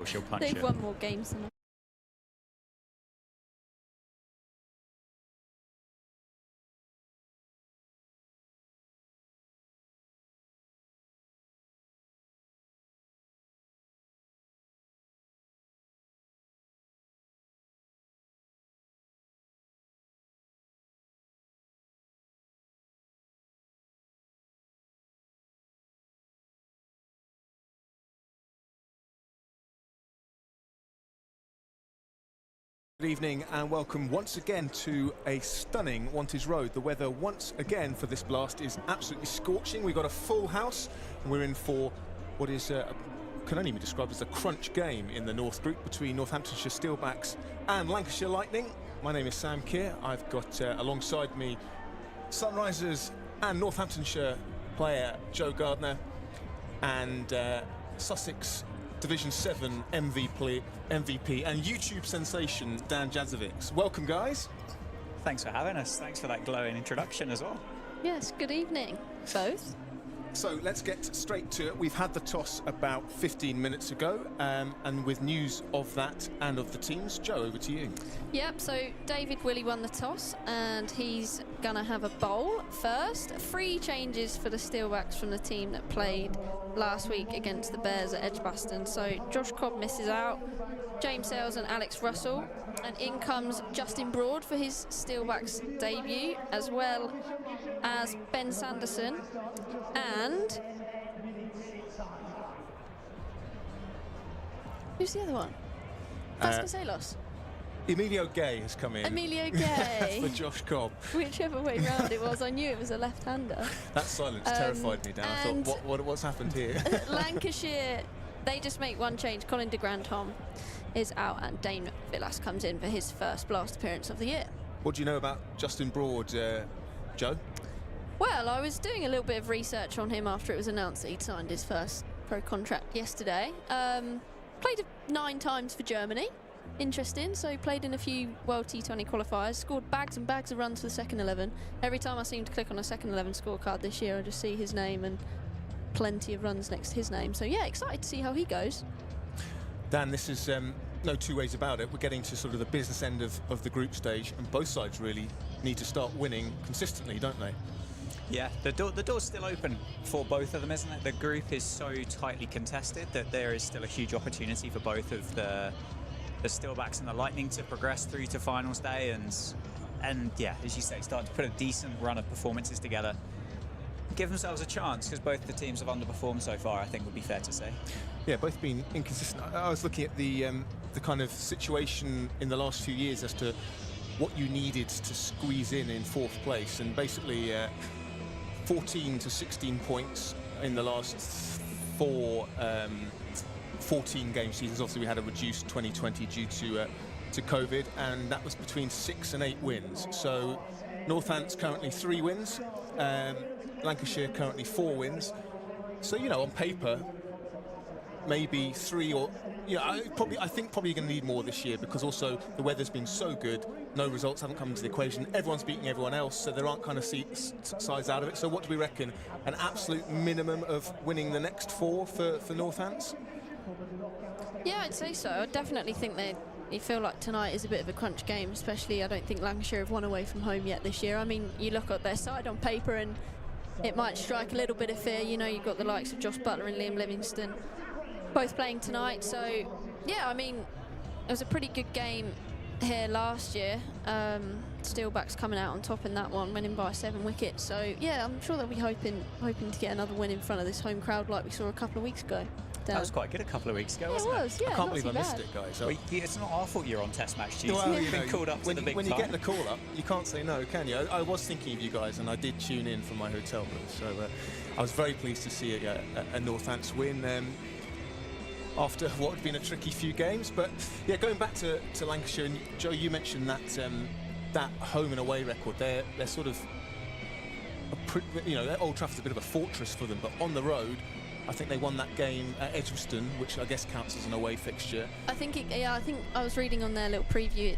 she'll punch They've it. won more games than us. Good evening and welcome once again to a stunning Wantage Road. The weather once again for this blast is absolutely scorching. We've got a full house and we're in for what is can only be described as a crunch game in the North Group between Northamptonshire Steelbacks and Lancashire Lightning. My name is Sam Keir. I've got alongside me Sunrisers and Northamptonshire player Joe Gardner and Sussex Division 7 MVP and YouTube sensation Dan Jadzovic. Welcome, guys. Thanks for having us. Thanks for that glowing introduction as well. Yes, good evening, both. So let's get straight to it. We've had the toss about 15 minutes ago, and with news of that and of the teams, Joe, over to you. Yep, so David Willey won the toss and he's gonna have a bowl first. 3 changes for the Steelbacks from the team that played last week against the Bears at Edgbaston. So Josh Cobb misses out, James Sales and Alex Russell, and in comes Justin Broad for his Steelbacks debut, as well as Ben Sanderson and who's the other one? Vasconcelos. Emilio Gay has come in. Emilio Gay. For Josh Cobb. Whichever way round it was, I knew it was a left-hander. That silence terrified me, Dan. I thought, what's happened here? Lancashire, they just make one change. Colin de Granton is out and Dane Villas comes in for his first blast appearance of the year. What do you know about Justin Broad, Joe? Well, I was doing a little bit of research on him after it was announced that he'd signed his first pro contract yesterday. Played 9 times for Germany. Interesting. So he played in a few World T20 qualifiers, scored bags and bags of runs for the second 11. Every time I seem to click on a second 11 scorecard this year, I just see his name and plenty of runs next to his name. So yeah, excited to see how he goes. Dan, this is no two ways about it. We're getting to sort of the business end of the group stage, and both sides really need to start winning consistently, don't they? Yeah, the door's still open for both of them, isn't it? The group is so tightly contested that there is still a huge opportunity for both of the Steelbacks and the Lightning to progress through to finals day and yeah, as you say, start to put a decent run of performances together. Give themselves a chance, because both the teams have underperformed so far, I think would be fair to say. Yeah, both been inconsistent. I was looking at the kind of situation in the last few years as to what you needed to squeeze in 4th place, and basically 14 to 16 points in the last 14 game seasons. Obviously we had a reduced 2020 due to COVID, and that was between 6 and 8 wins. So Northants currently 3 wins, Lancashire currently 4 wins. So, you know, on paper, maybe 3 or, you know, I think probably going to need more this year, because also the weather's been so good, no results haven't come into the equation, everyone's beating everyone else, so there aren't kind of sides out of it. So what do we reckon? An absolute minimum of winning the next 4 for Northants? Yeah, I'd say so. I definitely think you feel like tonight is a bit of a crunch game, especially I don't think Lancashire have won away from home yet this year. I mean, you look at their side on paper and it might strike a little bit of fear. You know, you've got the likes of Josh Butler and Liam Livingston both playing tonight. So, yeah, I mean, it was a pretty good game here last year. Steelbacks coming out on top in that one, winning by 7 wickets. So, yeah, I'm sure they'll be hoping to get another win in front of this home crowd like we saw a couple of weeks ago. That was quite good a couple of weeks ago, wasn't it? It was, yeah. I can't believe I missed it, guys. Well, it's not our fault you're on test match duty. Well, You've been called up to the big when time. you get the call up, you can't say no, can you? I was thinking of you guys, and I did tune in from my hotel room. So I was very pleased to see a Northants win after what had been a tricky few games. But yeah, going back to Lancashire, and Joe, you mentioned that home and away record. They're sort of, you know, Old Trafford's a bit of a fortress for them, but on the road, I think they won that game at Edgbaston, which I guess counts as an away fixture. I think I was reading on their little preview, it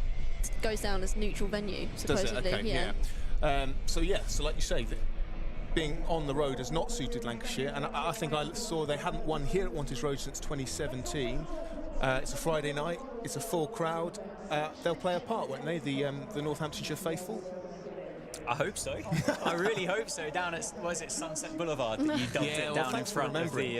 goes down as neutral venue, supposedly. Does it? Okay, yeah. So like you say, being on the road has not suited Lancashire, and I think I saw they hadn't won here at Wantage Road since 2017. It's a Friday night. It's a full crowd. They'll play a part, won't they? The Northamptonshire faithful. I hope so. I really hope so. Down at, was it Sunset Boulevard that you dubbed it down in front of the...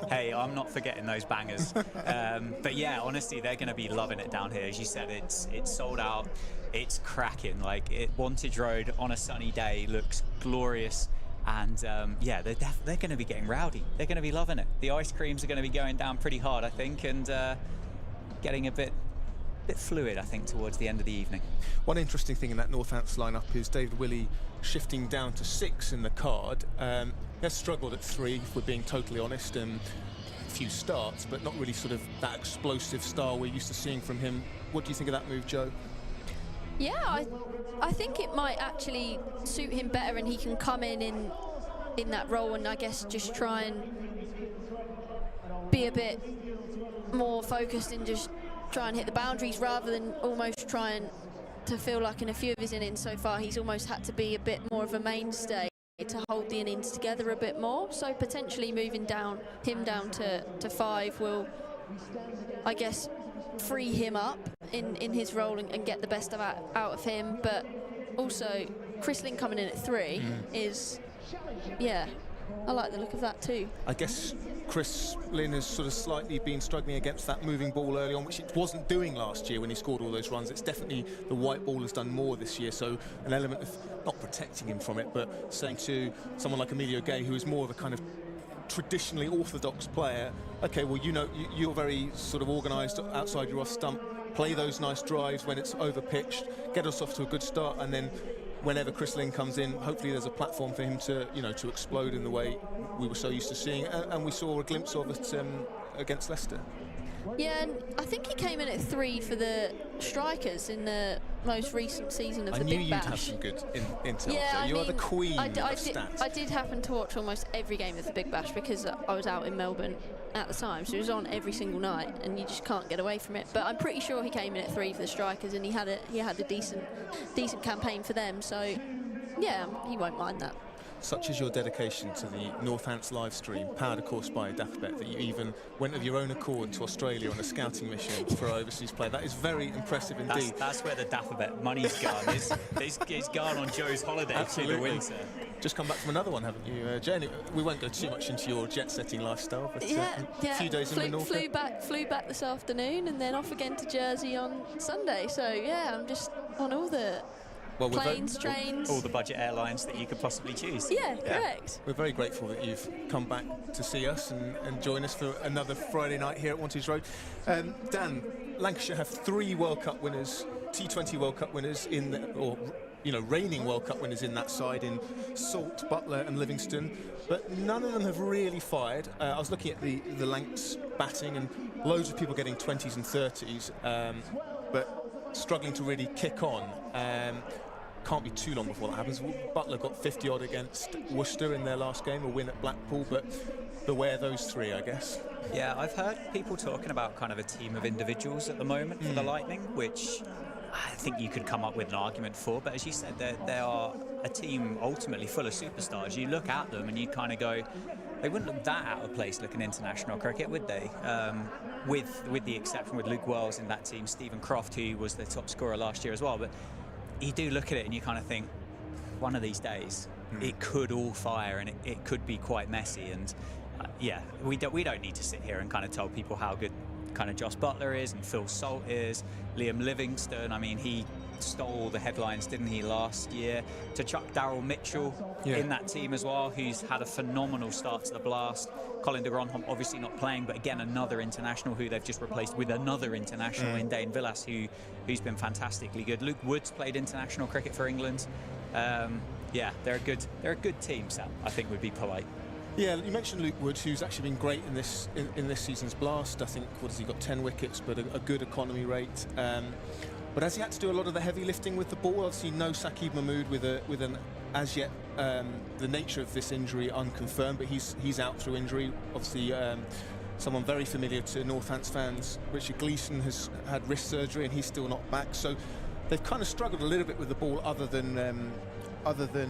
hey, I'm not forgetting those bangers. But yeah, honestly, they're going to be loving it down here. As you said, it's sold out. It's cracking. Like, Wantage Road on a sunny day looks glorious. And yeah, they're going to be getting rowdy. They're going to be loving it. The ice creams are going to be going down pretty hard, I think, and getting a bit fluid, I think, towards the end of the evening. One interesting thing in that Northants lineup is David Willey shifting down to 6 in the card. He has struggled at 3, if we're being totally honest, and a few starts, but not really sort of that explosive style we're used to seeing from him. What do you think of that move, Joe? Yeah, I think it might actually suit him better, and he can come in that role and I guess just try and be a bit more focused and just try and hit the boundaries, rather than almost trying to feel like in a few of his innings so far he's almost had to be a bit more of a mainstay to hold the innings together a bit more. So potentially moving him down to 5 will, I guess, free him up in his role and get the best out of him. But also Chris Lynn coming in at 3 is, yeah, I like the look of that too. I guess Chris Lynn has sort of slightly been struggling against that moving ball early on, which it wasn't doing last year when he scored all those runs. It's definitely the white ball has done more this year, so an element of not protecting him from it, but saying to someone like Emilio Gay, who is more of a kind of traditionally orthodox player, okay, well, you know, you're very sort of organised outside your off stump, play those nice drives when it's over pitched, get us off to a good start, and then whenever Chris Lynn comes in, hopefully there's a platform for him to, you know, to explode in the way we were so used to seeing, and we saw a glimpse of it against Leicester. Yeah, and I think he came in at 3 for the strikers in the most recent season of the Big Bash. I knew you'd have some good intel. Yeah, so you are the queen of stats. I did happen to watch almost every game of the Big Bash because I was out in Melbourne at the time, so it was on every single night, and you just can't get away from it. But I'm pretty sure he came in at 3 for the strikers, and he had a decent campaign for them. So yeah, he won't mind that. Such is your dedication to the Northants live stream, powered of course by Daphbet, that you even went of your own accord to Australia on a scouting mission for overseas play. That is very impressive indeed. That's where the Daphbet money's gone. It's gone on Joe's holiday. Absolutely. To the winter. Just come back from another one, haven't you, Jenny? We won't go too much into your jet-setting lifestyle, but a few days in the north. Flew back this afternoon, and then off again to Jersey on Sunday. So yeah, I'm just on all the planes, trains, all the budget airlines that you could possibly choose. Yeah, correct. We're very grateful that you've come back to see us and join us for another Friday night here at Wantage Road. Dan, Lancashire have 3 World Cup winners, T20 World Cup winners reigning World Cup winners in that side in Salt, Butler and Livingston, but none of them have really fired. I was looking at the Lancs batting, and loads of people getting 20s and 30s, but struggling to really kick on. Can't be too long before that happens. Butler got 50 odd against Worcester in their last game, a win at Blackpool, but beware those 3, I guess. Yeah, I've heard people talking about kind of a team of individuals at the moment for the Lightning, which I think you could come up with an argument for, but as you said, they are a team ultimately full of superstars. You look at them and you kind of go, they wouldn't look that out of place looking international cricket, would they? With the exception with Luke Wells in that team, Stephen Croft, who was the top scorer last year as well, but you do look at it and you kind of think, one of these days it could all fire, and it could be quite messy. And yeah, we don't need to sit here and kind of tell people how good kind of Joss Butler is and Phil Salt is. Liam Livingstone, I mean, he stole the headlines, didn't he, last year? To chuck Daryl Mitchell in that team as well, who's had a phenomenal start to the Blast. Colin de Gronholm obviously not playing, but again, another international who they've just replaced with another international in Dane Villas, who's been fantastically good. Luke Woods played international cricket for England. Yeah, they're a good team, Sam, I think would be polite. Yeah, you mentioned Luke Woods, who's actually been great in this season's Blast. I think, what has he got, 10 wickets, but a good economy rate. But has he had to do a lot of the heavy lifting with the ball? Obviously, no Saqib Mahmood with an as yet the nature of this injury unconfirmed, but he's out through injury. Obviously, someone very familiar to Northants fans, Richard Gleeson, has had wrist surgery and he's still not back. So they've kind of struggled a little bit with the ball, other than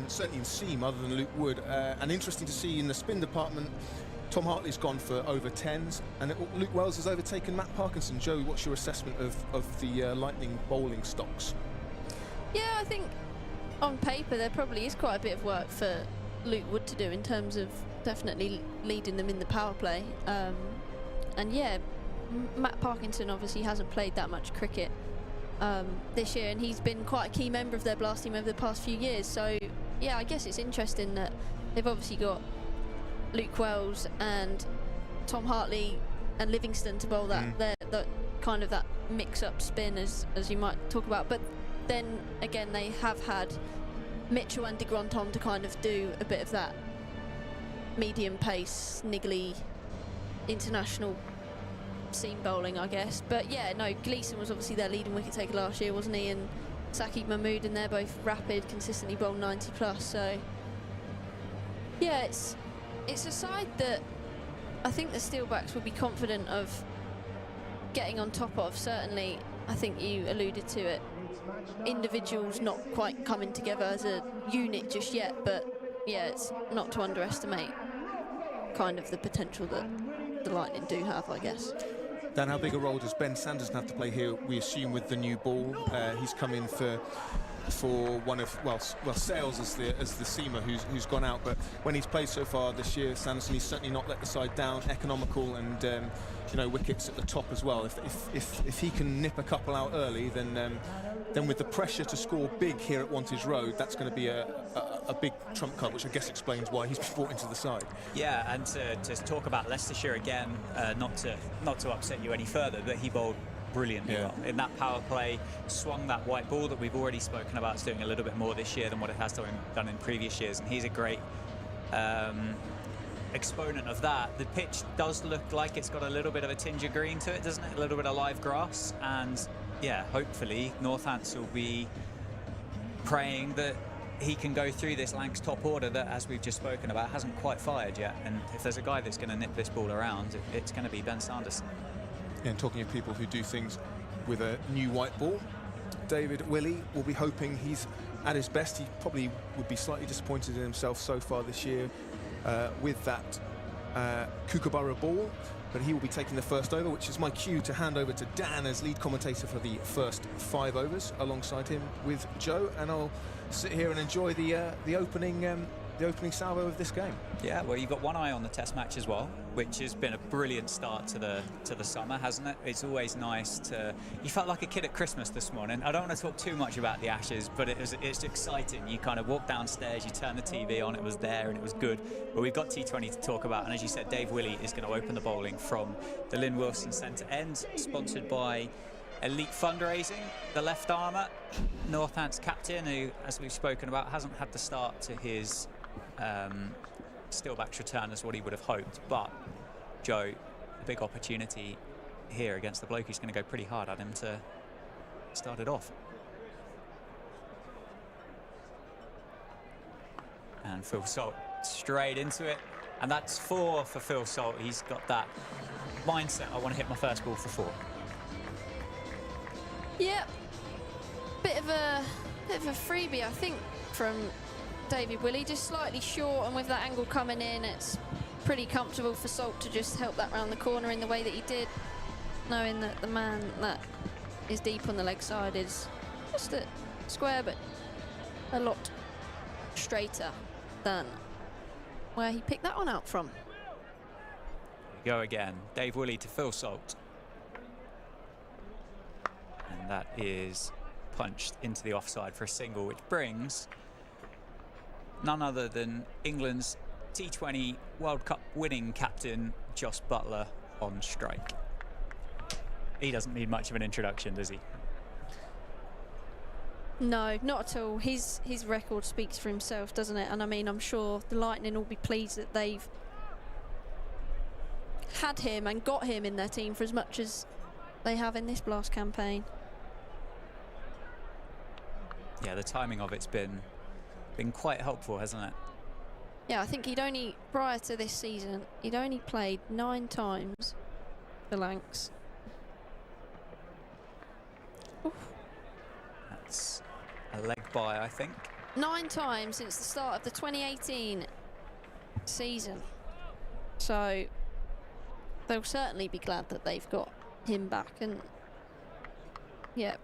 certainly in seam, other than Luke Wood. And interesting to see in the spin department, Tom Hartley's gone for over 10s, and Luke Wells has overtaken Matt Parkinson. Joe, what's your assessment of the Lightning bowling stocks? Yeah, I think on paper there probably is quite a bit of work for Luke Wood to do in terms of definitely leading them in the power play. And yeah, Matt Parkinson obviously hasn't played that much cricket this year, and he's been quite a key member of their blast team over the past few years. So yeah, I guess it's interesting that they've obviously got Luke Wells and Tom Hartley and Livingston to bowl that kind of that mix-up spin as you might talk about. But then again, they have had Mitchell and de Grandhomme to kind of do a bit of that medium pace, niggly, international seam bowling, I guess. But yeah, no, Gleeson was obviously their leading wicket taker last year, wasn't he? And Saqib Mahmood, and they're both rapid, consistently bowl 90 plus. So yeah, it's a side that I think the Steelbacks will be confident of getting on top of. Certainly, I think you alluded to it, individuals not quite coming together as a unit just yet, but yeah, it's not to underestimate kind of the potential that the Lightning do have, I guess. Dan, how big a role does Ben Sanderson have to play here, we assume, with the new ball? He's come in for one of, well, Sales as the seamer who's gone out, but when he's played so far this year, Sanderson, he's certainly not let the side down, economical, and you know, wickets at the top as well. If he can nip a couple out early, then with the pressure to score big here at Wantage Road, that's going to be a big trump card, which I guess explains why he's been brought into the side. Yeah, and to talk about Leicestershire again, not to upset you any further, but he bowled brilliantly well in that power play, swung that white ball that we've already spoken about. It's doing a little bit more this year than what it has done in previous years, and he's a great exponent of that. The pitch does look like it's got a little bit of a tinge of green to it, doesn't it? A little bit of live grass, and yeah, hopefully Northants will be praying that he can go through this Lancs top order that, as we've just spoken about, hasn't quite fired yet. And if there's a guy that's going to nip this ball around, it's going to be Ben Sanderson. Yeah, and talking of people who do things with a new white ball, David Willey will be hoping he's at his best. He probably would be slightly disappointed in himself so far this year with that Kookaburra ball, but he will be taking the first over, which is my cue to hand over to Dan as lead commentator for the first 5 overs, alongside him with Joe, and I'll sit here and enjoy the opening salvo of this game. Yeah, well, you've got one eye on the Test match as well, which has been a brilliant start to the summer, hasn't it? It's always nice to. You felt like a kid at Christmas this morning. I don't want to talk too much about the Ashes, but it's exciting. You kind of walk downstairs, you turn the TV on, it was there and it was good. But we've got T20 to talk about, and as you said, Dave Willey is going to open the bowling from the Lynn Wilson centre end, sponsored by Elite Fundraising, the left armour, Northants captain, who, as we've spoken about, hasn't had the start to his Steelbacks return as what he would have hoped. But Joe, a big opportunity here against the bloke who's going to go pretty hard at him to start it off. And Phil Salt straight into it, and that's 4 for Phil Salt. He's got that mindset, I want to hit my first ball for 4. Yeah, bit of a freebie, I think, from David Willey, just slightly short, and with that angle coming in, it's pretty comfortable for Salt to just help that round the corner in the way that he did, knowing that the man that is deep on the leg side is just a square, but a lot straighter than where he picked that one out from. We go again, Dave Willey to Phil Salt. And that is punched into the offside for a single, which brings none other than England's T20 World Cup winning captain, Jos Buttler, on strike. He doesn't need much of an introduction, does he? No, not at all. His record speaks for himself, doesn't it? And I mean, I'm sure the Lightning will be pleased that they've had him and got him in their team for as much as they have in this Blast campaign. Yeah, the timing of it's been quite helpful, hasn't it? Yeah, I think prior to this season, he'd only played 9 times for Lancs. Oof. That's a leg bye, I think. 9 times since the start of the 2018 season. So they'll certainly be glad that they've got him back. And yeah,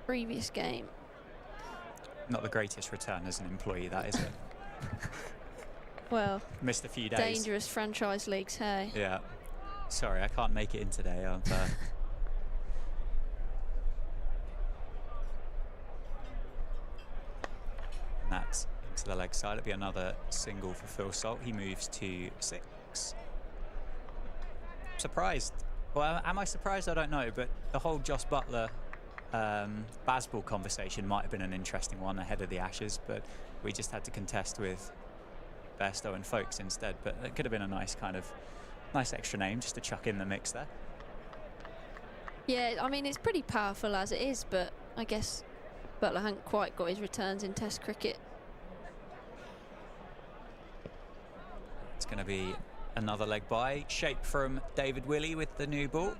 previous game. Not the greatest return as an employee, that, is it? Well, missed a few days. Dangerous franchise leagues, hey. Yeah. Sorry, I can't make it in today. And that's into the leg side. It'll be another single for Phil Salt. He moves to 6. Surprised. Well, am I surprised? I don't know. But the whole Joss Buttler Bazball conversation might have been an interesting one ahead of the Ashes, but we just had to contest with Bairstow and Folkes instead. But it could have been a nice extra name just to chuck in the mix there. Yeah, I mean, it's pretty powerful as it is, but I guess Buttler hadn't quite got his returns in Test cricket. It's going to be another leg by. Shape from David Willey with the new ball.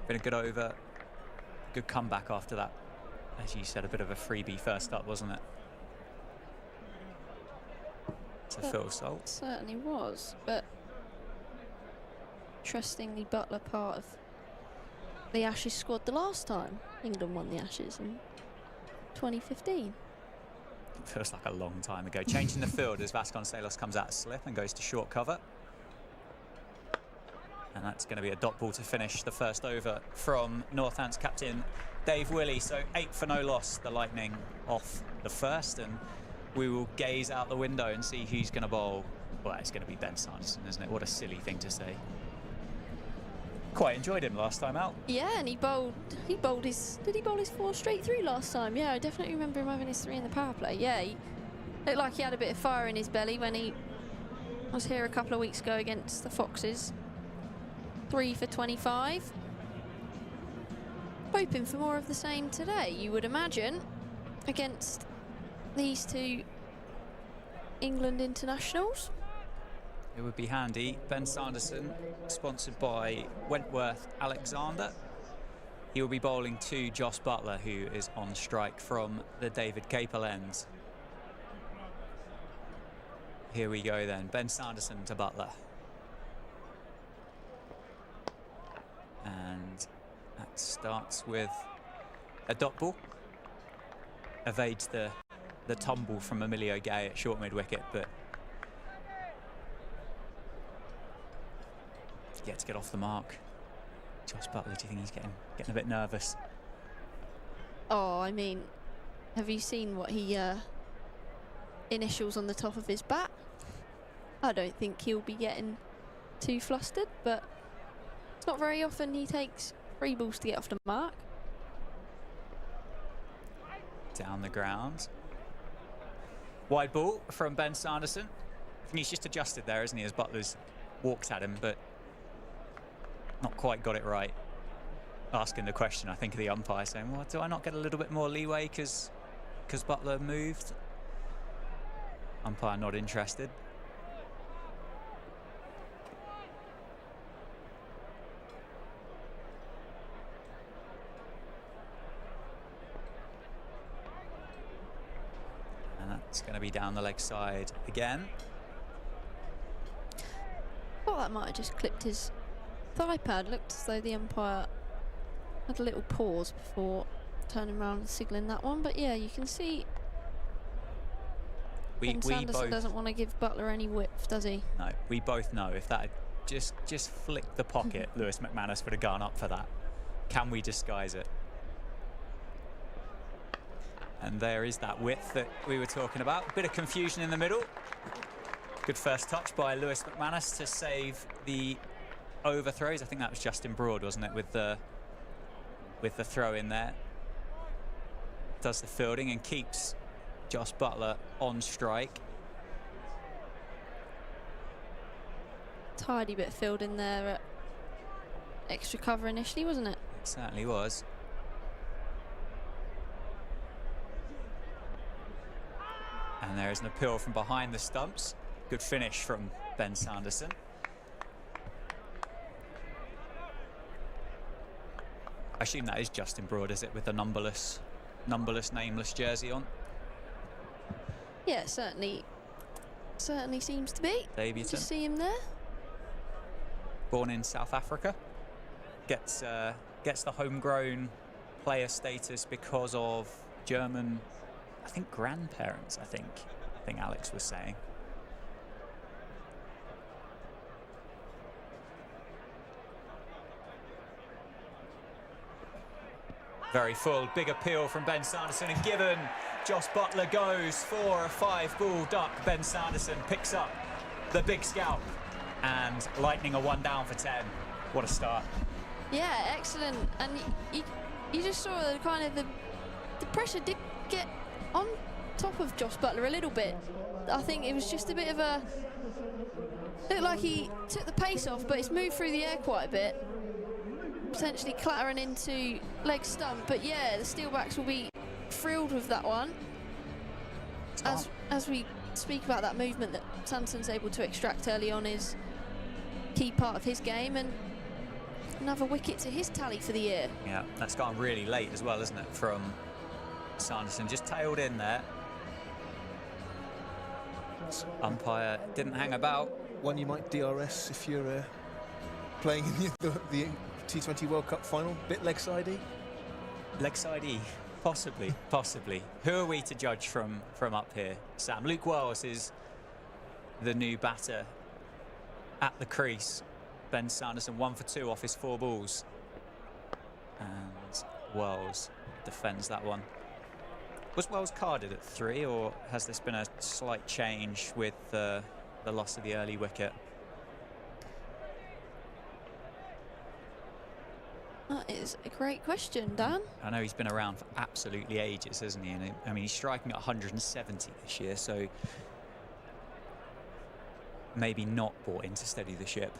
Been a good over, good comeback after that. As you said, a bit of a freebie first up, wasn't it? To Phil Salt. Certainly was, but interestingly, Buttler part of the Ashes squad the last time England won the Ashes in 2015. Feels like a long time ago. Changing the field as Vasconcelos comes out of slip and goes to short cover. And that's going to be a dot ball to finish the first over from Northants captain Dave Willey. So 8 for no loss, the Lightning off the first, and we will gaze out the window and see who's going to bowl. Well, it's going to be Ben Sanderson, isn't it? What a silly thing to say. Quite enjoyed him last time out. Yeah, and he bowled his, did he bowl his 4 straight through last time? Yeah, I definitely remember him having his 3 in the power play. Yeah, he looked like he had a bit of fire in his belly when he was here a couple of weeks ago against the Foxes. 3 for 25. Hoping for more of the same today, you would imagine, against these 2 England internationals. It would be handy. Ben Sanderson, sponsored by Wentworth Alexander. He will be bowling to Joss Buttler, who is on strike from the David Capel end. Here we go then. Ben Sanderson to Buttler. And that starts with a dot ball. Evades the tumble from Emilio Gay at short mid wicket, but yet to get off the mark. Joss Buttler, do you think he's getting a bit nervous? Oh, I mean, have you seen what he initials on the top of his bat? I don't think he'll be getting too flustered, but it's not very often he takes 3 balls to get off the mark. Down the ground. Wide ball from Ben Sanderson. I think he's just adjusted there, isn't he, as Buttler's walked at him, but not quite got it right. Asking the question, I think, of the umpire, saying, well, do I not get a little bit more leeway because Buttler moved? Umpire not interested. And that's going to be down the leg side again. Thought that might have just clipped his thigh pad. Looked as though the umpire had a little pause before turning around and signalling that one. But yeah, you can see Ben Sanderson doesn't want to give Buttler any width, does he? No, we both know if that had just flicked the pocket, Lewis McManus would have gone up for that. Can we disguise it? And there is that width that we were talking about. A bit of confusion in the middle. Good first touch by Lewis McManus to save the overthrows. I think that was Justin Broad, wasn't it, with the throw in there. Does the fielding and keeps Joss Buttler on strike. Tidy bit of fielding there at extra cover initially, wasn't it? It certainly was. And there is an appeal from behind the stumps. Good finish from Ben Sanderson. I assume that is Justin Broad, is it, with the numberless, nameless jersey on? Yeah, certainly Certainly seems to be. Debutant. Just see him there. Born in South Africa. Gets the homegrown player status because of German, I think, grandparents, I think Alex was saying. Very full, big appeal from Ben Sanderson, and given Josh Butler goes for a 5-ball duck, Ben Sanderson picks up the big scalp, and Lightning are 1 down for 10. What a start. Yeah, excellent. And you just saw the kind of the pressure did get on top of Josh Butler a little bit. I think it was just a bit of a, looked like he took the pace off, but it's moved through the air quite a bit, potentially clattering into leg stump. But yeah, the Steelbacks will be thrilled with that one. As we speak about that movement that Sanderson's able to extract early on is key part of his game, and another wicket to his tally for the year. Yeah, that's gone really late as well, isn't it, from Sanderson? Just tailed in there. Umpire didn't hang about. One you might DRS if you're playing in the T20 World Cup final. Bit leg sidey. Leg sidey, possibly. Who are we to judge from up here, Sam? Luke Wells is the new batter at the crease. Ben Sanderson 1 for 2 off his 4 balls, and Wells defends that one. Was Wells carded at 3, or has this been a slight change with the loss of the early wicket? That is a great question, Dan. I know he's been around for absolutely ages, hasn't he? And I mean, he's striking at 170 this year, so maybe not brought in to steady the ship.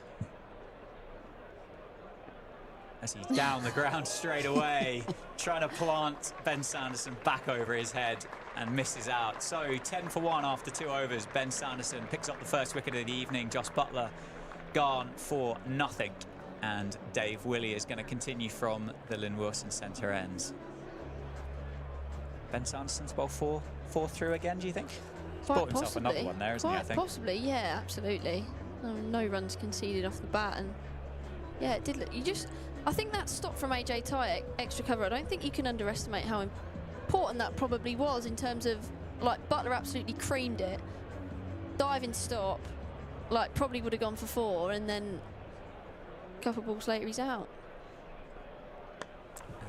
As he's down the ground straight away, trying to plant Ben Sanderson back over his head and misses out. So 10 for 1 after 2 overs. Ben Sanderson picks up the first wicket of the evening. Josh Butler gone for nothing. And Dave Willey is going to continue from the Lynn Wilson centre ends. Ben Sanderson's bowled 4 through again, do you think? He's bought himself another one there, isn't he, I think? Possibly, yeah, absolutely. No runs conceded off the bat, and yeah, it did look, I think that stop from AJ Ty, extra cover, I don't think you can underestimate how important that probably was in terms of, like, Butler absolutely creamed it. Diving stop, like, probably would have gone for 4, and then a couple of balls later he's out.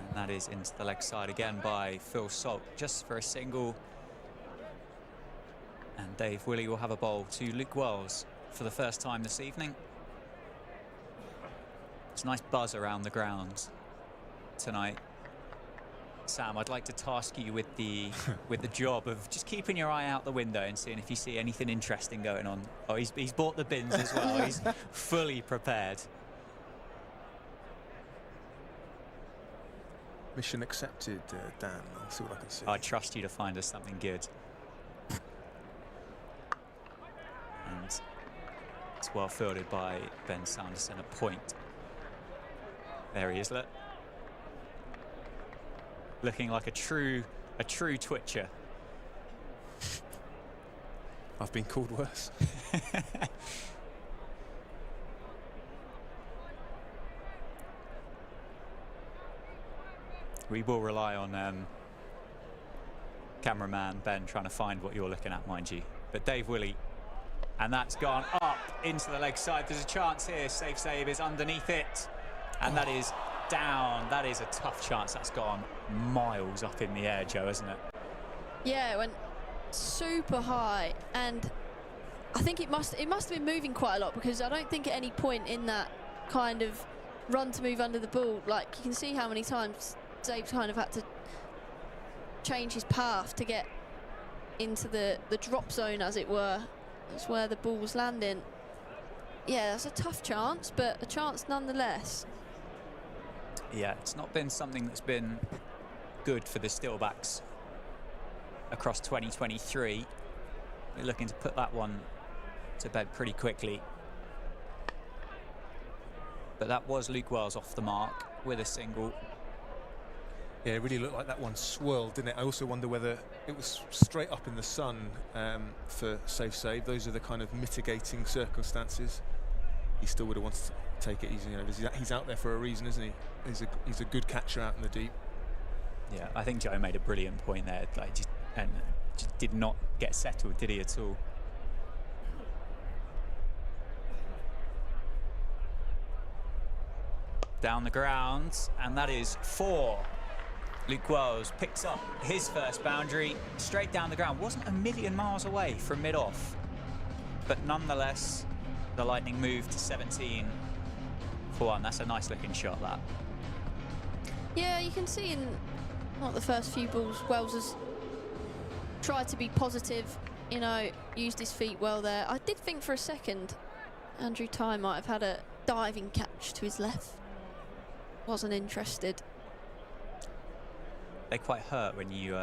And that is into the leg side again by Phil Salt, just for a single. And Dave Willey will have a bowl to Luke Wells for the first time this evening. It's a nice buzz around the ground tonight. Sam, I'd like to task you with the job of just keeping your eye out the window and seeing if you see anything interesting going on. Oh, he's bought the bins as well. He's fully prepared. Mission accepted, Dan. I'll see what I can see. I trust you to find us something good. And it's well fielded by Ben Sanderson, a point. There he is, look. Looking like a true twitcher. I've been called worse. We will rely on cameraman Ben trying to find what you're looking at, mind you. But Dave Willey, and that's gone up into the leg side. There's a chance here. Safe save is underneath it. And that is down. That is a tough chance. That's gone miles up in the air, Joe, isn't it? Yeah, it went super high, and I think it must have been moving quite a lot, because I don't think at any point in that kind of run to move under the ball, like, you can see how many times Dave's kind of had to change his path to get into the drop zone, as it were. That's where the ball was landing. Yeah, that's a tough chance, but a chance nonetheless. Yeah, it's not been something that's been good for the Steelbacks across 2023. We're looking to put that one to bed pretty quickly. But that was Luke Wells off the mark with a single. Yeah, it really looked like that one swirled, didn't it? I also wonder whether it was straight up in the sun for safe save. Those are the kind of mitigating circumstances. He still would have wanted to take it. He's out there for a reason, isn't he? He's a good catcher out in the deep. Yeah, I think Joe made a brilliant point there. Like, just did not get settled, did he, at all? Down the ground, and that is 4. Luke Wells picks up his first boundary straight down the ground. Wasn't a million miles away from mid-off, but nonetheless, the Lightning moved to 17 for 1. That's a nice looking shot, that. Yeah, you can see in the first few balls, Wells has tried to be positive, used his feet well there. I did think for a second Andrew Tye might have had a diving catch to his left. Wasn't interested. They quite hurt when you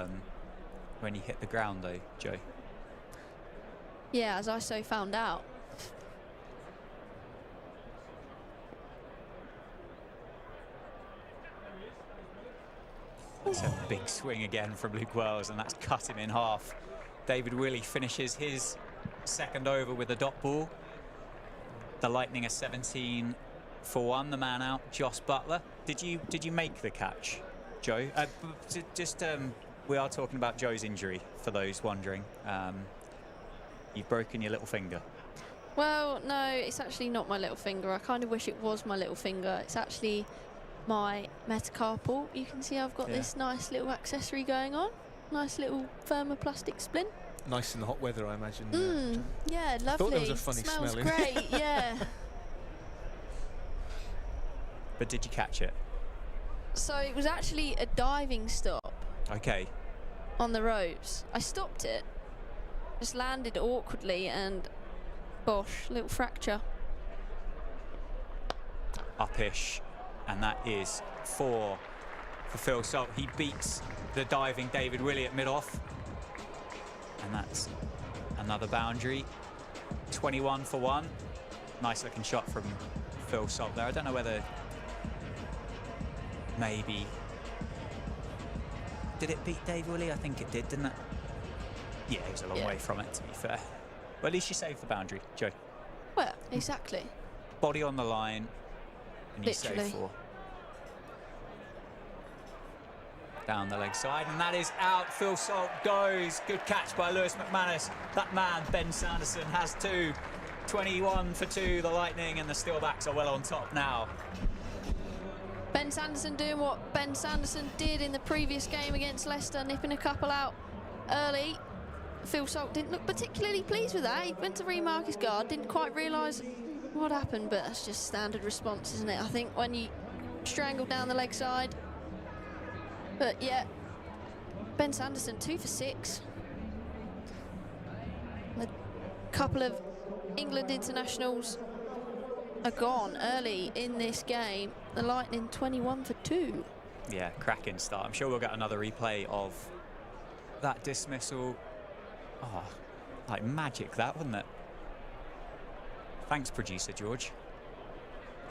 hit the ground, though, Joe. Yeah, as I so found out. It's a big swing again from Luke Wells, and that's cut him in half. David Willey finishes his second over with a dot ball. The Lightning are 17 for 1. The man out, Joss Butler. Did you make the catch, Joe? We are talking about Joe's injury, for those wondering. You've broken your little finger. Well, no, it's actually not my little finger. I kind of wish it was my little finger. It's actually my metacarpal. You can see I've got this nice little accessory going on. Nice little thermoplastic splint. Nice in the hot weather, I imagine. Yeah, lovely. I thought there was a funny Smells smell great, yeah. But did you catch it? So it was actually a diving stop. Okay. On the ropes. I stopped it. Just landed awkwardly and bosh, little fracture. Upish, and that is 4 for Phil Salt. He beats the diving David Willey at mid-off, and that's another boundary. 21 for 1. Nice looking shot from Phil Salt there. I don't know whether maybe did it beat Dave Willey? I think it did, didn't it? Yeah, it was a long way from it, to be fair. Well, at least you saved the boundary, Joe. Well, exactly. Body on the line, and you Literally. save 4. Down the leg side, and that is out. Phil Salt goes. Good catch by Lewis McManus. That man, Ben Sanderson, has 2. 21 for 2. The Lightning and the Steelbacks are well on top now. Ben Sanderson doing what Ben Sanderson did in the previous game against Leicester, nipping a couple out early. Phil Salt didn't look particularly pleased with that. He went to remark his guard, didn't quite realise what happened, but that's just standard response, isn't it? I think when you strangle down the leg side. But yeah, Ben Sanderson 2 for 6. A couple of England internationals are gone early in this game. The Lightning 21 for 2. Yeah, cracking start. I'm sure we'll get another replay of that dismissal. Oh, like magic that, wouldn't it? Thanks, producer George.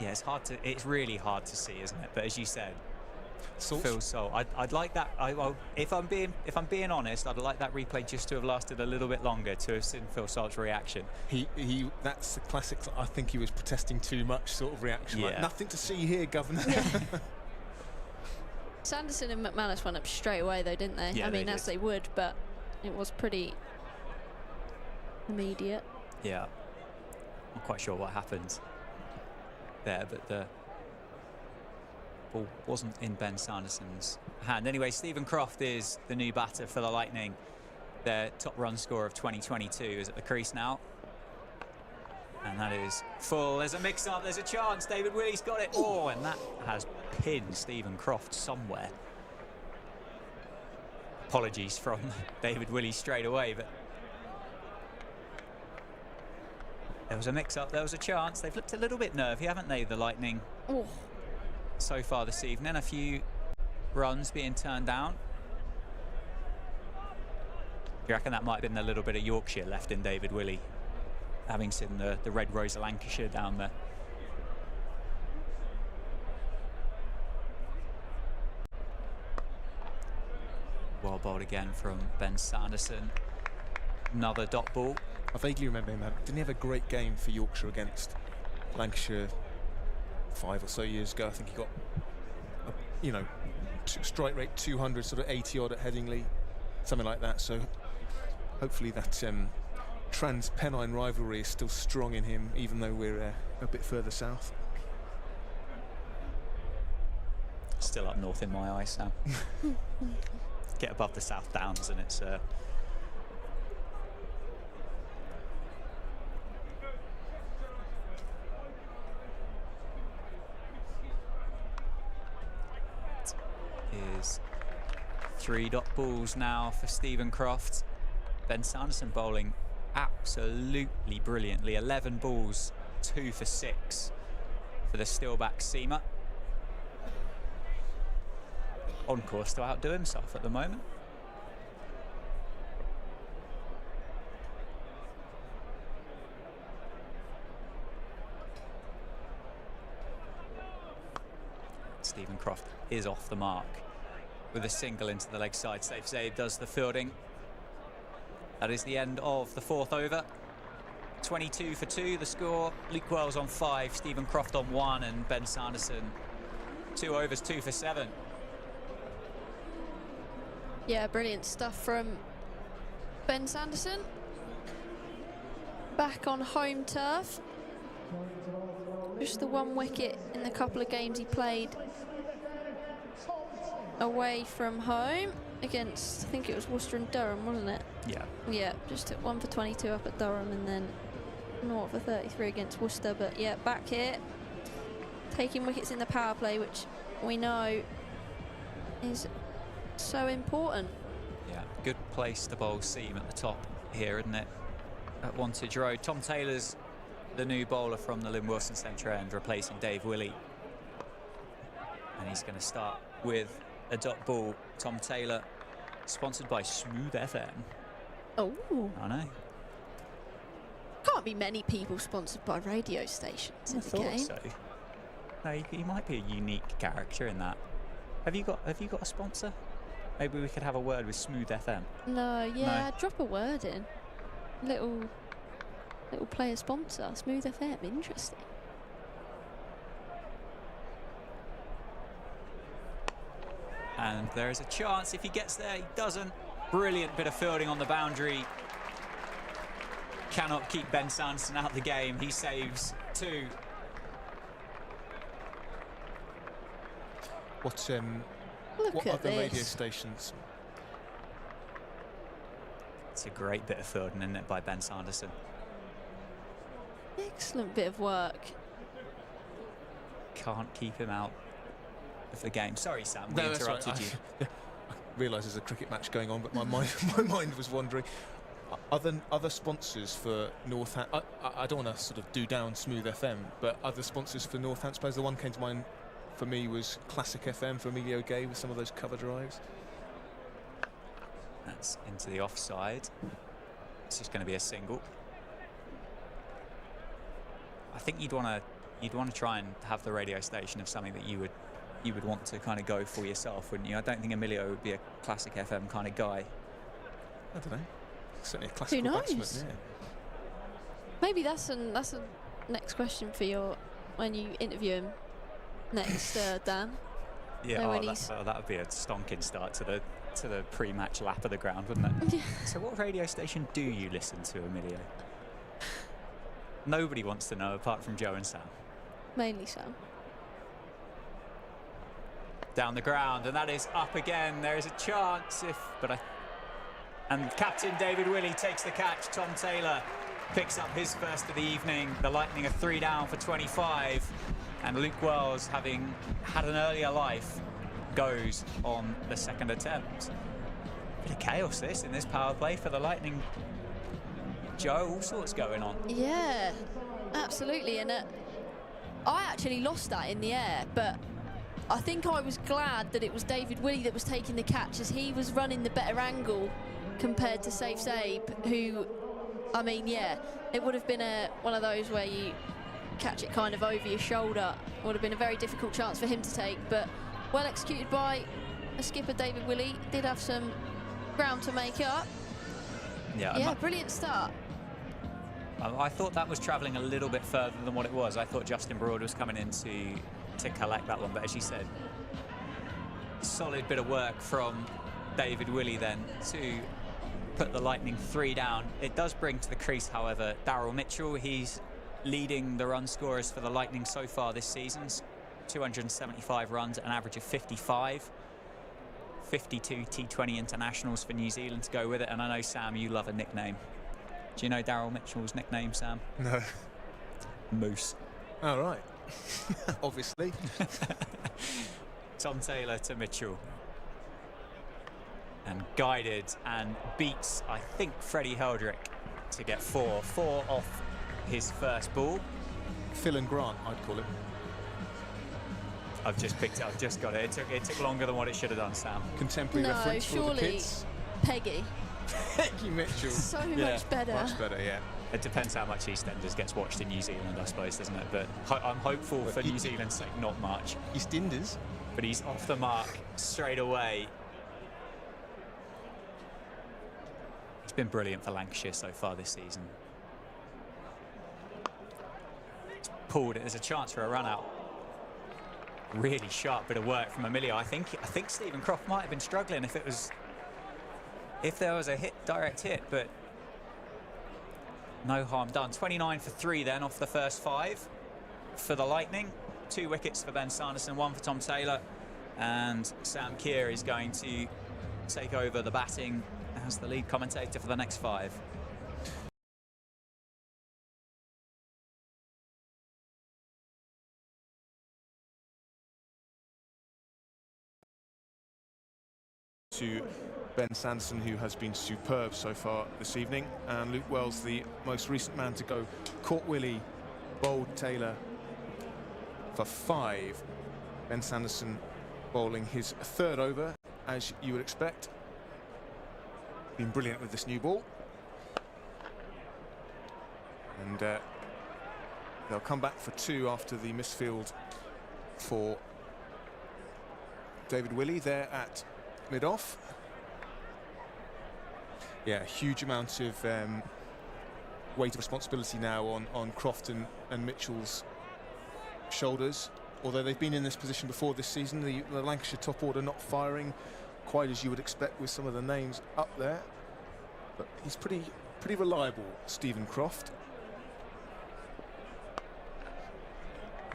Yeah, it's really hard to see, isn't it? But as you said, Phil Salt. I'd like that. If I'm being honest, I'd like that replay just to have lasted a little bit longer, to have seen Phil Salt's reaction. That's the classic. I think he was protesting too much sort of reaction. Yeah. Like, nothing to see here, Governor. Sanderson and McManus went up straight away, though, didn't they? Yeah, I mean, they as did. they would, but it was pretty immediate. Yeah, not quite sure what happened there, but the ball wasn't in Ben Sanderson's hand. Anyway, Stephen Croft is the new batter for the Lightning. Their top run scorer of 2022 is at the crease now. And that is full. There's a mix-up, there's a chance. David Willey's got it. Oh, and that has pinned Stephen Croft somewhere. Apologies from David Willey straight away, but there was a mix-up, there was a chance. They've looked a little bit nervy, haven't they, the Lightning, so far this evening. A few runs being turned down. You reckon that might have been a little bit of Yorkshire left in David Willey, having seen the Red Rose of Lancashire down there? Well bowled again from Ben Sanderson. Another dot ball. I vaguely remember him. Didn't he have a great game for Yorkshire against Lancashire 5 or so years ago? I think he got, strike rate 200, sort of 80 odd at Headingley, something like that. So hopefully that trans-Pennine rivalry is still strong in him, even though we're a bit further south. Still up north in my eyes, Sam. Get above the South Downs and it's is 3 dot balls now for Stephen Croft. Ben Sanderson bowling absolutely brilliantly. 11 balls, 2 for 6 for the Steelbacks seamer. On course to outdo himself at the moment. Stephen Croft is off the mark with a single into the leg side. Safe Zabe does the fielding. That is the end of the 4th over. 22 for 2 the score. Luke Wells on 5, Stephen Croft on 1, and Ben Sanderson 2 overs, 2 for 7. Yeah, brilliant stuff from Ben Sanderson. Back on home turf. Just the 1 wicket in the couple of games he played away from home against, I think it was Worcester and Durham, wasn't it? Yeah. Yeah, just took 1 for 22 up at Durham and then 0 for 33 against Worcester. But yeah, back here, taking wickets in the power play, which we know is so important. Yeah, good place to bowl seam at the top here, isn't it? At Wantage Road. Tom Taylor's the new bowler from the Lynn Wilson centre end, replacing Dave Willey. And he's going to start with a dot ball. Tom Taylor, sponsored by Smooth FM. Oh. I know. Can't be many people sponsored by radio stations in the game. So. No, he might be a unique character in that. Have you got a sponsor? Maybe we could have a word with Smooth FM. No, yeah, no. Drop a word in. Little player sponsor, Smooth FM, interesting. And there is a chance if he gets there, he doesn't. Brilliant bit of fielding on the boundary. Cannot keep Ben Sanderson out of the game. He saves 2. What Look at other this. radio stations? It's a great bit of fielding, isn't it, by Ben Sanderson? Excellent bit of work. Can't keep him out of the game. Sorry, Sam, we interrupted you. I realise there's a cricket match going on, but my mind was wandering. Other sponsors for Northampton. I don't want to sort of do down Smooth FM, but other sponsors for Northampton players. The one came to mind for me was Classic FM for Emilio Gay with some of those cover drives. That's into the offside. This is going to be a single. I think you'd want to try and have the radio station of something that you would want to kind of go for yourself, wouldn't you? I don't think Emilio would be a Classic FM kind of guy. I don't know. Certainly a classical batsman. Yeah. Maybe that's a next question for when you interview him next, Dan. Yeah, that would be a stonking start to the pre-match lap of the ground, wouldn't it? Yeah. So what radio station do you listen to, Emilio? Nobody wants to know apart from Joe and Sam. Mainly Sam. Down the ground, and that is up again. There is a chance and Captain David Willey takes the catch. Tom Taylor picks up his first of the evening. The Lightning are 3 down for 25. And Luke Wells, having had an earlier life, goes on the 2nd attempt. Bit of chaos in this power play for the Lightning. Joe, all sorts going on. Yeah, absolutely. And I actually lost that in the air, but I think I was glad that it was David Willey that was taking the catch, as he was running the better angle compared to Safe Zabe, who, I mean, yeah, it would have been one of those where you catch it kind of over your shoulder. Would have been a very difficult chance for him to take, but well executed by the skipper David Willey did have some ground to make up. Yeah, brilliant start. I thought that was travelling a little bit further than what it was. I thought Justin Broad was coming in to collect that one, but as you said, solid bit of work from David Willey then to put the Lightning 3 down. It does bring to the crease, however, Daryl Mitchell. He's leading the run scorers for the Lightning so far this season. 275 runs at an average of 55. 52 T20 internationals for New Zealand to go with it. And I know, Sam, you love a nickname. Do you know Daryl Mitchell's nickname, Sam? No. Moose. All right. Obviously. Tom Taylor to Mitchell. And guided and beats, I think, Freddie Heldrick to get 4. 4 off his first ball. Phil and Grant, I'd call him. I've just picked it. I've just got it. It took longer than what it should have done, Sam. Contemporary reference for the kids. Peggy. Peggy Mitchell. So much better. Much better, yeah. It depends how much EastEnders gets watched in New Zealand, I suppose, doesn't it? But I'm hopeful for New Zealand's sake, not much. EastEnders. But he's off the mark straight away. It's been brilliant for Lancashire so far this season. It's pulled it. There's a chance for a run out. Really sharp bit of work from Emilio. I think Stephen Croft might have been struggling if there was a direct hit, but no harm done. 29 for 3 then off the first 5 for the Lightning. 2 wickets for Ben Sanderson, 1 for Tom Taylor, and Sam Keir is going to take over the batting as the lead commentator for the next 5. To Ben Sanderson, who has been superb so far this evening, and Luke Wells, the most recent man to go, caught Willey, bowled Taylor for 5. Ben Sanderson bowling his 3rd over, as you would expect. Been brilliant with this new ball. And they'll come back for 2 after the misfield for David Willey there at mid-off. Yeah, huge amount of weight of responsibility now on Croft and Mitchell's shoulders. Although they've been in this position before this season, the Lancashire top order not firing quite as you would expect with some of the names up there. But he's pretty reliable, Stephen Croft.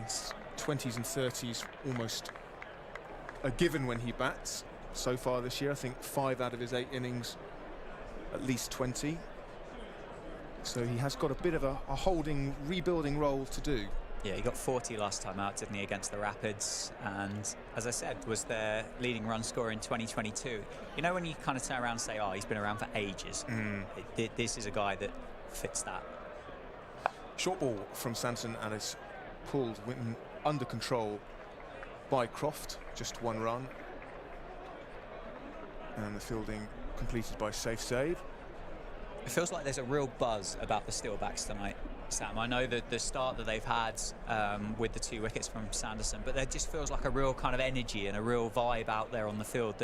His 20s and 30s almost a given when he bats. So far this year, I think 5 out of his 8 innings, at least 20. So he has got a bit of a holding, rebuilding role to do. Yeah, he got 40 last time out, didn't he, against the Rapids? And as I said, was their leading run scorer in 2022. You know when you kind of turn around and say, oh, he's been around for ages. This is a guy that fits that. Short ball from Sanderson, and it's pulled under control by Croft. Just 1 run. And the fielding completed by safe save. It feels like there's a real buzz about the Steelbacks tonight, Sam. I know that the start that they've had with the 2 wickets from Sanderson, but there just feels like a real kind of energy and a real vibe out there on the field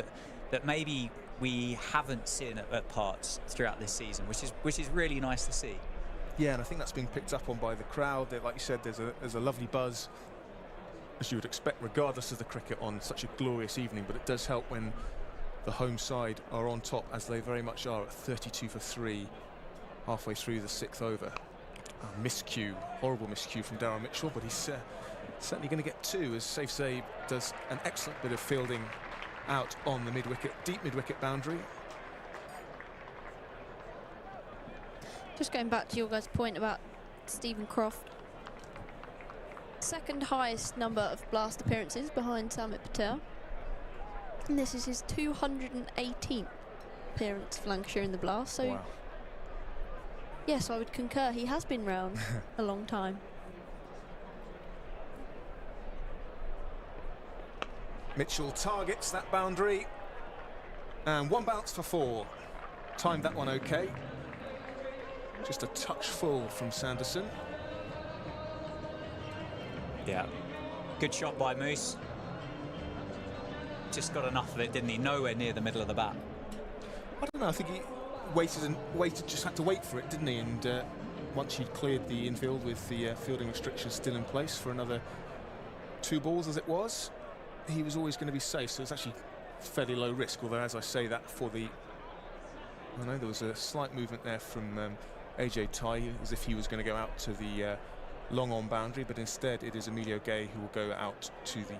that maybe we haven't seen at parts throughout this season, which is really nice to see. Yeah, and I think that's been picked up on by the crowd. Like you said, there's a lovely buzz, as you would expect, regardless of the cricket on such a glorious evening. But it does help when the home side are on top, as they very much are, at 32 for 3, halfway through the 6th over. Miscue, horrible miscue from Daryl Mitchell, but he's certainly going to get 2, as safe save does an excellent bit of fielding out on the mid-wicket, deep mid-wicket boundary. Just going back to your guys' point about Stephen Croft. 2nd highest number of blast appearances behind Samit Patel. And this is his 218th appearance for Lancashire in the blast. So, wow. Yes, I would concur. He has been round a long time. Mitchell targets that boundary. And 1 bounce for 4. Timed that one okay. Just a touch full from Sanderson. Yeah, good shot by Moose. just got enough of it, didn't he? Nowhere near the middle of the bat. I don't know, I think he waited, just had to wait for it, didn't he? And once he'd cleared the infield with the fielding restrictions still in place for another 2 balls as it was, he was always going to be safe. So it's actually fairly low risk, although as I say that for the... I know there was a slight movement there from AJ Tai, as if he was going to go out to the long on boundary, but instead it is Emilio Gay who will go out to the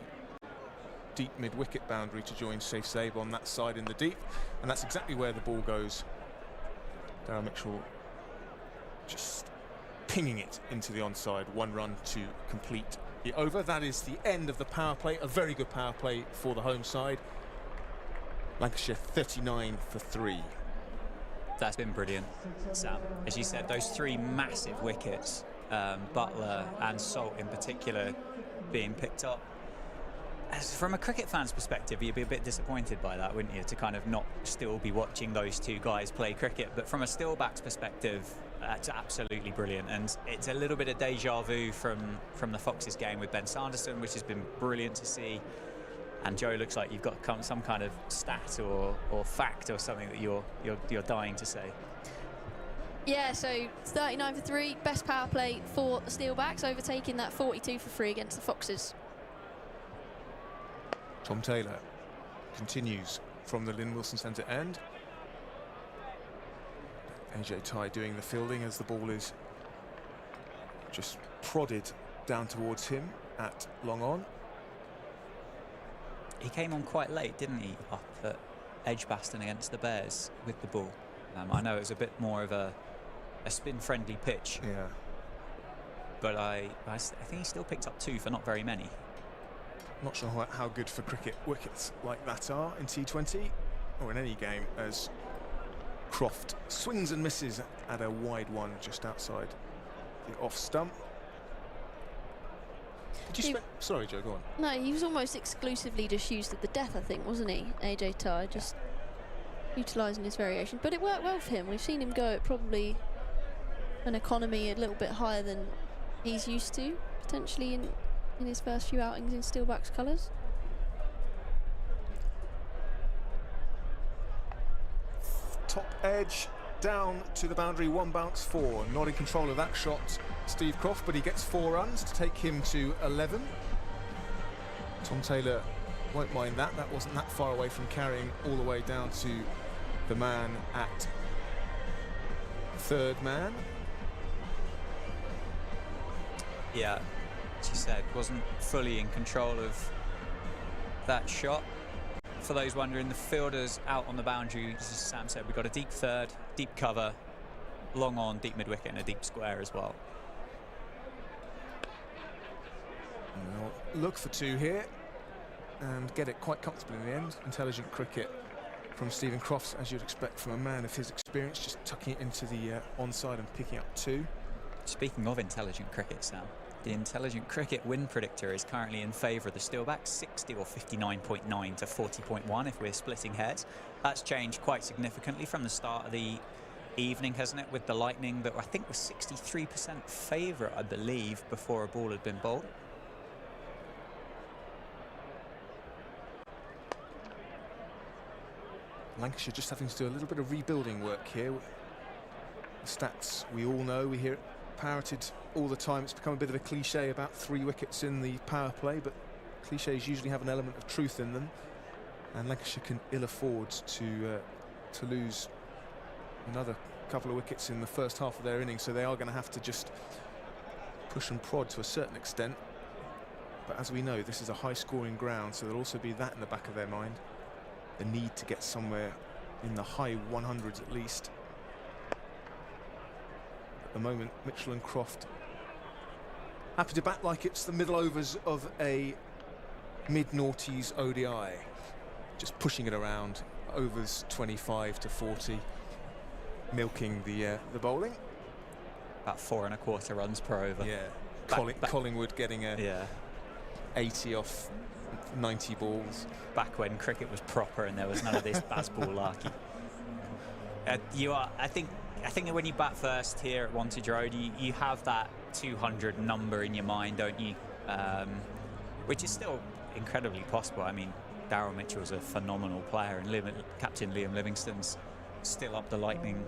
deep mid-wicket boundary to join Safe Saib on that side in the deep, and that's exactly where the ball goes. Darren Mitchell just pinging it into the onside. 1 run to complete the over. That is the end of the power play. A very good power play for the home side. Lancashire 39 for 3. That's been brilliant, Sam. As you said, those 3 massive wickets, Butler and Salt in particular, being picked up. As from a cricket fan's perspective, you'd be a bit disappointed by that, wouldn't you, to kind of not still be watching those 2 guys play cricket. But from a Steelbacks perspective, that's absolutely brilliant, and it's a little bit of deja vu from the Foxes game with Ben Sanderson, which has been brilliant to see. And Joe, looks like you've got some kind of stat or fact or something that you're dying to say. Yeah, so 39 for 3, best power play for the Steelbacks, overtaking that 42 for 3 against the Foxes. Tom Taylor continues from the Lynn Wilson Centre end. AJ Tai doing the fielding as the ball is just prodded down towards him at long on. He came on quite late, didn't he, up at Edgbaston against the Bears with the ball. I know it was a bit more of a spin-friendly pitch. Yeah. But I think he still picked up 2 for not very many. Not sure how good for cricket wickets like that are in T20 or in any game, as Croft swings and misses at a wide one just outside the off stump. Did you sorry, Joe, go on. No, he was almost exclusively just used at the death, I think, wasn't he? AJ Tai, just utilising his variation. But it worked well for him. We've seen him go at probably an economy a little bit higher than he's used to, potentially in his first few outings in Steelbacks colours. Top edge down to the boundary, 1 bounce 4. Not in control of that shot, Steve Croft, but he gets 4 runs to take him to 11. Tom Taylor won't mind that. That wasn't that far away from carrying all the way down to the man at 3rd man. Yeah, as you said, wasn't fully in control of that shot. For those wondering, the fielders out on the boundary, as Sam said, we've got a deep 3rd, deep cover, long on, deep mid-wicket and a deep square as well. We'll look for 2 here and get it quite comfortably in the end. Intelligent cricket from Stephen Croft, as you'd expect from a man of his experience, just tucking it into the onside and picking up 2. Speaking of intelligent cricket, Sam, the intelligent cricket win predictor is currently in favour of the Steelbacks, 60 or 59.9 to 40.1 if we're splitting hairs. That's changed quite significantly from the start of the evening, hasn't it, with the Lightning that I think was 63% favourite, I believe, before a ball had been bowled. Lancashire just having to do a little bit of rebuilding work here. The stats we all know, we hear it parroted all the time. It's become a bit of a cliche about 3 wickets in the power play, but cliches usually have an element of truth in them, and Lancashire can ill afford to lose another couple of wickets in the first half of their innings, so they are going to have to just push and prod to a certain extent. But as we know, this is a high-scoring ground, so there'll also be that in the back of their mind, the need to get somewhere in the high 100s at least. At the moment, Mitchell and Croft happy to bat like it's the middle overs of a mid-noughties ODI, just pushing it around, overs 25 to 40, milking the bowling. About 4 1/4 runs per over. Yeah, Collingwood getting a 80 off 90 balls. Back when cricket was proper and there was none of this Bazball-larky. I think that when you bat first here at Wantage Road, you have that 200 number in your mind, don't you? Which is still incredibly possible. I mean, Daryl Mitchell's a phenomenal player, and Captain Liam Livingstone's still up the Lightning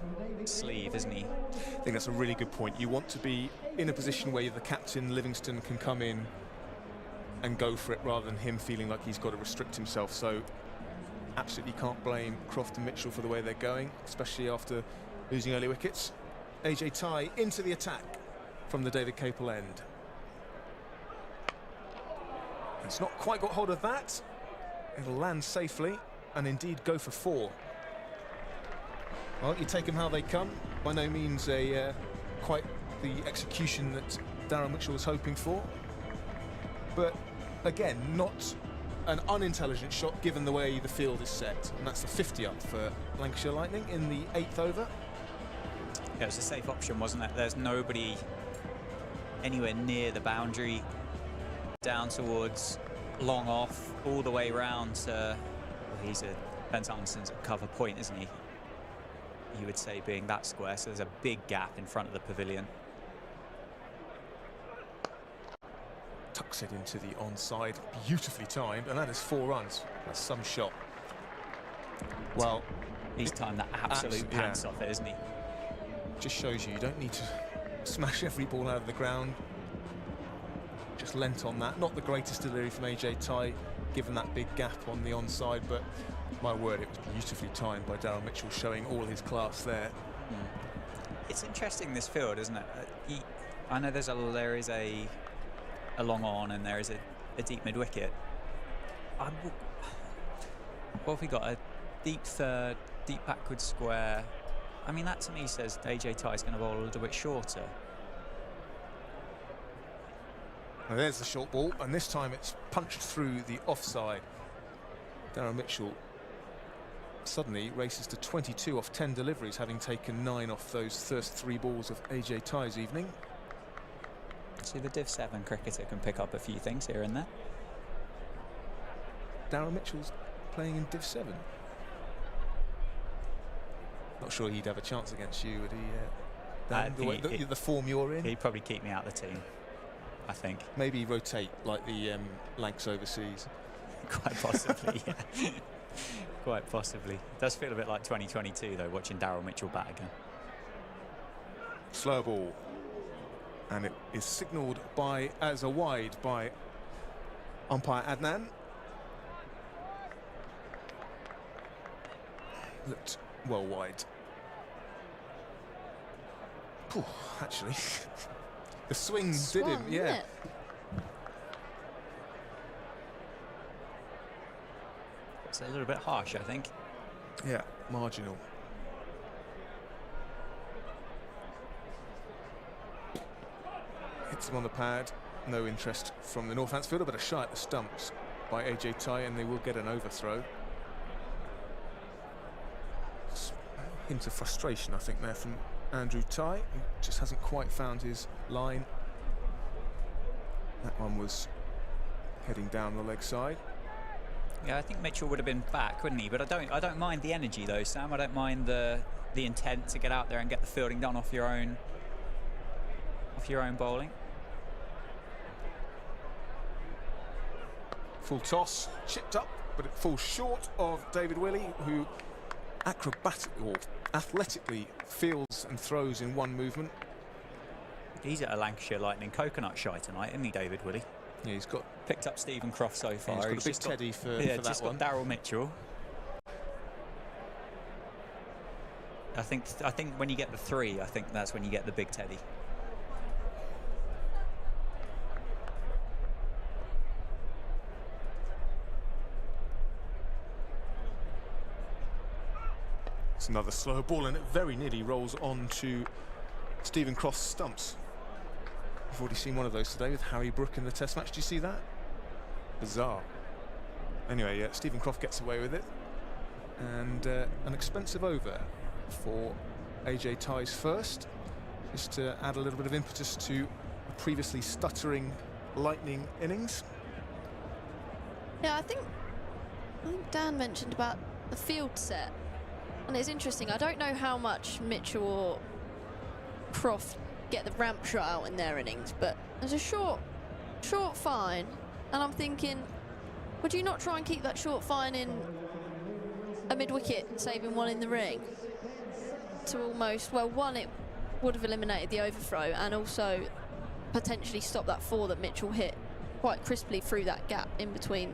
sleeve, isn't he? I think that's a really good point. You want to be in a position where the captain, Livingstone, can come in and go for it rather than him feeling like he's got to restrict himself. So absolutely can't blame Croft and Mitchell for the way they're going, especially after losing early wickets. AJ Tye into the attack from the David Capel end. It's not quite got hold of that. It'll land safely and indeed go for 4. Well, you take them how they come. By no means quite the execution that Daryl Mitchell was hoping for. But again, not an unintelligent shot given the way the field is set. And that's the 50 up for Lancashire Lightning in the 8th over. Yeah, it was a safe option, wasn't it? There's nobody anywhere near the boundary, down towards long off, all the way round to, well, Ben Sanderson's at cover point, isn't he? You would say, being that square, so there's a big gap in front of the pavilion. Tucks it into the onside, beautifully timed, and that is 4 runs. That's some shot. Well, he's timed that absolute pants off it, isn't he? Just shows you don't need to smash every ball out of the ground. Just lent on that. Not the greatest delivery from AJ Tye, given that big gap on the onside, but my word, it was beautifully timed by Daryl Mitchell, showing all his class there. It's interesting, this field, isn't it? I know there is a long on and there is a deep mid wicket. What have we got? A deep third, deep backward square. I mean, that to me says AJ Tye is going to bowl a little bit shorter. And there's the short ball, and this time it's punched through the offside. Daryl Mitchell suddenly races to 22 off 10 deliveries, having taken 9 off those first 3 balls of AJ Tye's evening. See, the Div 7 cricketer can pick up a few things here and there. Daryl Mitchell's playing in Div 7. Not sure he'd have a chance against you, would he? Dan, the form you're in? He'd probably keep me out of the team, I think. Maybe rotate like the Lancs overseas. Quite possibly, yeah. Quite possibly. It does feel a bit like 2022, though, watching Daryl Mitchell bat again. Slow ball. And it is signalled as a wide by umpire Adnan. Looked well wide. Ooh, actually, the swing did him, yeah. It's a little bit harsh, I think. Yeah, marginal. Hits him on the pad. No interest from the Northants fielder, but a shot at the stumps by AJ Tye, and they will get an overthrow. Hint of frustration, I think, there from Andrew Tye, who just hasn't quite found his line. That one was heading down the leg side. Yeah, I think Mitchell would have been back, wouldn't he? But I don't mind the energy, though, Sam. I don't mind the intent to get out there and get the fielding done off your own bowling. Full toss, chipped up, but it falls short of David Willey, who athletically fields and throws in one movement. He's at a Lancashire Lightning coconut shy tonight, isn't he, David Willey? Yeah, he's got picked up Stephen Croft so far. Yeah, he's got a big teddy for that just one. Got Daryl Mitchell. I think when you get the 3, I think that's when you get the big teddy. It's another slow ball, and it very nearly rolls on to Stephen Croft's stumps. We've already seen one of those today with Harry Brook in the Test match. Do you see that? Bizarre. Anyway, yeah, Stephen Croft gets away with it. And an expensive over for AJ Tye's first, just to add a little bit of impetus to a previously stuttering Lightning innings. Yeah, I think Dan mentioned about the field set. And it's interesting, I don't know how much Mitchell or Croft get the ramp shot out in their innings, but there's a short fine, and I'm thinking, Would you not try and keep that short fine in a mid-wicket, saving one in the ring? To almost, well, one, it would have eliminated the overthrow and also potentially stop that 4 that Mitchell hit quite crisply through that gap in between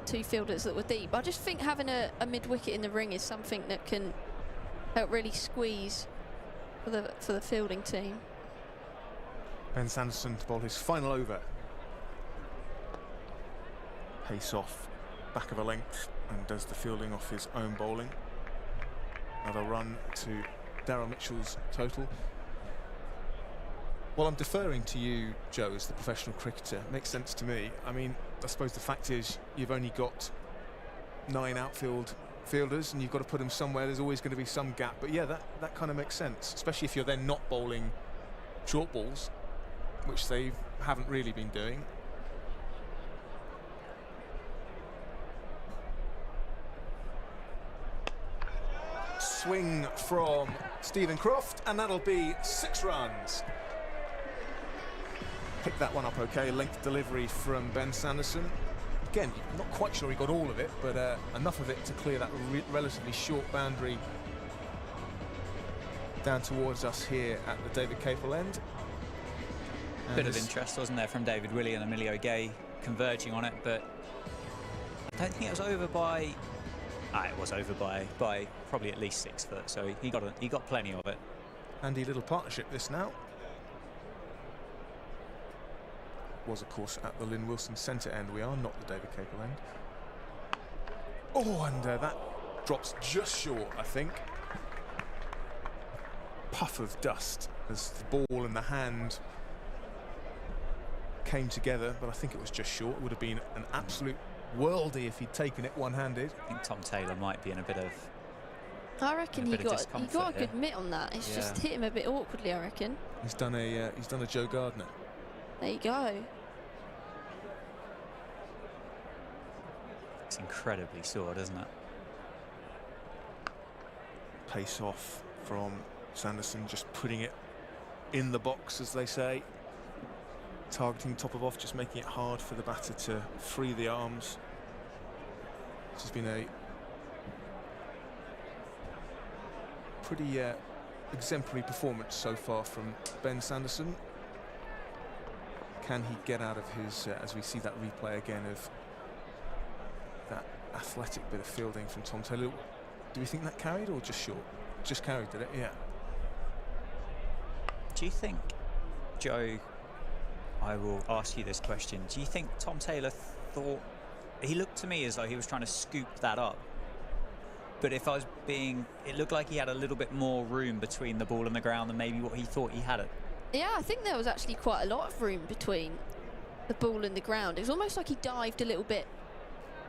2 fielders that were deep. I just think having a mid-wicket in the ring is something that can help really squeeze for the fielding team. Ben Sanderson to bowl his final over. Pace off, back of a length, and does the fielding off his own bowling. Another run to Daryl Mitchell's total. Well, I'm deferring to you, Joe, as the professional cricketer. It makes sense to me. I mean, I suppose the fact is you've only got 9 outfield fielders and you've got to put them somewhere. There's always going to be some gap. But yeah, that kind of makes sense, especially if you're then not bowling short balls, which they haven't really been doing. Swing from Stephen Croft, and that'll be 6 runs. Picked that one up okay. Length delivery from Ben Sanderson. Again, not quite sure he got all of it, but enough of it to clear that relatively short boundary down towards us here at the David Capel end. And bit of interest, wasn't there, from David Willey and Emilio Gay converging on it, but I don't think it was over by... it was over by probably at least 6 foot, so he got plenty of it. Handy little partnership this now. Was of course at the Lynn Wilson centre end. We are not the David Capel end. Oh, and that drops just short, I think. Puff of dust as the ball and the hand came together, but I think it was just short. It would have been an absolute worldie if he'd taken it one-handed. I think Tom Taylor might be in a bit of... I reckon he got a good mitt on that. It's just hit him a bit awkwardly, I reckon. He's done a Joe Gardner. There you go. It's incredibly sore, doesn't it? Pace off from Sanderson, just putting it in the box, as they say. Targeting top of off, just making it hard for the batter to free the arms. This has been a pretty exemplary performance so far from Ben Sanderson. Can he get out of his, as we see that replay again of that athletic bit of fielding from Tom Taylor? Do we think that carried or just short? Just carried, did it? Yeah. Do you think, Joe, I will ask you this question. Do you think Tom Taylor thought... He looked to me as though he was trying to scoop that up. But if I was being... It looked like he had a little bit more room between the ball and the ground than maybe what he thought he had it. Yeah, I think there was actually quite a lot of room between the ball and the ground. It was almost like he dived a little bit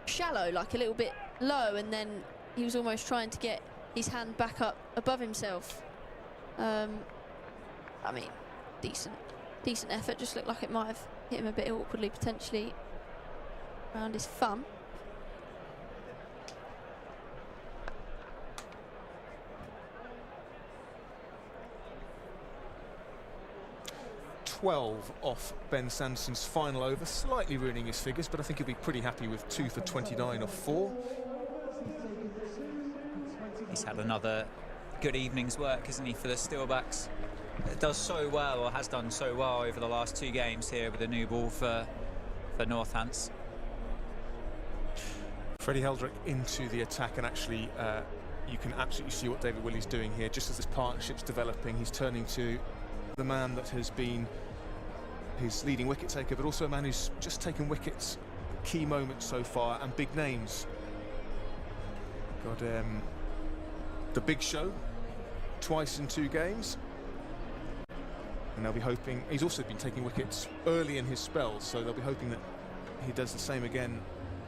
shallow, like a little bit low, and then he was almost trying to get his hand back up above himself. I mean, decent effort. Just looked like it might have hit him a bit awkwardly, potentially around his thumb. Off Ben Sanderson's final over, slightly ruining his figures, but I think he'll be pretty happy with 2 for 29 off 4. He's had another good evening's work, hasn't he, for the Steelbacks? It does so well, or has done so well over the last 2 games here with a new ball for Northants. Freddie Heldrick into the attack, and actually you can absolutely see what David Willey's doing here. Just as this partnership's developing, he's turning to the man that has been his leading wicket taker, but also a man who's just taken wickets, key moments so far, and big names. Got the big show twice in 2 games, and they'll be hoping... He's also been taking wickets early in his spells, so they'll be hoping that he does the same again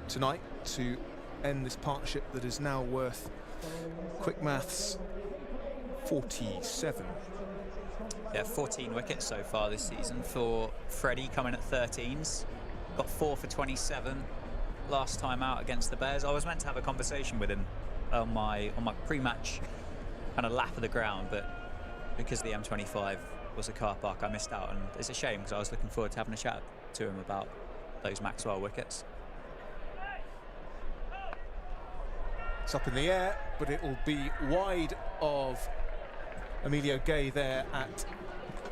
tonight to end this partnership that is now worth, quick maths, 47. Yeah, 14 wickets so far this season for Freddie, coming at 13s. Got 4 for 27 last time out against the Bears. I was meant to have a conversation with him on my pre-match kind of lap of the ground, but because the M25 was a car park, I missed out, and it's a shame because I was looking forward to having a chat to him about those Maxwell wickets. It's up in the air, but it will be wide of Emilio Gay there at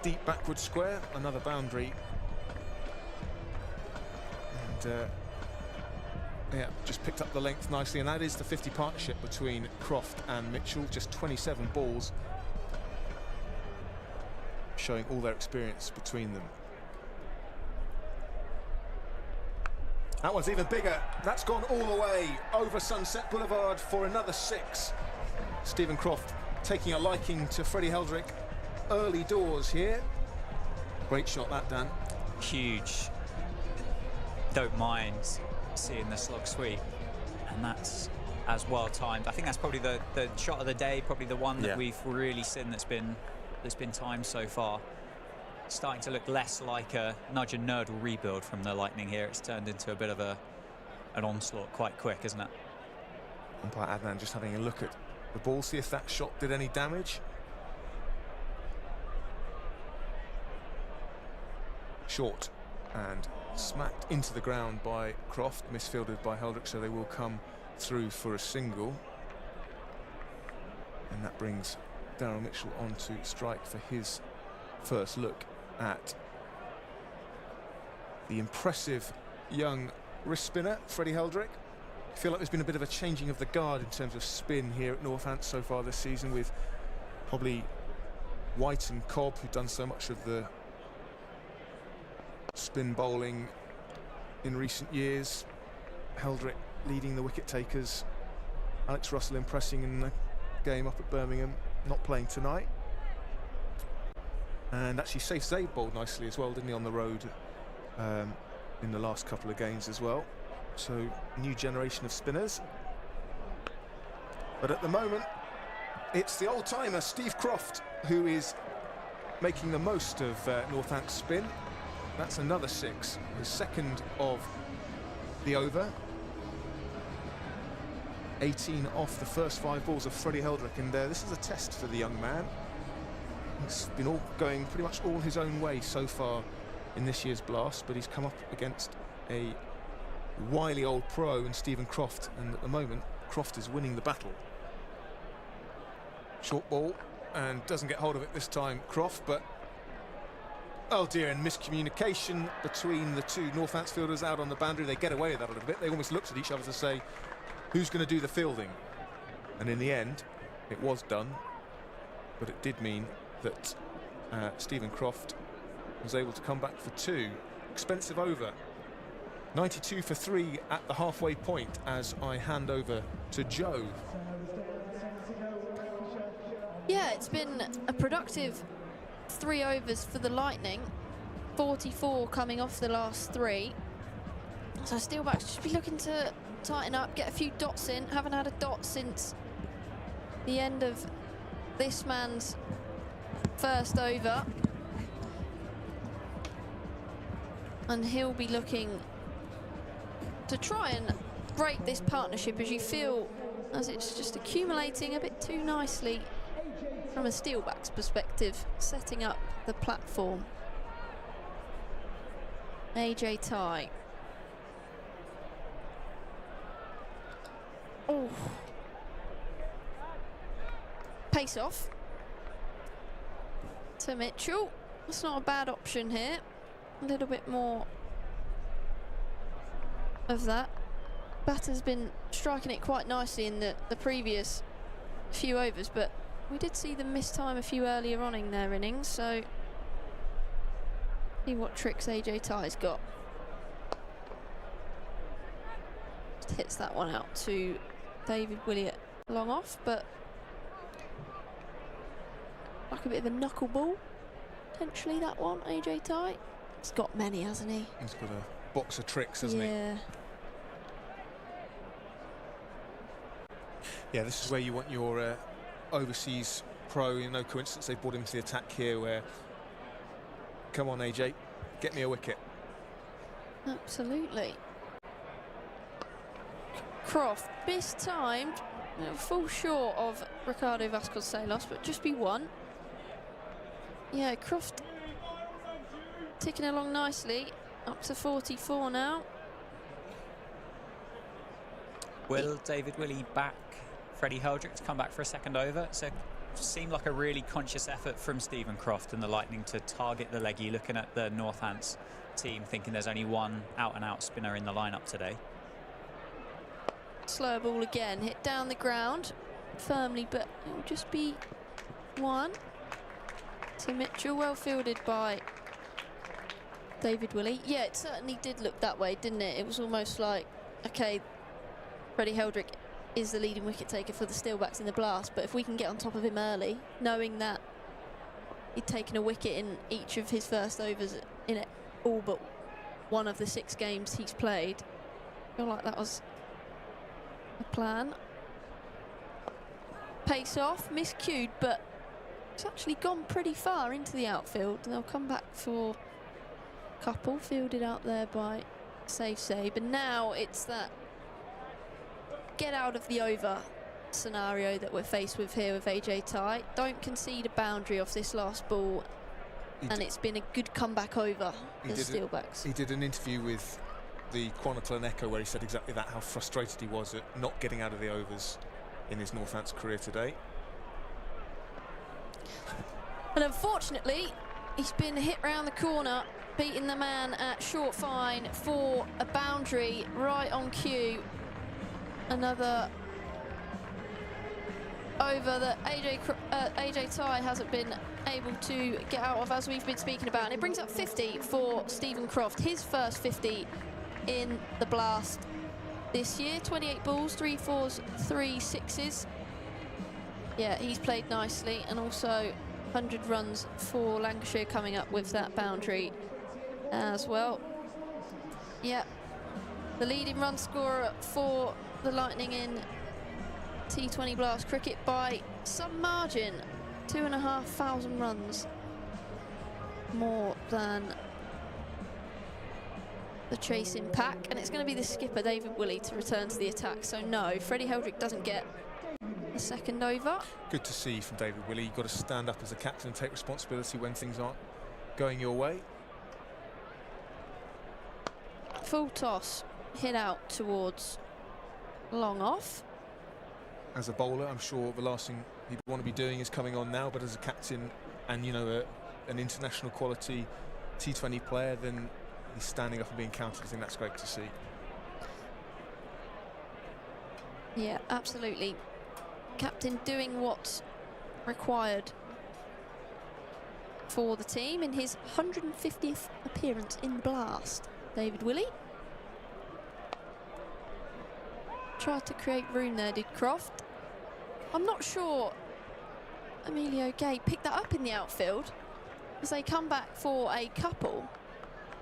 deep backward square. Another boundary. And yeah, just picked up the length nicely, and that is the 50 partnership between Croft and Mitchell. Just 27 balls, showing all their experience between them. That one's even bigger. That's gone all the way over Sunset Boulevard for another 6. Stephen Croft taking a liking to Freddie Heldrick early doors here. Great shot that, Dan. Huge. Don't mind seeing the slog sweep, and that's as well timed. I think that's probably the shot of the day, probably the one that we've really seen that's been timed so far. Starting to look less like a nudge and nerdle rebuild from the Lightning here. It's turned into a bit of an onslaught quite quick, isn't it? Umpire Adnan just having a look at the ball, see if that shot did any damage. Short and smacked into the ground by Croft, misfielded by Heldrick, so they will come through for a single. And that brings Daryl Mitchell on to strike for his first look at the impressive young wrist spinner, Freddie Heldrick. I feel like there's been a bit of a changing of the guard in terms of spin here at Northants so far this season, with probably White and Cobb, who've done so much of the spin bowling in recent years. Heldrick leading the wicket takers. Alex Russell impressing in the game up at Birmingham, not playing tonight. And actually save bowled nicely as well, didn't he, on the road in the last couple of games as well. So new generation of spinners. But at the moment, it's the old-timer Steve Croft who is making the most of Northants' spin. That's another 6, the second of the over. 18 off the first 5 balls of Freddie Heldrick, and this is a test for the young man. It's been all going pretty much all his own way so far in this year's Blast, but he's come up against a wily old pro in Stephen Croft, and at the moment Croft is winning the battle. Short ball, and doesn't get hold of it this time, Croft, but oh dear, and miscommunication between the two Northants fielders out on the boundary. They get away with that a little bit. They almost looked at each other to say, who's going to do the fielding? And in the end, it was done, but it did mean that Stephen Croft was able to come back for 2. Expensive over. 92 for 3 at the halfway point as I hand over to Joe. Yeah, it's been a productive 3 overs for the Lightning. 44 coming off the last 3. So Steelbacks should be looking to tighten up, get a few dots in. Haven't had a dot since the end of this man's first over. And he'll be looking to try and break this partnership, as you feel as it's just accumulating a bit too nicely from a Steelbacks perspective, setting up the platform. AJ Ty. Oh. Pace off to Mitchell. That's not a bad option here. A little bit more of that. Batter's been striking it quite nicely in the previous few overs, but we did see them miss time a few earlier on in their innings, so see what tricks AJ Ty's got. Just hits that one out to David Willett long off, but like a bit of a knuckleball potentially, that one. AJ Ty, he's got many, hasn't he? He's got a box of tricks, hasn't he? Yeah, this is where you want your overseas pro. No coincidence they brought him to the attack here, where, come on AJ, get me a wicket. Absolutely. Croft mistimed, fall short of Ricardo Vasconcelos, but just be 1. Yeah, Croft ticking along nicely, up to 44 now. Will David Willey back Freddie Heldrick to come back for a second over. So seemed like a really conscious effort from Stephen Croft and the Lightning to target the leggy, looking at the Northants team, thinking there's only one out-and-out spinner in the lineup today. Slow ball again, hit down the ground firmly, but it will just be one. To Mitchell, well fielded by David Willey. Yeah, it certainly did look that way, didn't it? It was almost like, okay, Freddie Heldrick is the leading wicket taker for the Steelbacks in the blast, but if we can get on top of him early, knowing that he'd taken a wicket in each of his first overs in it, all but one of the 6 games he's played, I feel like that was a plan. Pace off, miscued, but it's actually gone pretty far into the outfield. They'll come back for a couple, fielded out there by Save, and now it's that get out of the over scenario that we're faced with here with AJ Tye. Don't concede a boundary off this last ball, and it's been a good comeback over the Steelbacks. He did an interview with the Chronicle and Echo where he said exactly that, how frustrated he was at not getting out of the overs in his Northants career today. And unfortunately, he's been hit round the corner, beating the man at short fine for a boundary right on cue. Another over that AJ Tye hasn't been able to get out of, as we've been speaking about. And it brings up 50 for Stephen Croft, his first 50 in the blast this year. 28 balls, 3 fours, 3 sixes. Yeah, he's played nicely, and also 100 runs for Lancashire coming up with that boundary as well. Yeah, the leading run scorer for the Lightning in T20 Blast cricket by some margin, 2,500 runs more than the chasing pack, and it's going to be the skipper David Willey to return to the attack. So no, Freddie Heldrick doesn't get a second over. Good to see from David Willey. You've got to stand up as a captain and take responsibility when things aren't going your way. Full toss, hit out towards long off. As a bowler, I'm sure the last thing he'd want to be doing is coming on now, but as a captain and, you know, an international quality T20 player, then he's standing up and being counted. I think that's great to see. Yeah, absolutely. Captain doing what's required for the team in his 150th appearance in the blast. David Willey tried to create room there, did Croft. I'm not sure Emilio Gay picked that up in the outfield as they come back for a couple.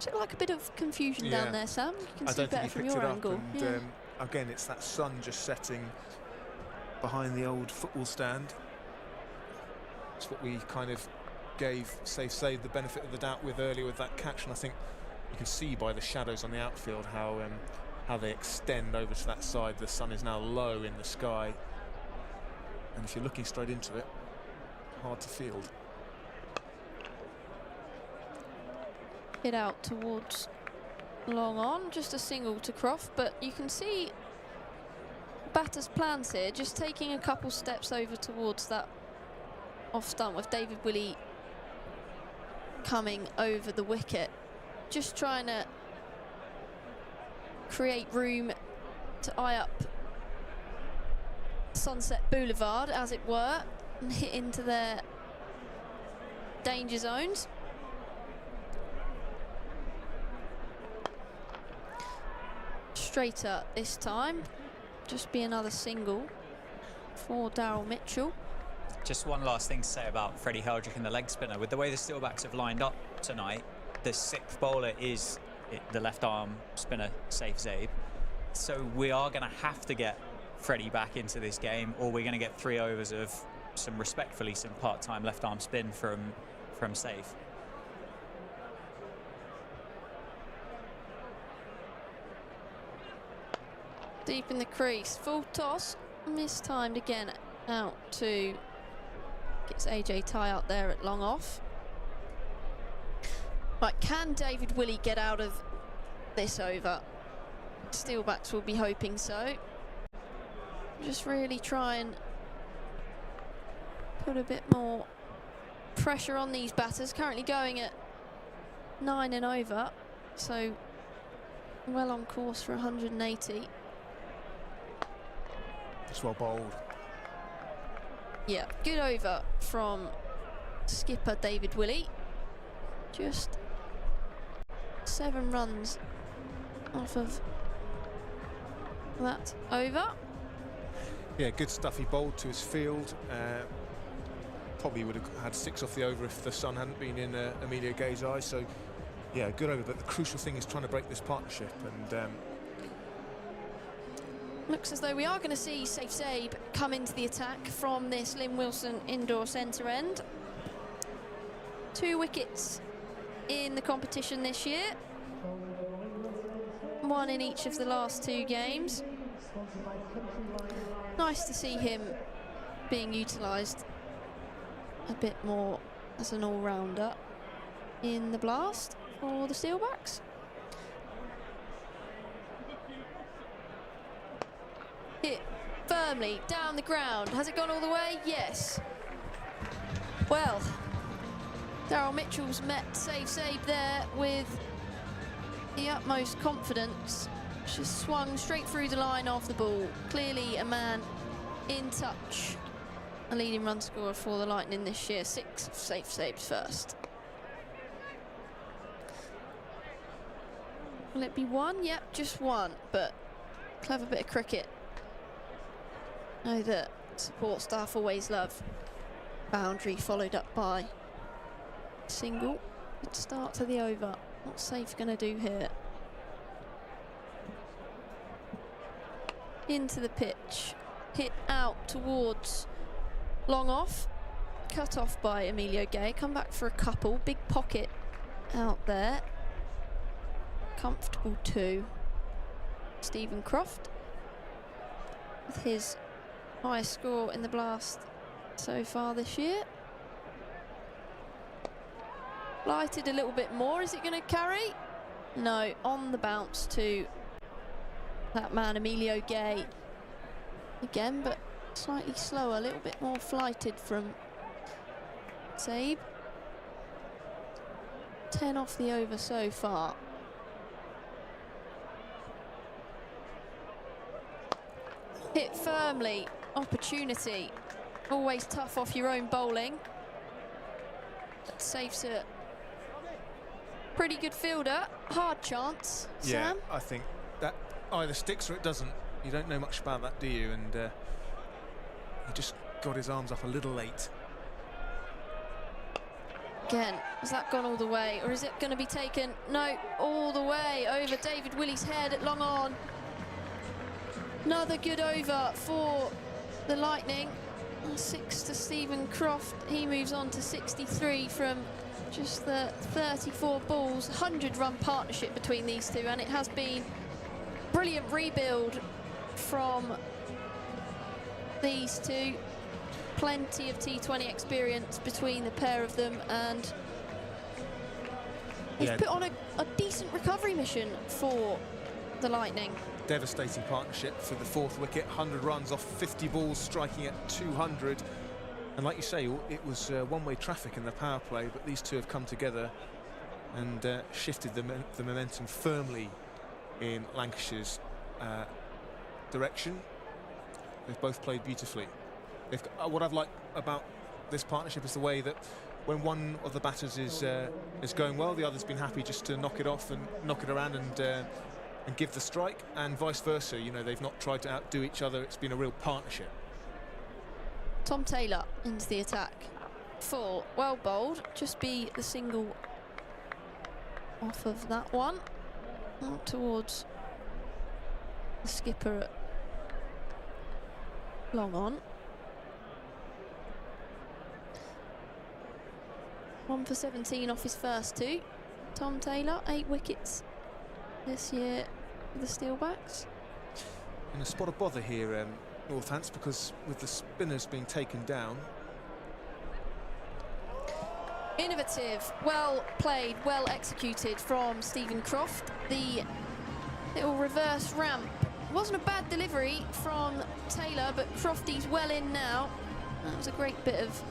Is it like a bit of confusion down there, Sam? You can see better from your angle. And, again, it's that sun just setting behind the old football stand. It's what we kind of gave Save the benefit of the doubt with earlier with that catch, and I think you can see by the shadows on the outfield how they extend over to that side. The sun is now low in the sky, and if you're looking straight into it, hard to field. Hit out towards long on, just a single to Croft, but you can see batter's plans here, just taking a couple steps over towards that off stump with David Willey coming over the wicket, just trying to create room to eye up Sunset Boulevard, as it were, and hit into their danger zones. Straighter this time, just be another single for Daryl Mitchell. Just one last thing to say about Freddie Heldrick and the leg spinner. With the way the Steelbacks have lined up tonight, the 6th bowler is the left arm spinner, Safe Zabe. So we are going to have to get Freddie back into this game, or we're going to get 3 overs of some part-time left arm spin from Safe. Deep in the crease, full toss, mistimed again out to, gets AJ Tye out there at long off. Right, can David Willey get out of this over? Steelbacks will be hoping so. just really try and put a bit more pressure on these batters. Currently going at 9 and over, so well on course for 180. It's well bowled. Yeah, good over from skipper David Willey. Just 7 runs off of that over. Yeah, good stuff. He bowled to his field. Probably would have had 6 off the over if the sun hadn't been in Emilio Gay's eyes. So, yeah, good over. But the crucial thing is trying to break this partnership. And looks as though we are going to see Safe Sabe come into the attack from this Lynn Wilson indoor centre end. 2 wickets in the competition this year. 1 in each of the last 2 games. Nice to see him being utilised a bit more as an all-rounder in the blast for the Steelbacks. Hit firmly down the ground. Has it gone all the way? Yes. Well, Daryl Mitchell's met Safe Sabe there with the utmost confidence. Just swung straight through the line off the ball. Clearly a man in touch. A leading run scorer for the Lightning this year. 6 Safe Sabes first. Will it be 1? Yep, just 1, but clever bit of cricket. Know that support staff always love boundary followed up by single. Good start to the over. What's Safe going to do here? Into the pitch. Hit out towards long off. Cut off by Emilio Gay. Come back for a couple. Big pocket out there. Comfortable 2. Stephen Croft with his highest score in the blast so far this year. Lighted a little bit more. Is it going to carry? No, on the bounce to that man Emilio Gay again, but slightly slower, a little bit more flighted from Sabe. 10 off the over so far. Hit firmly. Opportunity. Always tough off your own bowling. But Safe's a pretty good fielder. Hard chance, yeah, Sam. I think that either sticks or it doesn't. You don't know much about that, do you? And he just got his arms up a little late. Again, has that gone all the way, or is it going to be taken? No, all the way over David Willey's head at long on. Another good over for the Lightning. 6 to Stephen Croft. He moves on to 63 from just the 34 balls. 100-run partnership between these two, and it has been brilliant rebuild from these two. Plenty of T20 experience between the pair of them, and he's put on a decent recovery mission for the Lightning. Devastating partnership for the 4th wicket. 100 runs off 50 balls, striking at 200. And like you say, it was one-way traffic in the power play, but these two have come together and shifted the momentum firmly in Lancashire's direction. They've both played beautifully. What I've liked about this partnership is the way that when one of the batters is going well, the other's been happy just to knock it off and knock it around and give the strike, and vice versa. You know, they've not tried to outdo each other. It's been a real partnership. Tom Taylor into the attack. Full, well bowled. Just be the single off of that one. Out towards the skipper at long on. 1 for 17 off his first 2. Tom Taylor, 8 wickets this year for the Steelbacks. And a spot of bother here, Northants, because with the spinners being taken down. Innovative, well played, well executed from Stephen Croft. The little reverse ramp wasn't a bad delivery from Taylor, but Crofty's well in now. That was a great bit of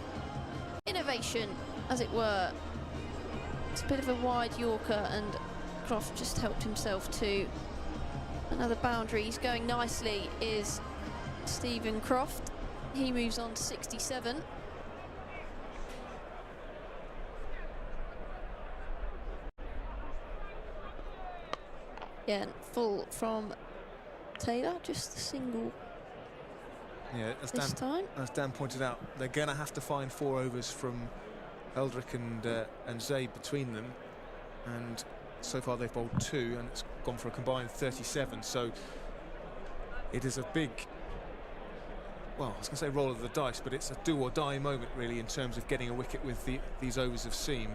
innovation, as it were. It's a bit of a wide Yorker, and Croft just helped himself to another boundary. He's going nicely, is Stephen Croft. He moves on to 67. Yeah, full from Taylor, just a single. Yeah, as Dan pointed out, they're going to have to find 4 overs from Eldrick and Zaid between them, and so far they've bowled 2, and it's gone for a combined 37. So it is a big, well, I was going to say roll of the dice, but it's a do or die moment really in terms of getting a wicket with these overs of seam,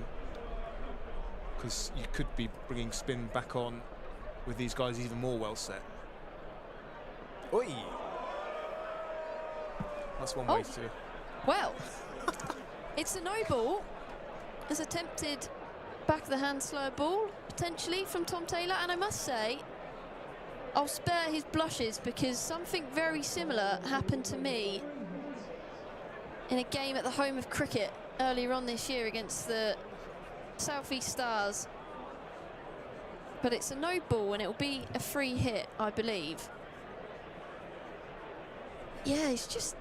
because you could be bringing spin back on with these guys even more well set. Oi! That's one way to... Well, it's a no ball. Has attempted back of the hand slower ball, potentially, from Tom Taylor. And I must say, I'll spare his blushes, because something very similar happened to me in a game at the home of cricket earlier on this year against the South East Stars. But it's a no ball, and it will be a free hit, I believe. Yeah, it's just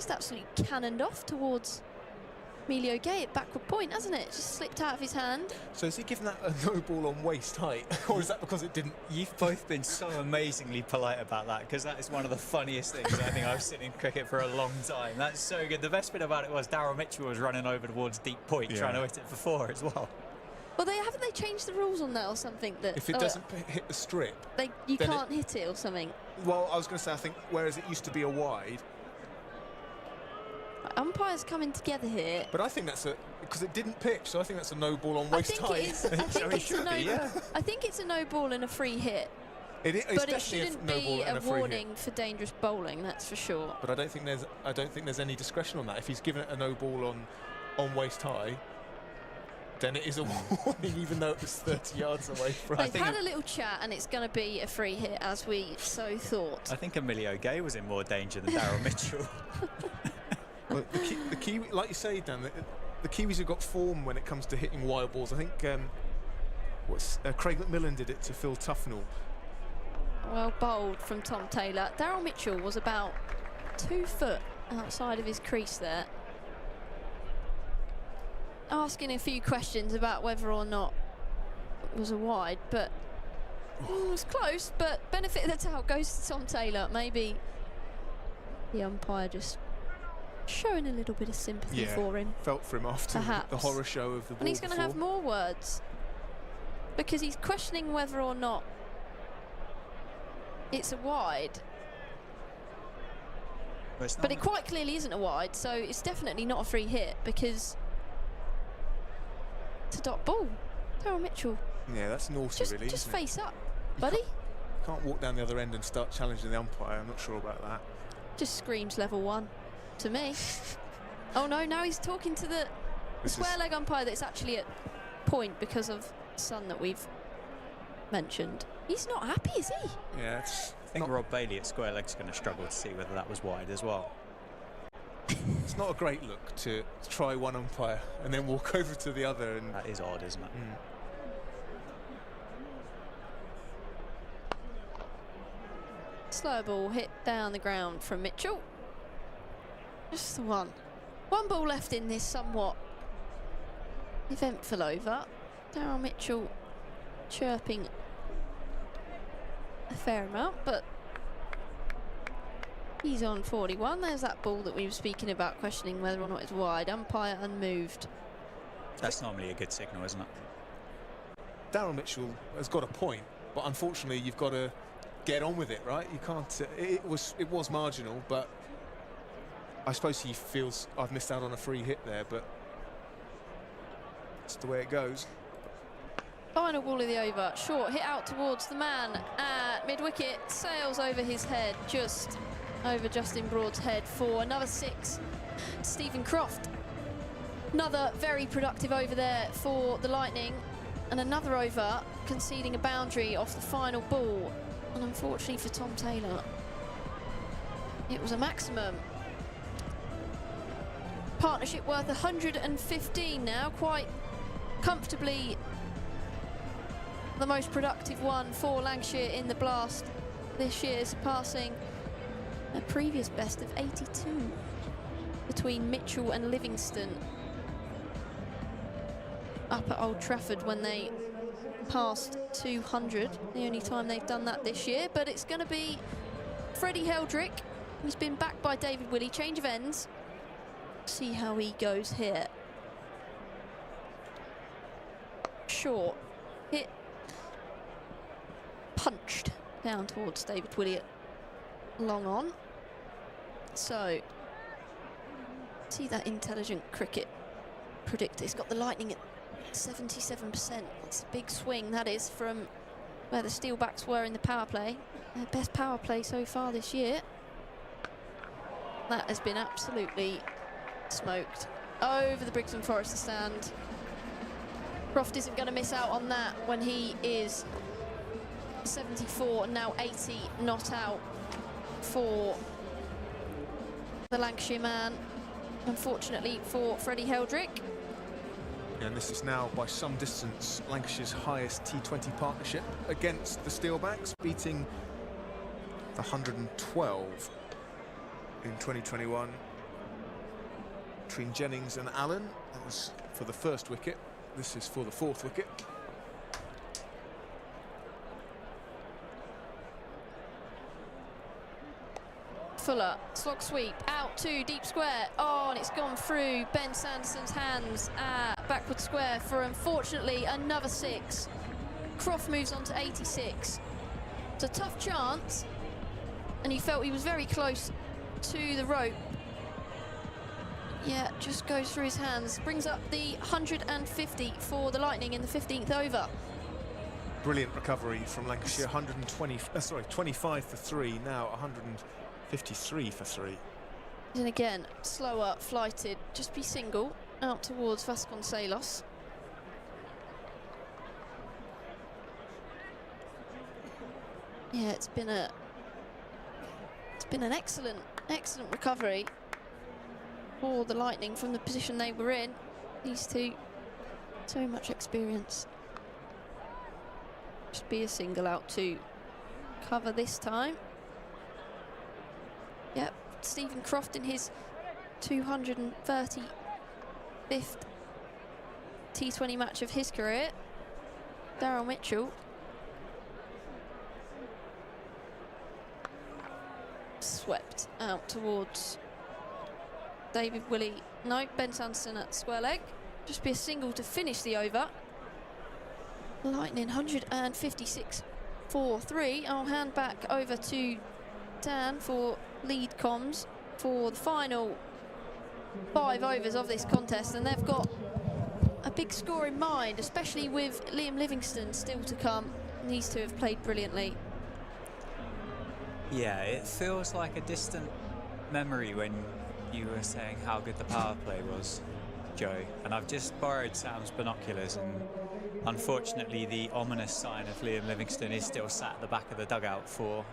absolutely cannoned off towards Emilio Gay at backward point, hasn't it? Just slipped out of his hand. So is he giving that a no ball on waist height, or is that because it didn't? You've both been so amazingly polite about that, because that is one of the funniest things I think I've seen in cricket for a long time. That's so good. The best bit about it was Daryl Mitchell was running over towards deep point, trying to hit it for 4 as well. Well, haven't they changed the rules on that or something? That if it doesn't hit the strip, you can't hit it or something. Well, I was going to say, I think whereas it used to be a wide. Umpires coming together here. But I think that's because it didn't pitch, so I think that's a no ball on waist height. I think it's a no ball and a free hit. But it shouldn't be a warning for dangerous bowling, that's for sure. But I don't think there's any discretion on that. If he's given it a no ball on waist high, then it is a warning, even though it was 30 yards away from. They've had a little chat, and it's going to be a free hit, as we so thought. I think Emilio Gay was in more danger than Daryl Mitchell. Well, the Kiwi, like you say, Dan, the Kiwis have got form when it comes to hitting wide balls. I think Craig McMillan did it to Phil Tufnell. Well bowled from Tom Taylor. Daryl Mitchell was about 2 foot outside of his crease there, asking a few questions about whether or not it was a wide, but it was close. But benefit of the doubt goes to Tom Taylor. Maybe the umpire just showing a little bit of sympathy for him. Felt for him after the horror show of the ball. And he's going to have more words, because he's questioning whether or not it's a wide. But it quite clearly isn't a wide, so it's definitely not a free hit, because it's a dot ball. Daryl Mitchell. Yeah, that's naughty, really. Just face up, buddy. You can't walk down the other end and start challenging the umpire. I'm not sure about that. Just screams level 1 to me. Oh no, now he's talking to the square leg umpire that's actually at point because of Sun that we've mentioned. He's not happy, is he? Yeah, I think Rob Bailey at square leg's going to struggle to see whether that was wide as well. It's not a great look to try one umpire and then walk over to the other. And that is odd, isn't it? Slow ball hit down the ground from Mitchell. Just the one. One ball left in this somewhat eventful over. Daryl Mitchell chirping a fair amount, but he's on 41. There's that ball that we were speaking about, questioning whether or not it's wide. Umpire unmoved. That's normally a good signal, isn't it? Daryl Mitchell has got a point, but unfortunately you've got to get on with it, right? You can't. It was marginal, but I suppose he feels I've missed out on a free hit there, but that's the way it goes. Final ball of the over. Short hit out towards the man at mid-wicket. Sails over his head, just over Justin Broad's head for another 6. Stephen Croft. Another very productive over there for the Lightning. And another over, conceding a boundary off the final ball. And unfortunately for Tom Taylor, it was a maximum. Partnership worth 115 now, quite comfortably the most productive one for Lancashire in the Blast this year, surpassing a previous best of 82 between Mitchell and Livingston up at Old Trafford when they passed 200, the only time they've done that this year. But it's going to be Freddie Heldrick. He's been backed by David Willey. Change of ends. See how he goes here. Short hit, punched down towards David Willey at long on. So see that intelligent cricket predictor. He's got the lightning at 77%. It's a big swing, that is, from where the Steelbacks were in the power play. Their best power play so far this year. That has been absolutely smoked over the Briggs and Forrester stand. Croft isn't going to miss out on that when he is 74 and now 80 not out for the Lancashire man, unfortunately for Freddie Heldrick. And this is now by some distance Lancashire's highest T20 partnership against the Steelbacks, beating the 112 in 2021 between Jennings and Allen. That was for the first wicket. This is for the fourth wicket. Fuller, slog sweep, out to deep square. Oh, and it's gone through Ben Sanderson's hands at backward square for, unfortunately, another 6. Croft moves on to 86. It's a tough chance, and he felt he was very close to the rope. Yeah, just goes through his hands. Brings up the 150 for the Lightning in the 15th over. Brilliant recovery from Lancashire. 25 for 3, now 153 for 3. And again, slower, flighted, just be single, out towards Vasconcelos. Yeah, it's been an excellent recovery for the Lightning from the position they were in. These two, so much experience. Just be a single out to cover this time. Yep, Stephen Croft in his 235th T20 match of his career. Daryl Mitchell. Swept out towards David Willey. No, Ben Sanderson at square leg. Just be a single to finish the over. Lightning 156 for 3. I'll hand back over to Dan for lead comms for the final 5 overs of this contest, and they've got a big score in mind, especially with Liam Livingston still to come. These two have played brilliantly. Yeah, it feels like a distant memory when you were saying how good the power play was, Joe, and I've just borrowed Sam's binoculars, and unfortunately the ominous sign of Liam Livingston is still sat at the back of the dugout for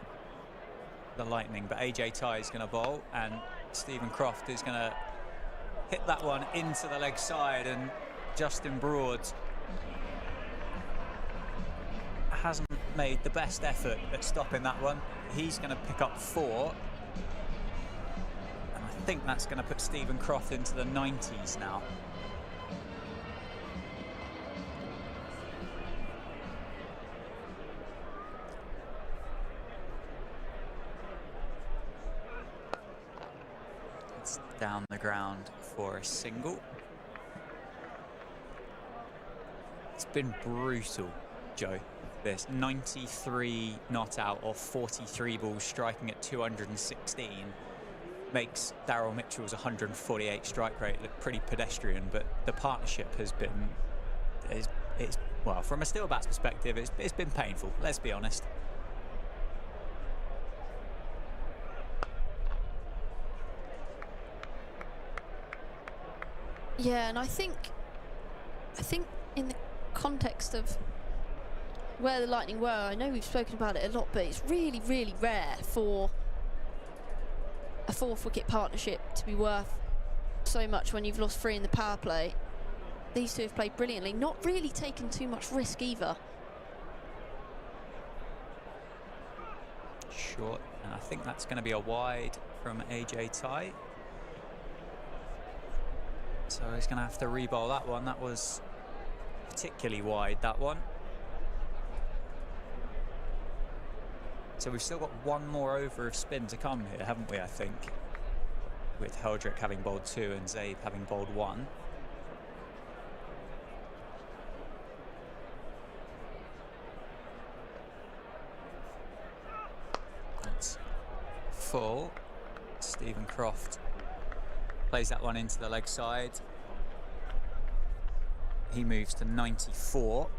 the Lightning. But AJ Ty is going to bowl, and Stephen Croft is going to hit that one into the leg side, and Justin Broad hasn't made the best effort at stopping that one. He's going to pick up 4, and I think that's going to put Stephen Croft into the 90s now. It's down the ground for a single. It's been brutal, Joe. This 93 not out of 43 balls, striking at 216, makes Daryl Mitchell's 148 strike rate look pretty pedestrian. But the partnership has been, it's well, from a Steelbacks perspective, it's been painful. Let's be honest. Yeah, and I think in the context of where the Lightning were, I know we've spoken about it a lot, but it's really, really rare for a 4th wicket partnership to be worth so much when you've lost 3 in the power play. These two have played brilliantly, not really taken too much risk either. Short, and I think that's going to be a wide from AJ Ty. So he's going to have to re-bowl that one. That was particularly wide, that one. So we've still got one more over of spin to come here, haven't we, I think? With Heldrick having bowled 2 and Zabe having bowled 1. That's full. Stephen Croft plays that one into the leg side. He moves to 94,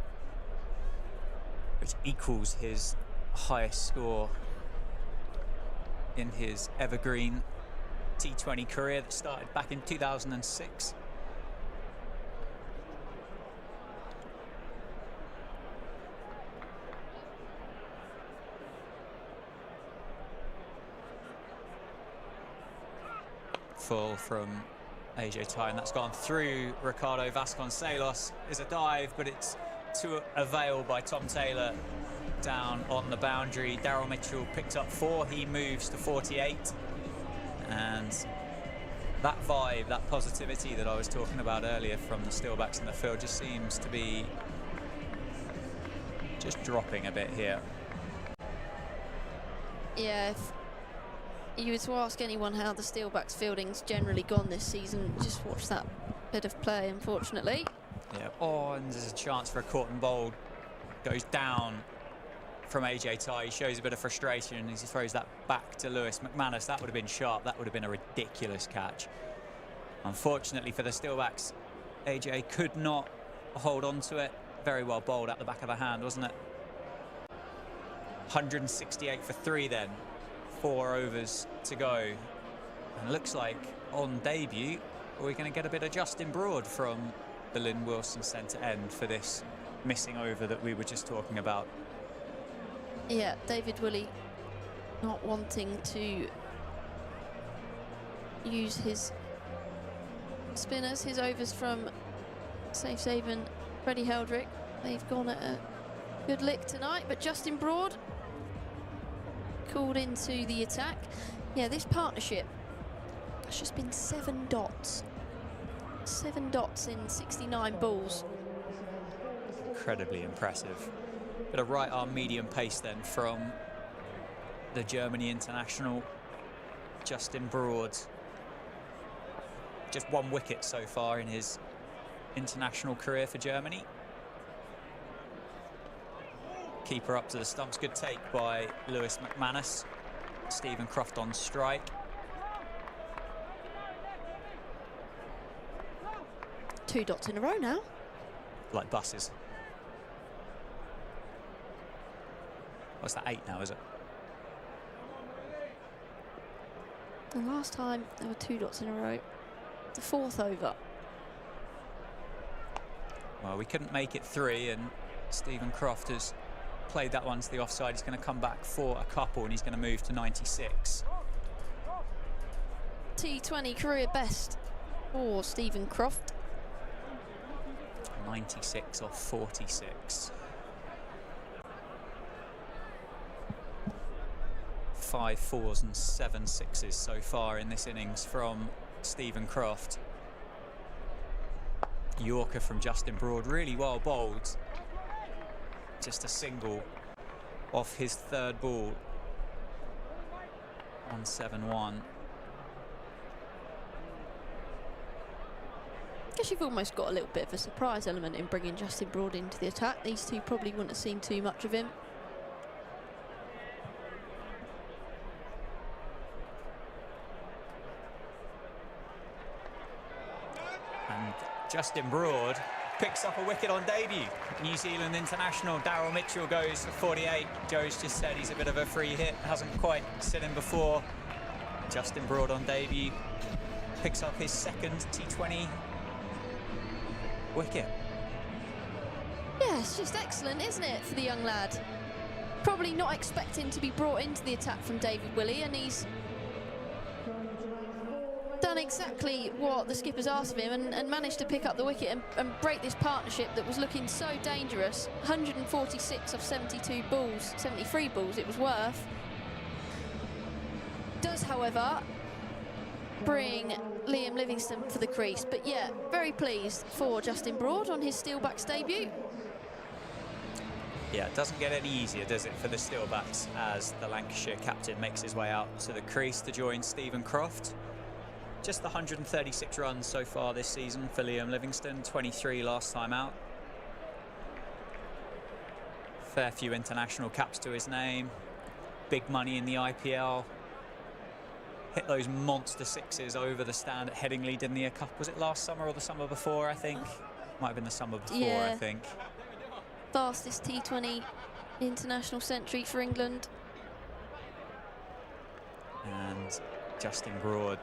which equals his highest score in his evergreen T20 career that started back in 2006. Full from AJ Ty, and that's gone through Ricardo Vasconcelos. Is a dive, but it's to avail by Tom Taylor down on the boundary. Daryl Mitchell picked up 4. He moves to 48. And that vibe, that positivity that I was talking about earlier from the Steelbacks in the field just seems to be just dropping a bit here. Yeah, if you were to ask anyone how the Steelbacks fielding's generally gone this season, just watch that bit of play, unfortunately. Yeah, oh, and there's a chance for a caught and bowled. Goes down from AJ Ty. He shows a bit of frustration as he throws that back to Lewis McManus. That would have been sharp. That would have been a ridiculous catch. Unfortunately for the Steelbacks, AJ could not hold on to it. Very well bowled at the back of the hand, wasn't it? 168 for 3 then. 4 overs to go. And it looks like on debut, we're going to get a bit of Justin Broad from the Lynn Wilson centre end for this missing over that we were just talking about. Yeah, David Willey not wanting to use his spinners, his overs from Safe Saven, Freddie Heldrick. They've gone at a good lick tonight, but Justin Broad called into the attack. Yeah, this partnership has just been 7 dots. 7 dots in 69 balls. Incredibly impressive. Bit of right arm medium pace then from the Germany international, Justin Broad. Just 1 wicket so far in his international career for Germany. Keeper up to the stumps. Good take by Lewis McManus. Stephen Croft on strike. Two dots in a row now. Like buses. What's that, 8 now, is it? The last time there were 2 dots in a row. The 4th over. Well, we couldn't make it 3, and Stephen Croft has played that one to the offside. He's going to come back for a couple, and he's going to move to 96. T20 career best for Stephen Croft. 96 off 46. 5 4s and 7 6s so far in this innings from Stephen Croft. Yorker from Justin Broad, really well bowled. Just a single off his 3rd ball on 7-1. I guess you've almost got a little bit of a surprise element in bringing Justin Broad into the attack. These two probably wouldn't have seen too much of him. And Justin Broad picks up a wicket on debut. New Zealand international Daryl Mitchell goes for 48. Joe's just said he's a bit of a free hit, hasn't quite seen him before. Justin Broad on debut picks up his 2nd T20 wicket. Yeah, it's just excellent, isn't it, for the young lad? Probably not expecting to be brought into the attack from David Willey, and he's done exactly what the skipper's asked of him and managed to pick up the wicket and break this partnership that was looking so dangerous. 146 of 72 balls, 73 balls it was worth. Does, however, bring Liam Livingstone for the crease. But yeah, very pleased for Justin Broad on his Steelbacks debut. Yeah, it doesn't get any easier, does it, for the Steelbacks as the Lancashire captain makes his way out to the crease to join Stephen Croft. Just the 136 runs so far this season for Liam Livingstone, 23 last time out. Fair few international caps to his name. Big money in the IPL. Hit those monster sixes over the stand at Headingley, didn't he? Was it last summer or the summer before, I think? Might have been the summer before, yeah. I think. Fastest T20 international century for England. And Justin Broad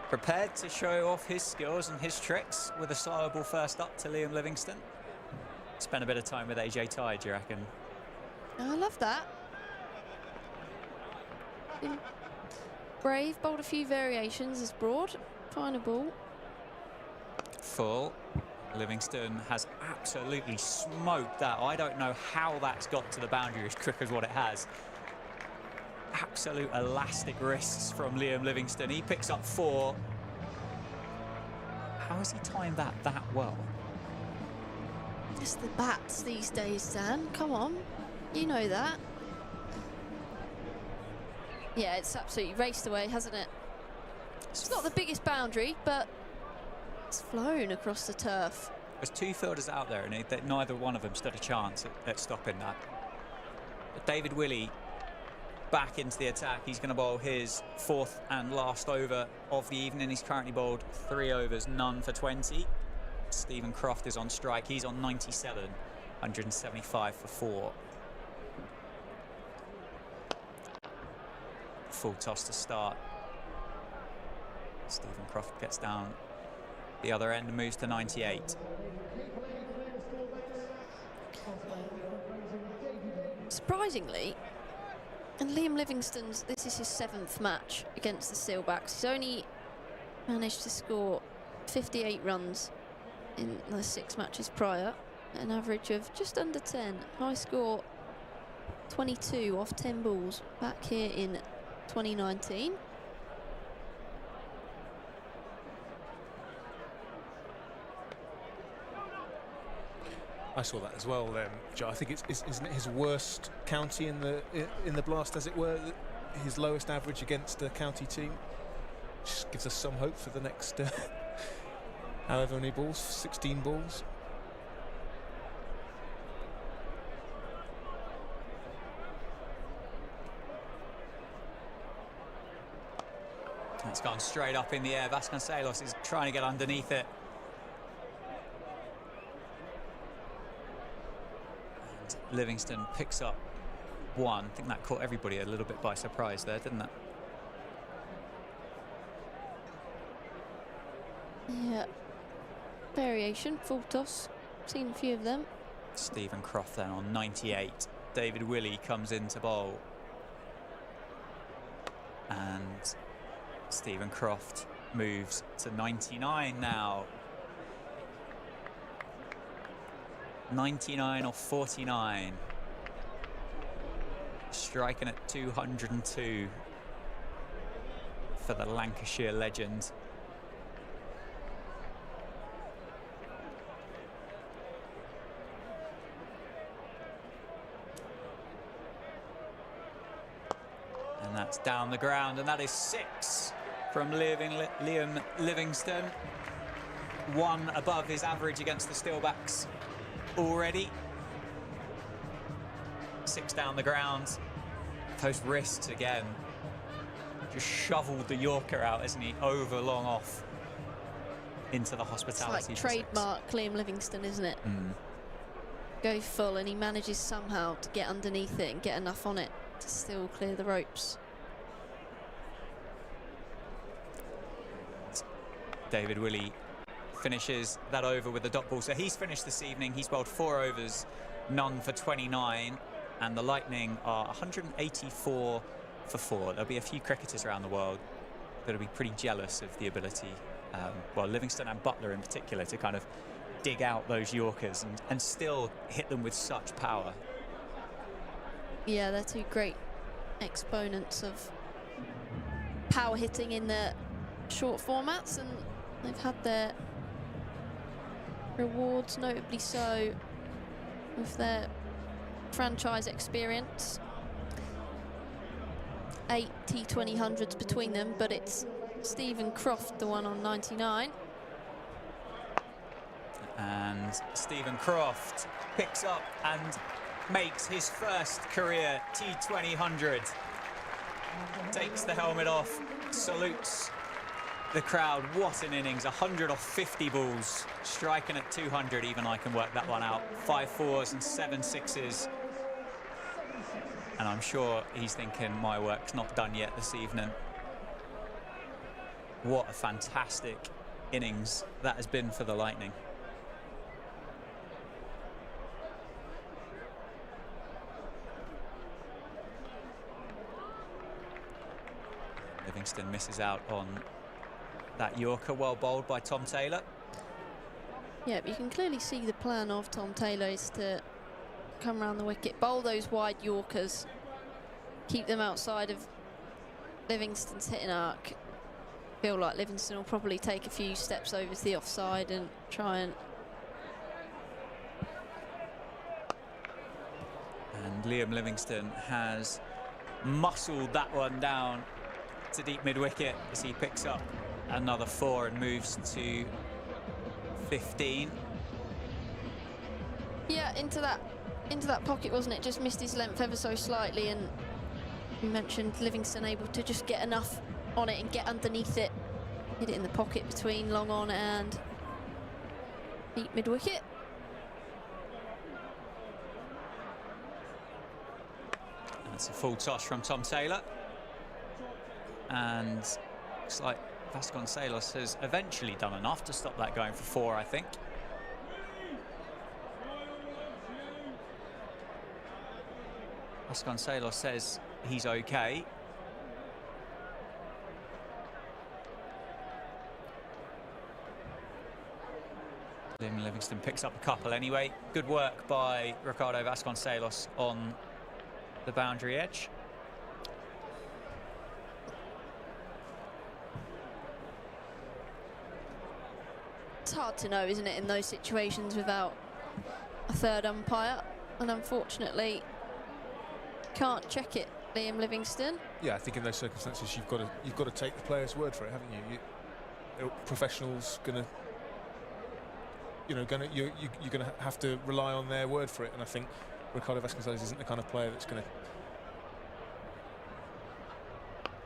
prepared to show off his skills and his tricks with a slower ball first up to Liam Livingstone. Spent a bit of time with AJ Tye, do you reckon? I love that. Been brave, bowled a few variations as Broad. Final ball. Full. Livingstone has absolutely smoked that. I don't know how that's got to the boundary as quick as what it has. Absolute elastic wrists from Liam Livingstone. He picks up 4. How has he timed that well? Just the bats these days, Dan. Come on. You know that. Yeah, it's absolutely raced away, hasn't it? It's not the biggest boundary, but it's flown across the turf. There's 2 fielders out there, and neither one of them stood a chance at stopping that. But David Willey back into the attack. He's going to bowl his 4th and last over of the evening. He's currently bowled 3 overs, none for 20. Stephen Croft is on strike. He's on 97, 175 for 4. Full toss to start. Stephen Croft gets down the other end and moves to 98. Surprisingly, and Liam Livingstone's, this is his 7th match against the Steelbacks. He's only managed to score 58 runs in the 6 matches prior, an average of just under 10. High score 22 off 10 balls back here in 2019. I saw that as well, Joe. I think isn't it his worst county in the blast, as it were, his lowest average against a county team. Just gives us some hope for the next however many balls, 16 balls. It's gone straight up in the air. Vasconcelos is trying to get underneath it. And Livingstone picks up 1. I think that caught everybody a little bit by surprise there, didn't it? Yeah. Variation, full toss. Seen a few of them. Stephen Croft then on 98. David Willey comes in to bowl. And Stephen Croft moves to 99 now. 99 off 49. Striking at 202 for the Lancashire legend. And that's down the ground, and that is 6 from Liam Livingstone. 1 above his average against the Steelbacks already. 6 down the ground. Those wrists again. Just shoveled the Yorker out, isn't he? Over long off into the hospitality. It's like trademark Liam Livingstone, isn't it? Go full, and he manages somehow to get underneath it and get enough on it to still clear the ropes. David Willey finishes that over with the dot ball. So he's finished this evening. He's bowled 4 overs, none for 29, and the Lightning are 184 for 4. There'll be a few cricketers around the world that'll be pretty jealous of the ability, well, Livingston and Butler in particular, to kind of dig out those Yorkers and still hit them with such power. Yeah, they're two great exponents of power hitting in the short formats, and they've had their rewards, notably so with their franchise experience. 8 T20 hundreds between them, but it's Stephen Croft, the one on 99. And Stephen Croft picks up and makes his first career T20 100. Takes the helmet off, salutes the crowd. What an innings, 100 off 50 balls, striking at 200, even I can work that one out. 5 4s and 7 6s. And I'm sure he's thinking, my work's not done yet this evening. What a fantastic innings that has been for the Lightning. Livingston misses out on that Yorker, well bowled by Tom Taylor. Yeah, but you can clearly see the plan of Tom Taylor is to come around the wicket, bowl those wide Yorkers, keep them outside of Livingston's hitting arc. Feel like Livingston will probably take a few steps over to the offside and try and... And Liam Livingstone has muscled that one down to deep mid-wicket as he picks up another 4 and moves to 15. Yeah, into that pocket, wasn't it? Just missed his length ever so slightly, and you mentioned Livingston able to just get enough on it and get underneath it, hit it in the pocket between long on and deep mid-wicket. That's a full toss from Tom Taylor, and looks like Vasconcelos has eventually done enough to stop that going for 4, I think. Vasconcelos says he's okay. Livingston picks up a couple anyway. Good work by Ricardo Vasconcelos on the boundary edge. It's hard to know, isn't it, in those situations without a third umpire, and unfortunately can't check it, Liam Livingstone. Yeah, I think in those circumstances you've got to take the player's word for it, haven't you? Professionals gonna, you're gonna have to rely on their word for it, and I think Ricardo Vasconcelos isn't the kind of player that's gonna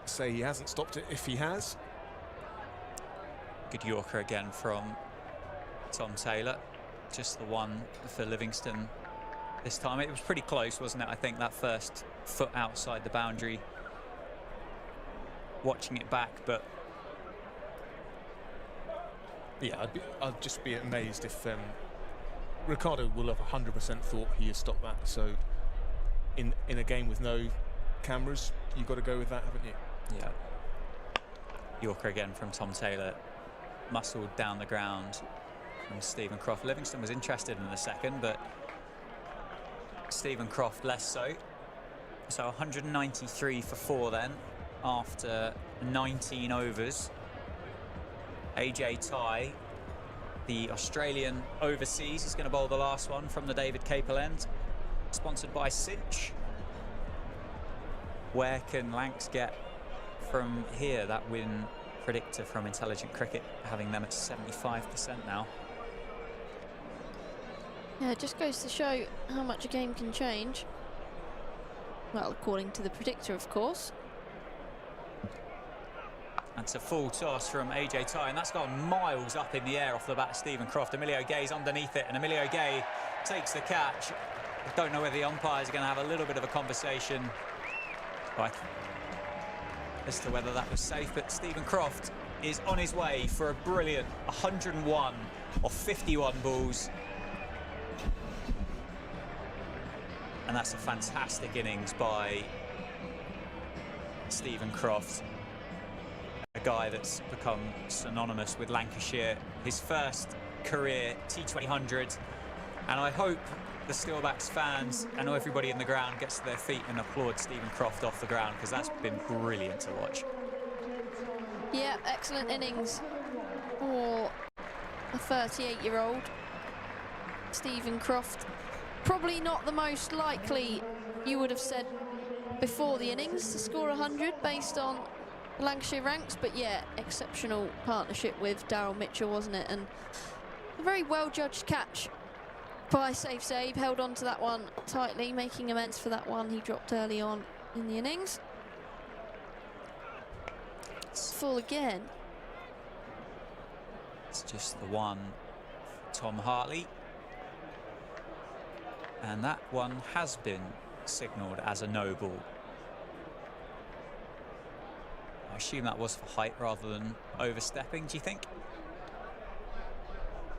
say he hasn't stopped it if he has. Good Yorker again from Tom Taylor. Just the one for Livingstone this time. It was pretty close, wasn't it? I think that first foot outside the boundary. Watching it back, but yeah, I'd just be amazed if Ricardo will have 100% thought he has stopped that. So in a game with no cameras, you've got to go with that, haven't you? Yeah. Yorker again from Tom Taylor, muscled down the ground from Stephen Croft. Livingstone was interested in the second, but Stephen Croft less so. So 193 for 4 then, after 19 overs. AJ Tye, the Australian overseas, is going to bowl the last one from the David Capel end, sponsored by Cinch. Where can Lancs get from here? That win predictor from Intelligent Cricket, having them at 75% now. Yeah, it just goes to show how much a game can change. Well, according to the predictor, of course. That's a full toss from AJ Tye, and that's gone miles up in the air off the bat of Stephen Croft. Emilio Gay's underneath it, and Emilio Gay takes the catch. I don't know whether the umpires are going to have a little bit of a conversation as to whether that was safe, but Stephen Croft is on his way for a brilliant 101 off 51 balls. And that's a fantastic innings by Stephen Croft, a guy that's become synonymous with Lancashire, his first career T20 100. And I hope the Steelbacks fans and everybody in the ground gets to their feet and applaud Stephen Croft off the ground, because that's been brilliant to watch. Yeah, excellent innings for a 38-year-old Stephen Croft. Probably not the most likely, you would have said before the innings, to score 100 based on Lancashire ranks, but yeah, exceptional partnership with Mitchell, wasn't it? And a very well-judged catch by Sabe, held on to that one tightly, making amends for that one he dropped early on in the innings. It's full again. It's just the one for Tom Hartley. And that one has been signalled as a no ball. I assume that was for height rather than overstepping, do you think?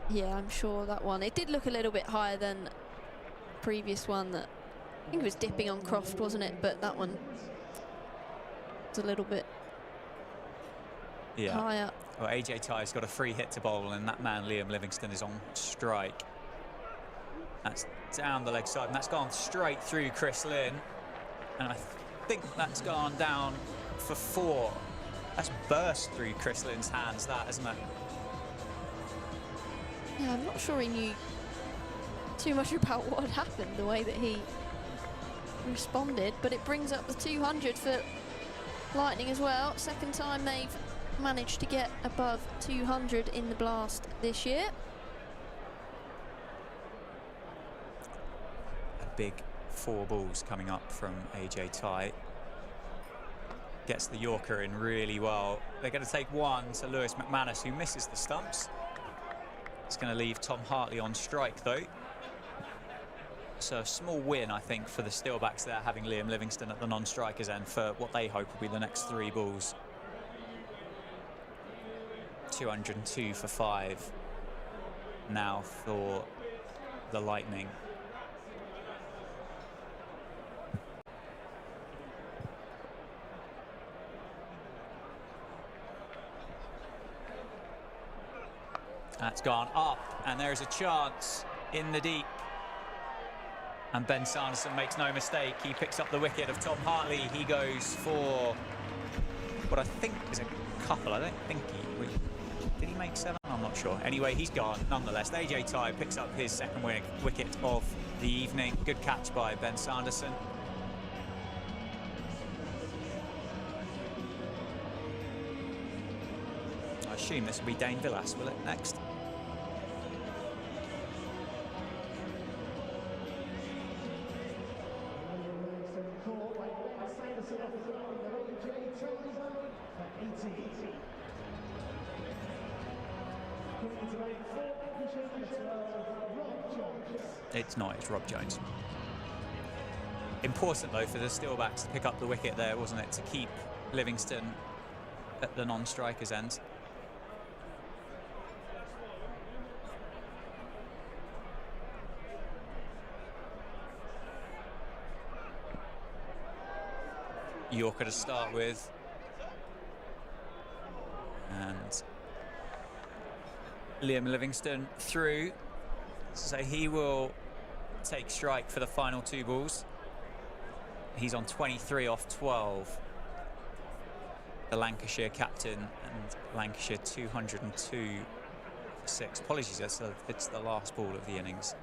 Yeah, I'm sure that one. It did look a little bit higher than the previous one that I think it was dipping on Croft, wasn't it? But that one was a little bit higher. Well, AJ Ty's got a free hit to bowl, and that man Liam Livingstone is on strike. That's down the leg side, and that's gone straight through Chris Lynn. And I think that's gone down for 4. That's burst through Chris Lynn's hands, that, isn't it? Yeah, I'm not sure he knew too much about what had happened, the way that he responded, but it brings up the 200 for Lightning as well. Second time they've managed to get above 200 in the blast this year. A big 4 balls coming up from AJ Ty. Gets the Yorker in really well. They're going to take one to Lewis McManus, who misses the stumps. It's going to leave Tom Hartley on strike, though. So a small win, I think, for the Steelbacks there, having Liam Livingstone at the non-strikers end for what they hope will be the next 3 balls. 202 for 5 now for the Lightning. That's gone up, and there is a chance in the deep. And Ben Sanderson makes no mistake. He picks up the wicket of Tom Hartley. He goes for what I think is a couple. I don't think did he make 7? I'm not sure. Anyway, he's gone nonetheless. AJ Ty picks up his second wicket of the evening. Good catch by Ben Sanderson. I assume this will be Dane Villas, will it, next? It's not, it's Rob Jones. Important, though, for the Steelbacks to pick up the wicket there, wasn't it? To keep Livingstone at the non-strikers end. Yorker to start with. And Liam Livingstone through. So he will take strike for the final 2 balls. He's on 23 off 12. The Lancashire captain, and Lancashire 202 for 6. Apologies, it's the last ball of the innings.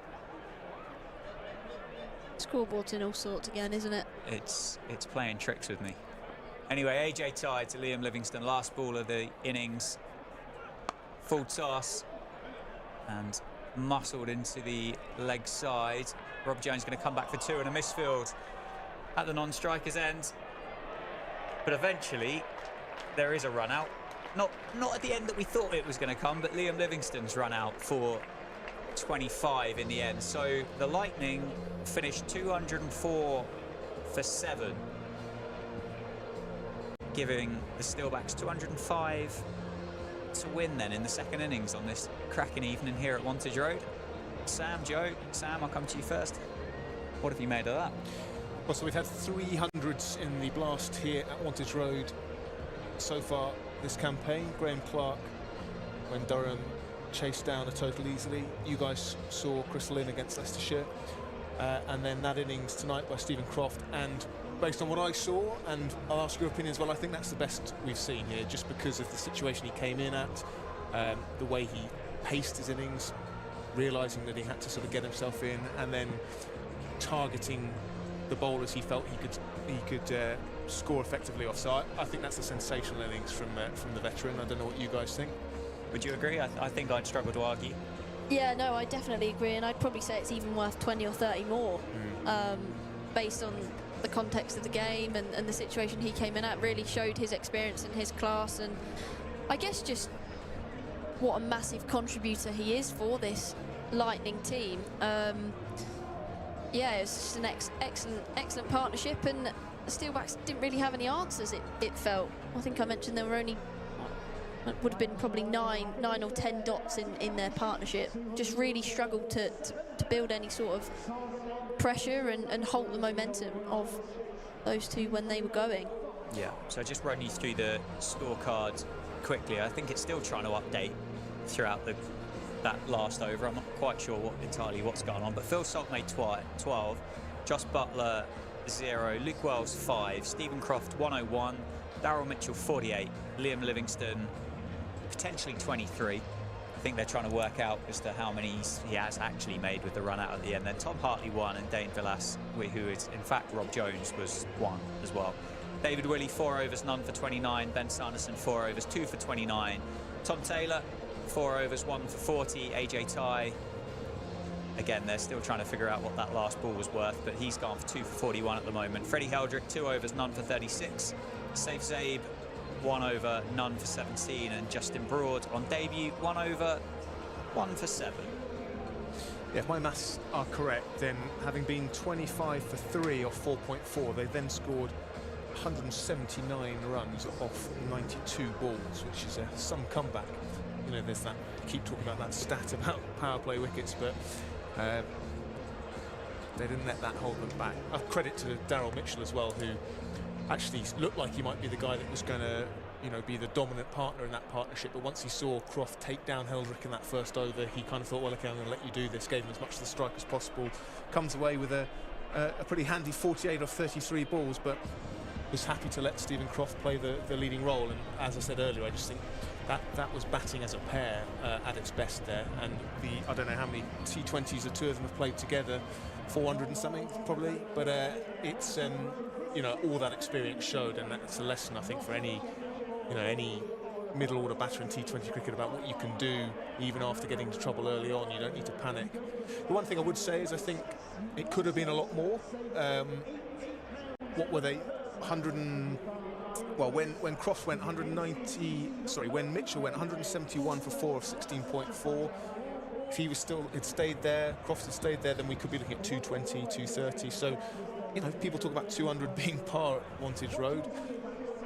Scoreboard's in all sorts again, isn't it? It's playing tricks with me. Anyway, AJ Ty to Liam Livingstone, last ball of the innings. Full toss and muscled into the leg side. Rob Jones going to come back for 2 and a misfield at the non-strikers end. But eventually there is a run out. Not at the end that we thought it was going to come, but Liam Livingstone's run out for 25 in the end. So the Lightning finished 204 for 7, giving the Steelbacks 205 to win then in the second innings on this cracking evening here at Wantage Road? Sam, Joe, Sam, I'll come to you first. What have you made of that? Well, so we've had 300s in the blast here at Wantage Road so far this campaign. Graham Clark, when Durham chased down a total easily. You guys saw Chris Lynn against Leicestershire. And then that innings tonight by Stephen Croft. And based on what I saw, and I'll ask your opinion as well, I think that's the best we've seen here, just because of the situation he came in at, the way he paced his innings, realising that he had to sort of get himself in, and then targeting the bowlers he felt he could score effectively off. So I think that's a sensational innings from the veteran. I don't know what you guys think. Would you agree? I think I'd struggle to argue. Yeah, no, I definitely agree, and I'd probably say it's even worth 20 or 30 more, based on the context of the game and the situation he came in at. Really showed his experience and his class, and I guess just what a massive contributor he is for this Lightning team. Yeah, it's just an excellent partnership, and the Steelbacks didn't really have any answers, it felt. I think I mentioned there were only, would have been probably nine or 10 dots in their partnership. Just really struggled to build any sort of pressure and halt the momentum of those two when they were going. Yeah, so just run you through the scorecard quickly. I think it's still trying to update throughout that last over. I'm not quite sure entirely what's going on, but Phil Salt made 12, Josh Butler 0, Luke Wells 5, Stephen Croft 101, Daryl Mitchell 48, Liam Livingston potentially 23. I think they're trying to work out as to how many he has actually made with the run out at the end. Then Tom Hartley 1, and Dane Villas, who is in fact Rob Jones, was 1 as well. David Willey 4 overs, none for 29. Ben Sanderson 4 overs, 2 for 29. Tom Taylor 4 overs, 1 for 40. AJ Ty, again, they're still trying to figure out what that last ball was worth, but he's gone for 2 for 41 at the moment. Freddie Heldrick 2 overs, none for 36. Saif Zabe 1 over, none for 17, and Justin Broad on debut 1 over, 1 for 7. Yeah, if my maths are correct, then having been 25 for 3 or 4.4, they then scored 179 runs off 92 balls, which is some comeback. You know, there's that, keep talking about that stat about power play wickets, but they didn't let that hold them back. Credit to Daryl Mitchell as well, who actually looked like he might be the guy that was going to, you know, be the dominant partner in that partnership. But once he saw Croft take down Heldrick in that first over, he kind of thought, well, okay, I'm going to let you do this. Gave him as much of the strike as possible. Comes away with a pretty handy 48 of 33 balls, but was happy to let Stephen Croft play the leading role. And as I said earlier, I just think that was batting as a pair at its best there. And I don't know how many T20s the two of them have played together, 400 and something probably, but it's you know, all that experience showed, and that's a lesson I think for any middle order batter in T20 cricket about what you can do even after getting into trouble early on. You don't need to panic. The one thing I would say is I think it could have been a lot more. What were they? 100 and, well, when Croft went 190, sorry, when Mitchell went 171 for 4 of 16.4, if he was still, had stayed there, Croft had stayed there, then we could be looking at 220, 230. So, you know, people talk about 200 being par at Wantage Road.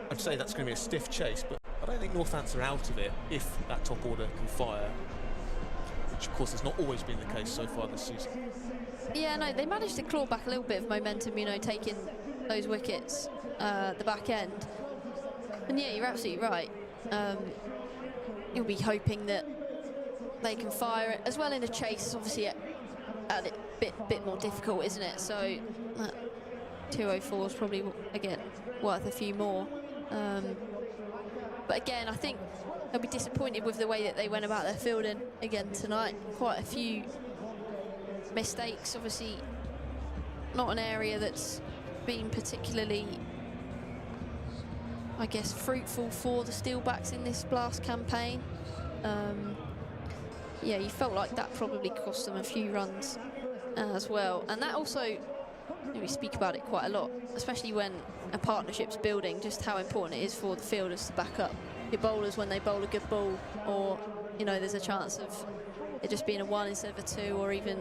I'd say that's going to be a stiff chase, but I don't think Northants are out of it if that top order can fire, which of course has not always been the case so far this season. Yeah, no, they managed to claw back a little bit of momentum, you know, taking those wickets the back end. And yeah, you're absolutely right. You'll be hoping that they can fire it as well in a chase. Obviously, at it bit more difficult, isn't it? So 204 is probably again worth a few more. But again, I think they'll be disappointed with the way that they went about their fielding again tonight. Quite a few mistakes. Obviously, not an area that's been particularly, I guess, fruitful for the Steelbacks in this blast campaign. Yeah, you felt like that probably cost them a few runs as well. And that also, we speak about it quite a lot, especially when a partnership's building, just how important it is for the fielders to back up your bowlers when they bowl a good ball, or, you know, there's a chance of it just being a 1 instead of a 2, or even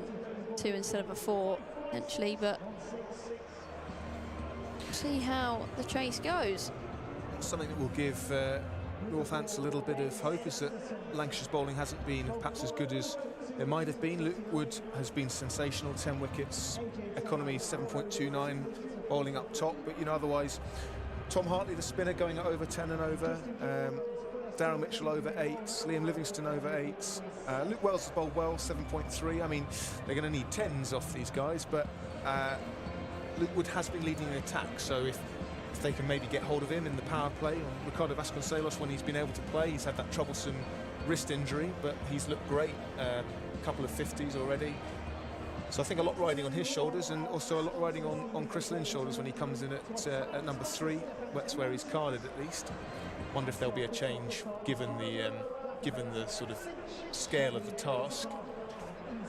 2 instead of a 4, potentially. But see how the chase goes. Something that will give Northants a little bit of hope is that Lancashire's bowling hasn't been perhaps as good as it might have been. Luke Wood has been sensational, 10 wickets, economy 7.29, bowling up top, but you know, otherwise Tom Hartley, the spinner, going at over 10 and over. Daryl Mitchell over 8s, Liam Livingstone over 8s. Luke Wells has bowled well, 7.3. I mean, they're going to need 10s off these guys, but Luke Wood has been leading the attack, so if they can maybe get hold of him in the power play, or Ricardo Vasconcelos, when he's been able to play, he's had that troublesome wrist injury, but he's looked great, a couple of 50s already. So I think a lot riding on his shoulders, and also a lot riding on Chris Lynn's shoulders when he comes in at number 3. That's where he's carded at least. Wonder if there'll be a change given the sort of scale of the task.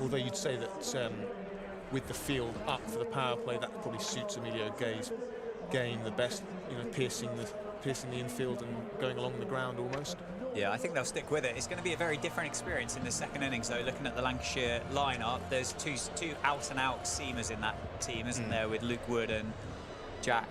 Although you'd say that with the field up for the power play, that probably suits Emilio Gay's game the best. You know, piercing the infield and going along the ground almost. Yeah, I think they'll stick with it. It's going to be a very different experience in the second innings, though. Looking at the Lancashire lineup, there's two out-and-out seamers in that team, isn't there? With Luke Wood and Jack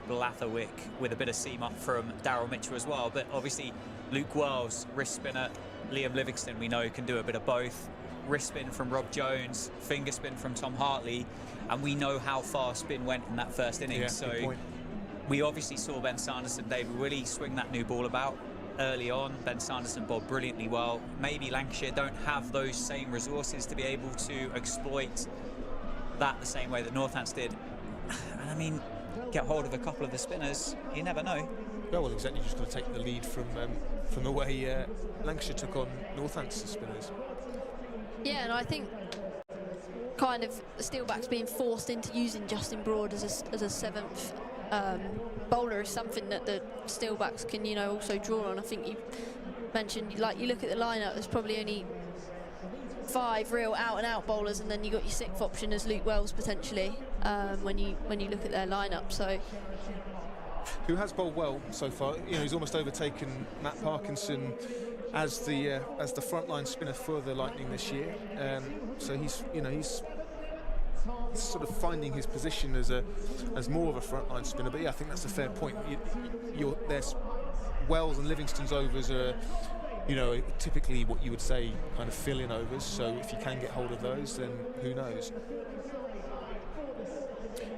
Blatherwick, with a bit of seam up from Daryl Mitchell as well. But obviously, Luke Wells, wrist spinner. Liam Livingstone, we know, can do a bit of both. Wrist spin from Rob Jones, finger spin from Tom Hartley, and we know how far spin went in that first innings. Yeah, so we obviously saw Ben Sanderson, David Willey swing that new ball about early on. Ben Sanderson bowled brilliantly well. Maybe Lancashire don't have those same resources to be able to exploit that the same way that Northants did. And I mean, get hold of a couple of the spinners, you never know. Well, exactly, just got to take the lead from the way Lancashire took on Northants' spinners. Yeah, and I think kind of the Steelbacks being forced into using Justin Broad as a 7th bowler is something that the Steelbacks can, you know, also draw on. I think you mentioned, like, you look at the lineup, there's probably only 5 real out-and-out bowlers, and then you got your 6th option as Luke Wells potentially when you look at their lineup. So, who has bowled well so far? You know, he's almost overtaken Matt Parkinson as the frontline spinner for the Lightning this year. So he's sort of finding his position as more of a frontline spinner. But yeah, I think that's a fair point. There's Wells and Livingstone's overs are, you know, typically what you would say kind of fill-in overs. So if you can get hold of those, then who knows?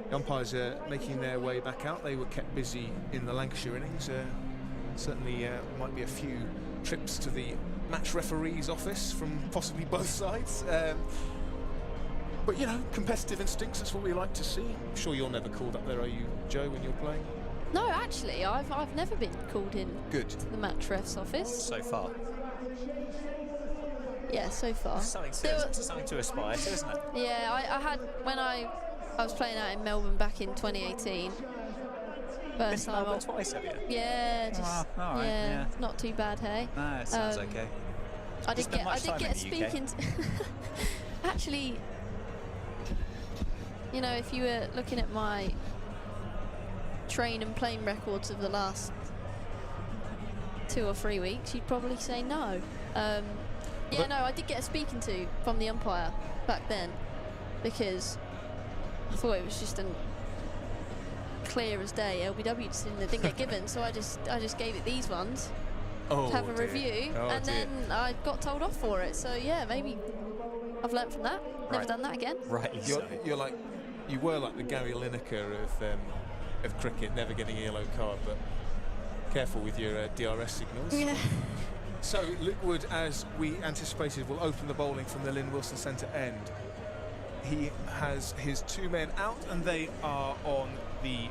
The umpires are making their way back out. They were kept busy in the Lancashire innings. Certainly might be a few trips to the match referee's office from possibly both sides. But, you know, competitive instincts, that's what we like to see. I'm sure you're never called up there, are you, Joe, when you're playing? no, actually, I've never been called in to the match ref's office. So far. Yeah, so far. Something to aspire to, isn't it? Yeah, I had, when I was playing out in Melbourne back in 2018. First time. Melbourne twice, have you? Yeah, just all right, yeah. Not too bad, hey. No, it sounds okay. I did get speaking to actually, you know, if you were looking at my train and plane records of the last 2 or 3 weeks, you'd probably say no. Yeah, no, I did get a speaking to from the umpire back then, because I thought it was just a clear as day LBW decision that didn't get given, so I just gave it these ones to have a review, and then I got told off for it. So yeah, maybe I've learnt from that. Never done that again. Right. You're like, you were like the Gary Lineker of cricket, never getting a yellow card, but careful with your DRS signals. Yeah. So Luke Wood, as we anticipated, will open the bowling from the Lynn Wilson centre end. He has his 2 men out, and they are on the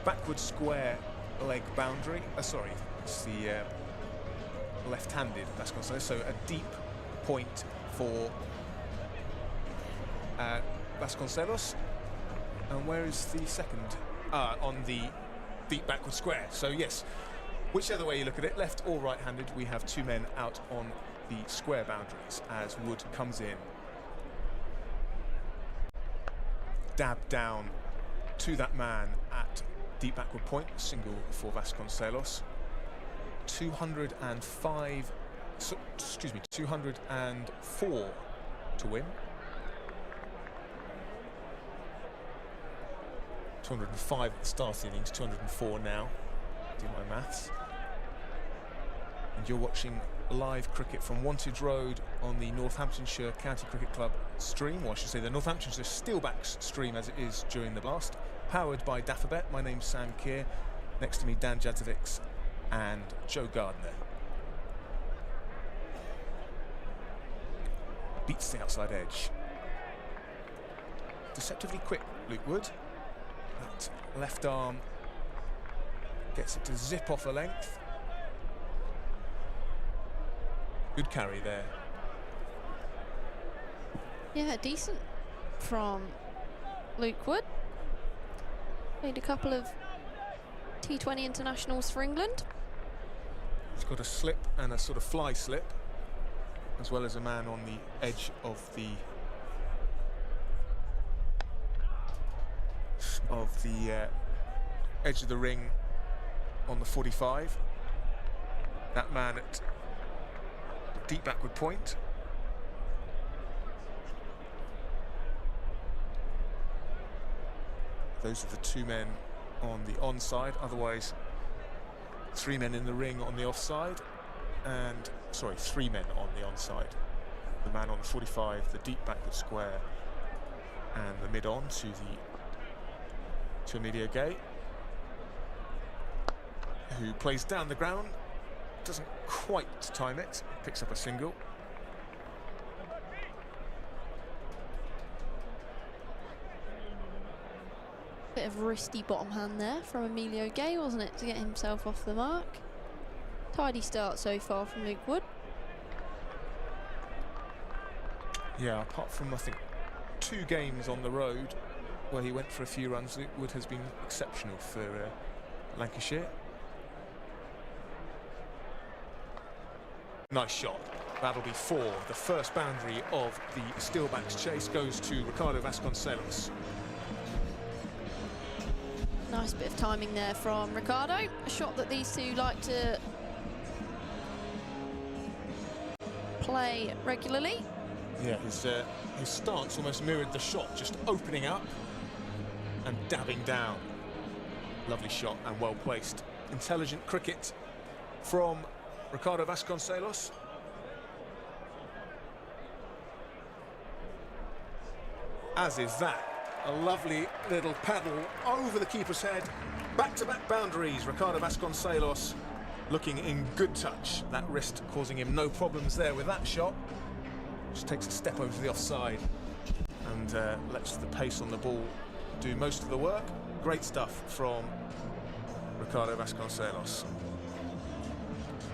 backward square leg boundary. Sorry, it's the left-handed Vasconcelos. So a deep point for Vasconcelos. And where is the second? On the deep backward square. So yes, whichever way you look at it, left or right-handed, we have 2 men out on the square boundaries as Wood comes in. Dab down to that man at deep backward point, single for Vasconcelos. 204 to win. 205 at the start of the innings, 204 now. Do my maths. And you're watching live cricket from Wantage Road on the Northamptonshire County Cricket Club stream, or I should say the Northamptonshire Steelbacks stream as it is during the blast. Powered by Daffabet. My name's Sam Keir. Next to me, Dan Jadzovics and Joe Gardner. Beats the outside edge. Deceptively quick, Luke Wood. That left arm gets it to zip off a length. Good carry there. Yeah, decent from Luke Wood. Played a couple of T20 internationals for England. He's got a slip and a sort of fly slip, as well as a man on the edge of the edge of the ring on the 45. That man at deep backward point. Those are the two men on the onside, otherwise 3 men in the ring on the offside, and sorry, 3 men on the onside. The man on the 45, the deep backward square, and the mid-on to Emilio Gay, who plays down the ground, doesn't quite time it, picks up a single. Bit of wristy bottom hand there from Emilio Gay, wasn't it, to get himself off the mark. Tidy start so far from Luke Wood. Yeah, apart from I think 2 games on the road where he went for a few runs, Luke Wood has been exceptional for Lancashire. Nice shot. That'll be 4. The first boundary of the Steelbacks chase goes to Ricardo Vasconcelos. Nice bit of timing there from Ricardo. A shot that these two like to play regularly. Yeah, his stance almost mirrored the shot, just opening up and dabbing down. Lovely shot and well placed. Intelligent cricket from Ricardo Vasconcelos. As is that. A lovely little paddle over the keeper's head. Back-to-back boundaries. Ricardo Vasconcelos looking in good touch. That wrist causing him no problems there with that shot. Just takes a step over to the offside and lets the pace on the ball do most of the work. Great stuff from Ricardo Vasconcelos.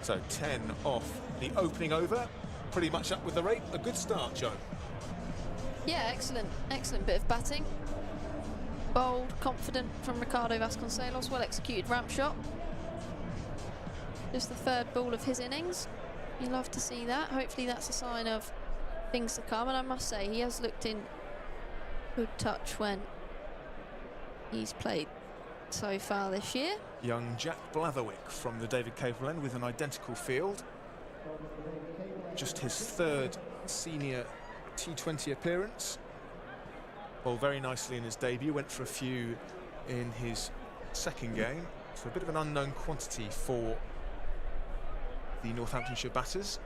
So 10 off the opening over. Pretty much up with the rate. A good start, Joe. Yeah, excellent bit of batting. Bold, confident from Ricardo Vasconcelos. Well executed ramp shot. Just the 3rd ball of his innings. You love to see that. Hopefully that's a sign of things to come. And I must say, he has looked in good touch when he's played so far this year. Young Jack Blatherwick from the David Capel end with an identical field. Just his 3rd senior T20 appearance. Well, very nicely in his debut, went for a few in his 2nd game, so a bit of an unknown quantity for the Northamptonshire batters.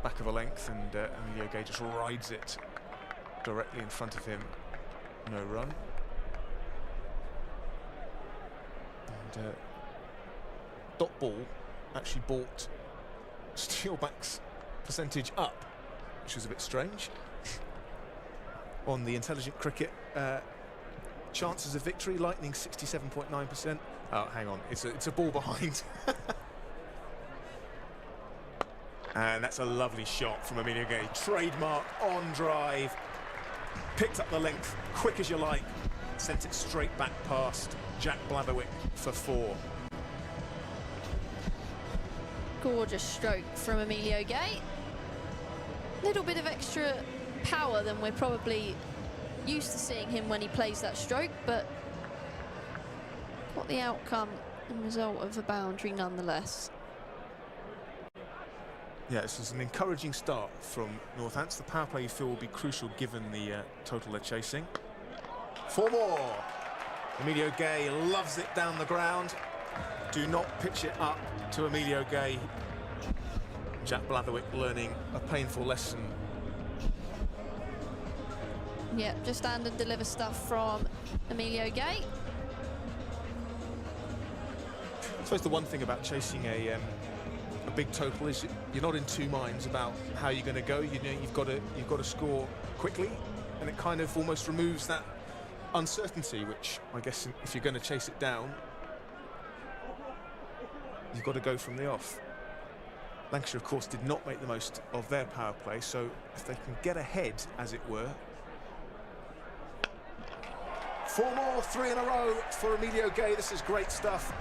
Back of a length, and Emilio Gay just rides it directly in front of him. No run. And dot ball actually brought Steelbacks percentage up, which was a bit strange. On the intelligent cricket chances of victory, Lightning 67.9%. Oh, hang on, it's a ball behind. And that's a lovely shot from Emilio Gay. Trademark on drive. Picked up the length, quick as you like. Sent it straight back past Jack Blatherwick for 4. Gorgeous stroke from Emilio Gay. Little bit of extra power than we're probably used to seeing him when he plays that stroke, but got the outcome and result of a boundary nonetheless. Yeah, this is an encouraging start from Northants. The power play you feel will be crucial given the total they're chasing. 4 more. Emilio Gay loves it down the ground. Do not pitch it up to Emilio Gay. Jack Blatherwick learning a painful lesson. Yeah, just stand and deliver stuff from Emilio Gay. I suppose the one thing about chasing a big total is you're not in two minds about how you're going to go. You know, you've got to score quickly, and it kind of almost removes that uncertainty, which I guess if you're going to chase it down, you've got to go from the off. Lancashire, of course, did not make the most of their power play, so if they can get ahead, as it were. 4 more, 3 in a row for Emilio Gay. This is great stuff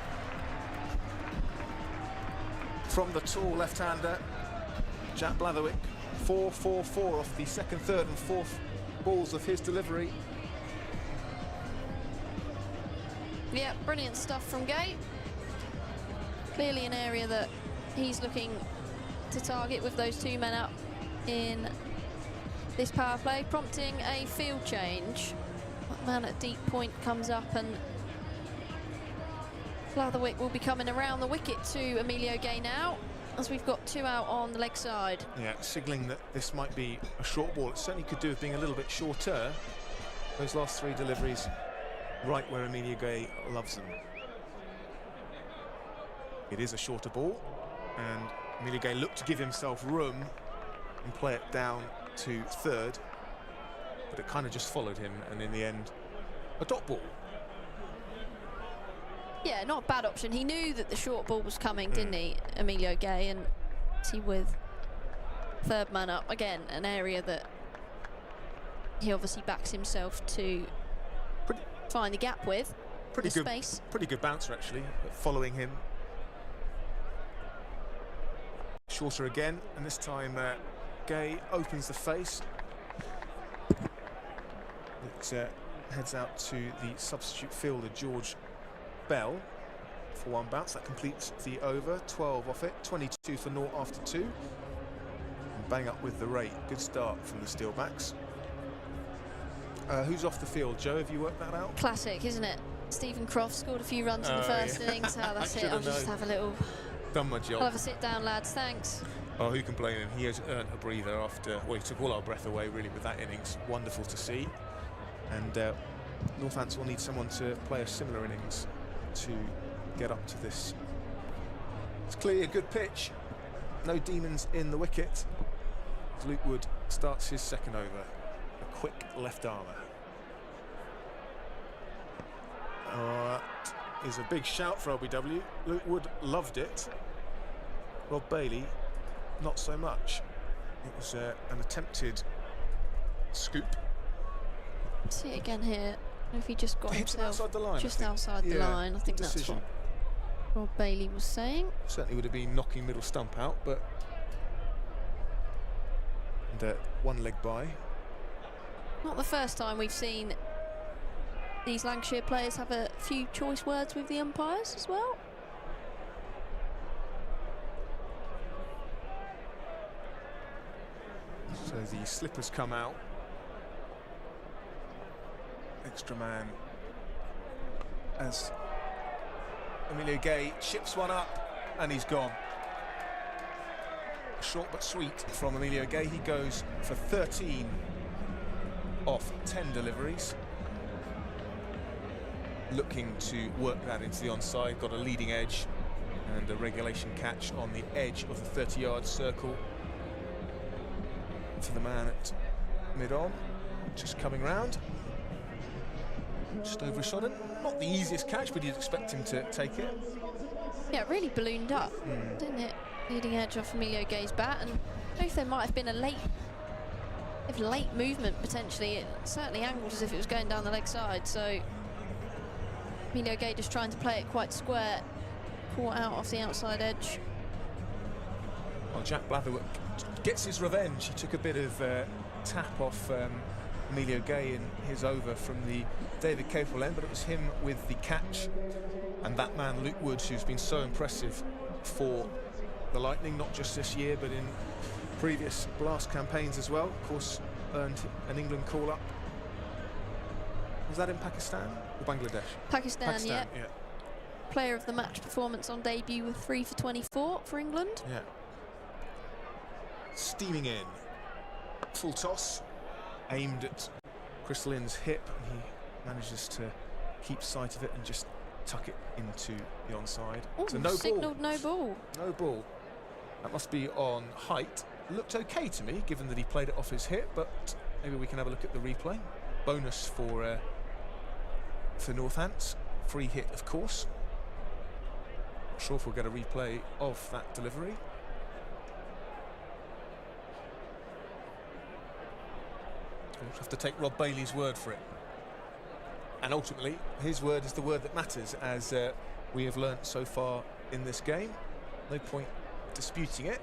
from the tall left-hander, Jack Blatherwick. 4-4-4 off the second, third and fourth balls of his delivery. Yeah, brilliant stuff from Gay. Clearly an area that he's looking to target with those 2 men up in this power play, prompting a field change. That man at deep point comes up, and Blatherwick will be coming around the wicket to Emilio Gay now, as we've got 2 out on the leg side. Yeah, signalling that this might be a short ball. It certainly could do with being a little bit shorter. Those last 3 deliveries right where Emilio Gay loves them. It is a shorter ball, and Emilio Gay looked to give himself room and play it down to third, but it kind of just followed him, and in the end, a dot ball. Yeah, not a bad option. He knew that the short ball was coming, didn't he, Emilio Gay? And see, with third man up, again, an area that he obviously backs himself to find the gap with. Pretty good space. Pretty good bouncer, actually, following him. Shorter again, and this time Gay opens the face. It heads out to the substitute fielder, George Bell, for 1 bounce. That completes the over. 12 off it, 22 for naught after 2. And bang up with the rate. Good start from the Steelbacks. Who's off the field, Joe? Have you worked that out? Classic, isn't it? Stephen Croft scored a few runs in the first innings. Oh, that's it. I'll just have a little... Done my job. I'll have a sit down, lads. Thanks. Oh, who can blame him? He has earned a breather after... Well, he took all our breath away, really, with that innings. Wonderful to see. And Northants will need someone to play a similar innings to get up to this. It's clearly a good pitch. No demons in the wicket. As Luke Wood starts his second over. A quick left armour. That is a big shout for LBW. Luke Wood loved it. Rob Bailey, not so much. It was an attempted scoop. See it again here. If he just got himself outside the line, just outside the line, I think that's what Rob Bailey was saying. Certainly would have been knocking middle stump out, but and, 1 leg by. Not the first time we've seen these Lancashire players have a few choice words with the umpires as well. So the slippers come out. Extra man as Emilio Gay chips one up, and he's gone. Short but sweet from Emilio Gay. He goes for 13 off 10 deliveries. Looking to work that into the onside. Got a leading edge and a regulation catch on the edge of the 30-yard circle for the man at mid-on. Just coming round. Just over Shodden. Not the easiest catch, but you'd expect him to take it. Yeah, it really ballooned up, didn't it? Leading edge off Emilio Gay's bat, and I don't know if there might have been a late movement potentially. It certainly angled as if it was going down the leg side, so Emilio Gay just trying to play it quite square, caught out off the outside edge. Well, Jack Blatherwick gets his revenge. He took a bit of tap off Emilio Gay in his over from the David Capel end, but it was him with the catch. And that man, Luke Wood, who's been so impressive for the Lightning, not just this year, but in previous Blast campaigns as well. Of course, earned an England call-up. Was that in Pakistan or Bangladesh? Pakistan, yeah. player of the match performance on debut with 3 for 24 for England. Yeah. Steaming in. Full toss. Aimed at Chris Lynn's hip. And he manages to keep sight of it and just tuck it into the onside. Ooh, so no signalled ball. no ball. No ball. That must be on height. Looked okay to me, given that he played it off his hip, but maybe we can have a look at the replay. Bonus for Northants. Free hit, of course. Not sure if we'll get a replay of that delivery. We'll have to take Rob Bailey's word for it. And ultimately, his word is the word that matters, as we have learnt so far in this game. No point disputing it.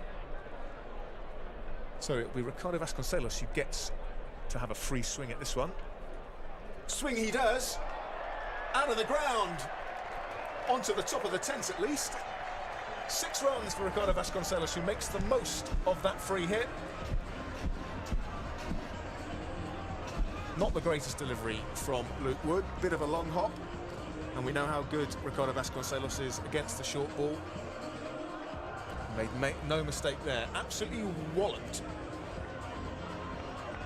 So it'll be Ricardo Vasconcelos who gets to have a free swing at this one. Swing he does. Out of the ground. Onto the top of the tent at least. 6 runs for Ricardo Vasconcelos, who makes the most of that free hit. Not the greatest delivery from Luke Wood. Bit of a long hop. And we know how good Ricardo Vasconcelos is against the short ball. Made no mistake there. Absolutely walloped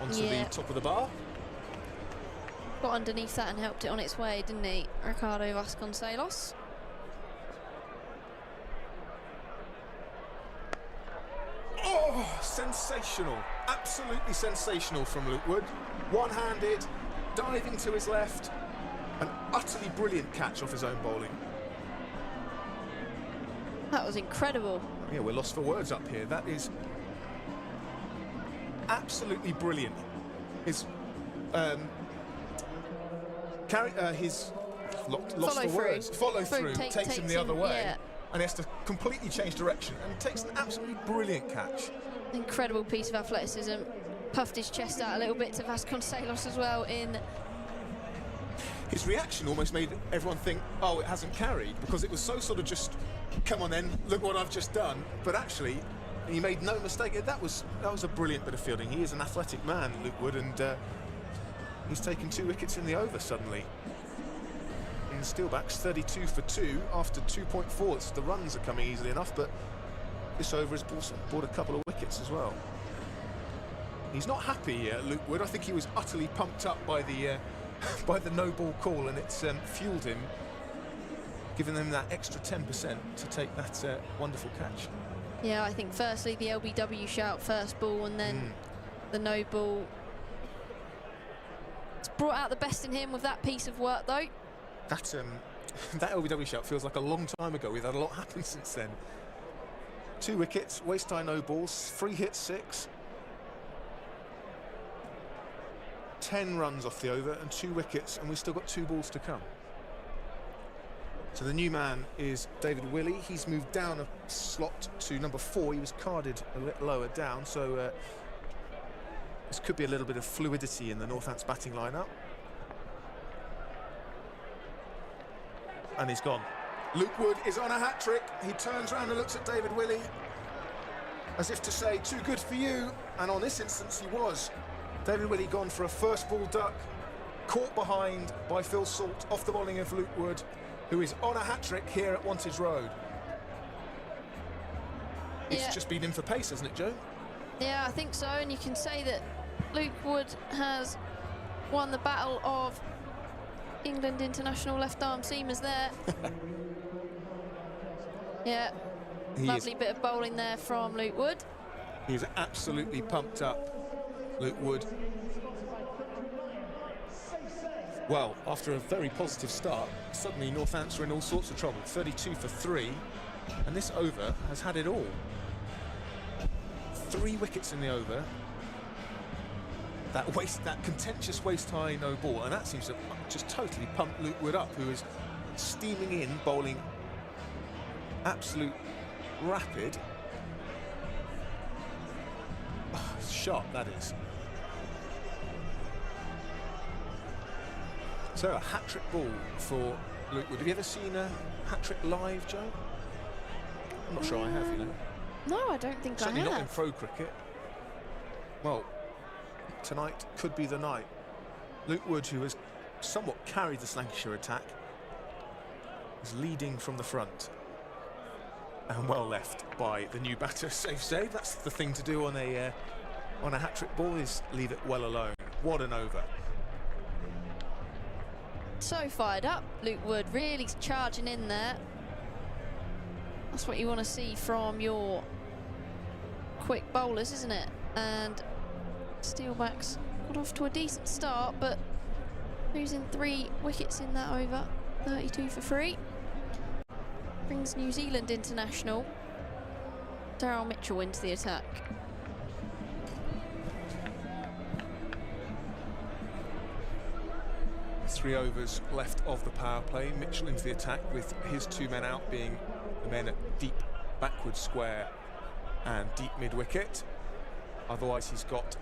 onto the top of the bar. Got underneath that and helped it on its way, didn't he, Ricardo Vasconcelos? Oh, sensational. Absolutely sensational from Luke Wood. One-handed, diving to his left. An utterly brilliant catch off his own bowling. That was incredible. Yeah, we're lost for words up here. That is absolutely brilliant. His lost for words. Follow through takes him the other way, and he has to completely change direction and takes an absolutely brilliant catch. Incredible piece of athleticism. Puffed his chest out a little bit to Vasconcelos as well. His reaction almost made everyone think, oh, it hasn't carried, because it was so sort of just, come on then, look what I've just done. But actually, he made no mistake. That was a brilliant bit of fielding. He is an athletic man, Luke Wood, and he's taken 2 wickets in the over suddenly. In Steelbacks, 32 for 2 after 2.4. The runs are coming easily enough, but this over has brought a couple of wickets as well. He's not happy, Luke Wood. I think he was utterly pumped up by the no-ball call, and it's fueled him, giving them that extra 10% to take that wonderful catch. Yeah, I think firstly the LBW shout, first ball, and then the no-ball. It's brought out the best in him with that piece of work, though. That LBW shout feels like a long time ago. We've had a lot happen since then. 2 wickets, waist-high no balls, free hit 6. 10 runs off the over and 2 wickets, and we've still got 2 balls to come. So the new man is David Willey. He's moved down a slot to number 4. He was carded a little lower down, so this could be a little bit of fluidity in the Northants batting lineup. And he's gone. Luke Wood is on a hat-trick. He turns around and looks at David Willey as if to say, too good for you. And on this instance, he was. David Willey gone for a first ball duck, caught behind by Phil Salt off the bowling of Luke Wood, who is on a hat-trick here at Wantage Road. It's just been in for pace, hasn't it, Joe? Yeah, I think so, and you can say that Luke Wood has won the battle of England international left-arm seamers there. Yeah, lovely bit of bowling there from Luke Wood. He's absolutely pumped up, Luke Wood. Well, after a very positive start, suddenly Northants are in all sorts of trouble. 32 for 3, and this over has had it all. 3 wickets in the over. That contentious waist-high no ball, and that seems to just totally pump Luke Wood up, who is steaming in, bowling absolute rapid. Oh, sharp, that is. So a hat-trick ball for Luke Wood. Have you ever seen a hat-trick live, Joe? I'm not sure I have, you know. No, I don't think Certainly I have. not in pro cricket. Well, tonight could be the night. Luke Wood, who has somewhat carried this Lancashire attack, is leading from the front. And well left by the new batter. Safe save. That's the thing to do on a hat-trick ball, is leave it well alone. What an over. So fired up. Luke Wood really charging in there. That's what you want to see from your quick bowlers, isn't it? And Steelbacks got off to a decent start, but losing 3 wickets in that over. 32 for 3. Brings New Zealand international Daryl Mitchell into the attack. Three overs left of the power play. Mitchell into the attack with his 2 men out being the men at deep backward square and deep mid-wicket. Otherwise he's got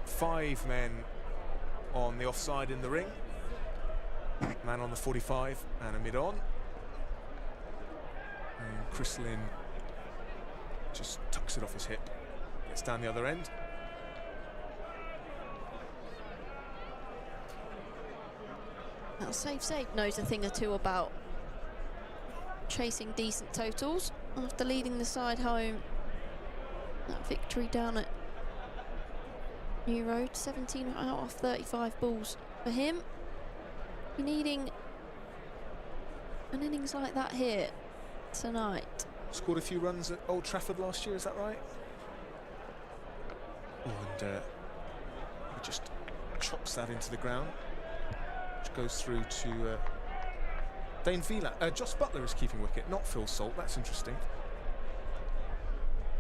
5 men on the offside in the ring. Man on the 45 and a mid-on. And Chris Lynn just tucks it off his hip. Gets down the other end. Now, Safe knows a thing or two about chasing decent totals after leading the side home. That victory down at New Road, 17 out of 35 balls for him. You're needing an innings like that here tonight. Scored a few runs at Old Trafford last year, is that right? Oh, and he just chops that into the ground, which goes through to Dane Vila. Joss Buttler is keeping wicket, not Phil Salt. That's interesting.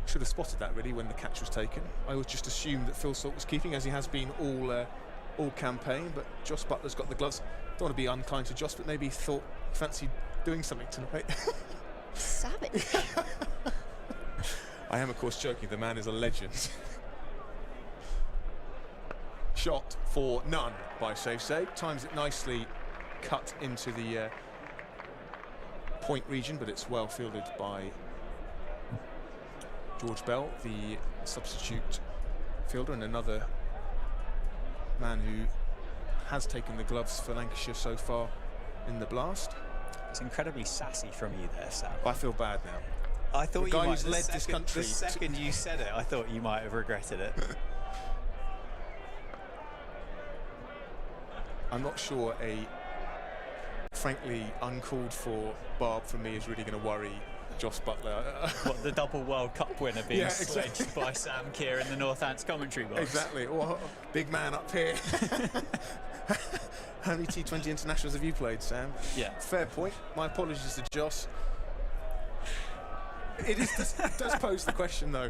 Should have spotted that really when the catch was taken. I always just assumed that Phil Salt was keeping, as he has been all campaign. But Joss Butler's got the gloves. Don't want to be unkind to Joss, but maybe he thought he fancied doing something tonight. Savage. I am, of course, joking. The man is a legend. Shot for none by Safe. Times it nicely, cut into the point region, but it's well fielded by George Bell, the substitute fielder, and another man who has taken the gloves for Lancashire so far in the blast. It's incredibly sassy from you there, Sam. I feel bad now. I thought the guy who's led this country. The second you said it, I thought you might have regretted it. I'm not sure a frankly uncalled for barb from me is really going to worry Joss Buttler. What, the double World Cup winner being sledged exactly. by Sam Kerr in the Northants commentary box. Exactly. Oh, big man up here. How many T20 internationals have you played, Sam? Yeah. Fair point. My apologies to Joss. It does pose the question, though,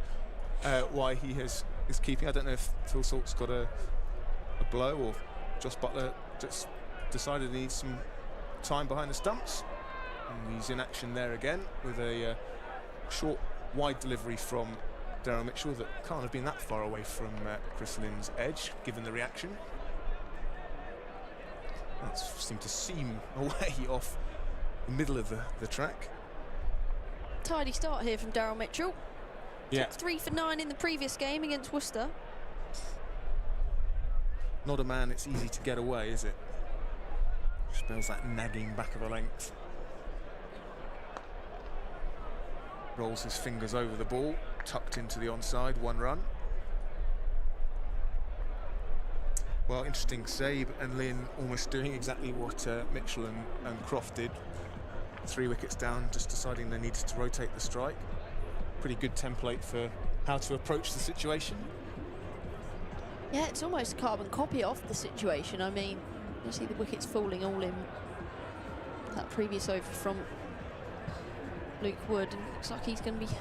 why he is keeping. I don't know if Phil Salt's got a blow or Joss Buttler just decided he needs some time behind the stumps. And he's in action there again with a short, wide delivery from Daryl Mitchell that can't have been that far away from Chris Lynn's edge, given the reaction. That seemed to seam away off the middle of the track. Tidy start here from Daryl Mitchell. Yeah. Took 3 for 9 in the previous game against Worcester. Not a man it's easy to get away, is it? Spells that nagging back of a length. Rolls his fingers over the ball, tucked into the onside, 1 run. Well, interesting. Sabe and Lynn almost doing exactly what Mitchell and Croft did. 3 wickets down, just deciding they needed to rotate the strike. Pretty good template for how to approach the situation. Yeah, it's almost a carbon copy of the situation. I mean, you see the wickets falling all in that previous over from Luke Wood, and looks like he's going to be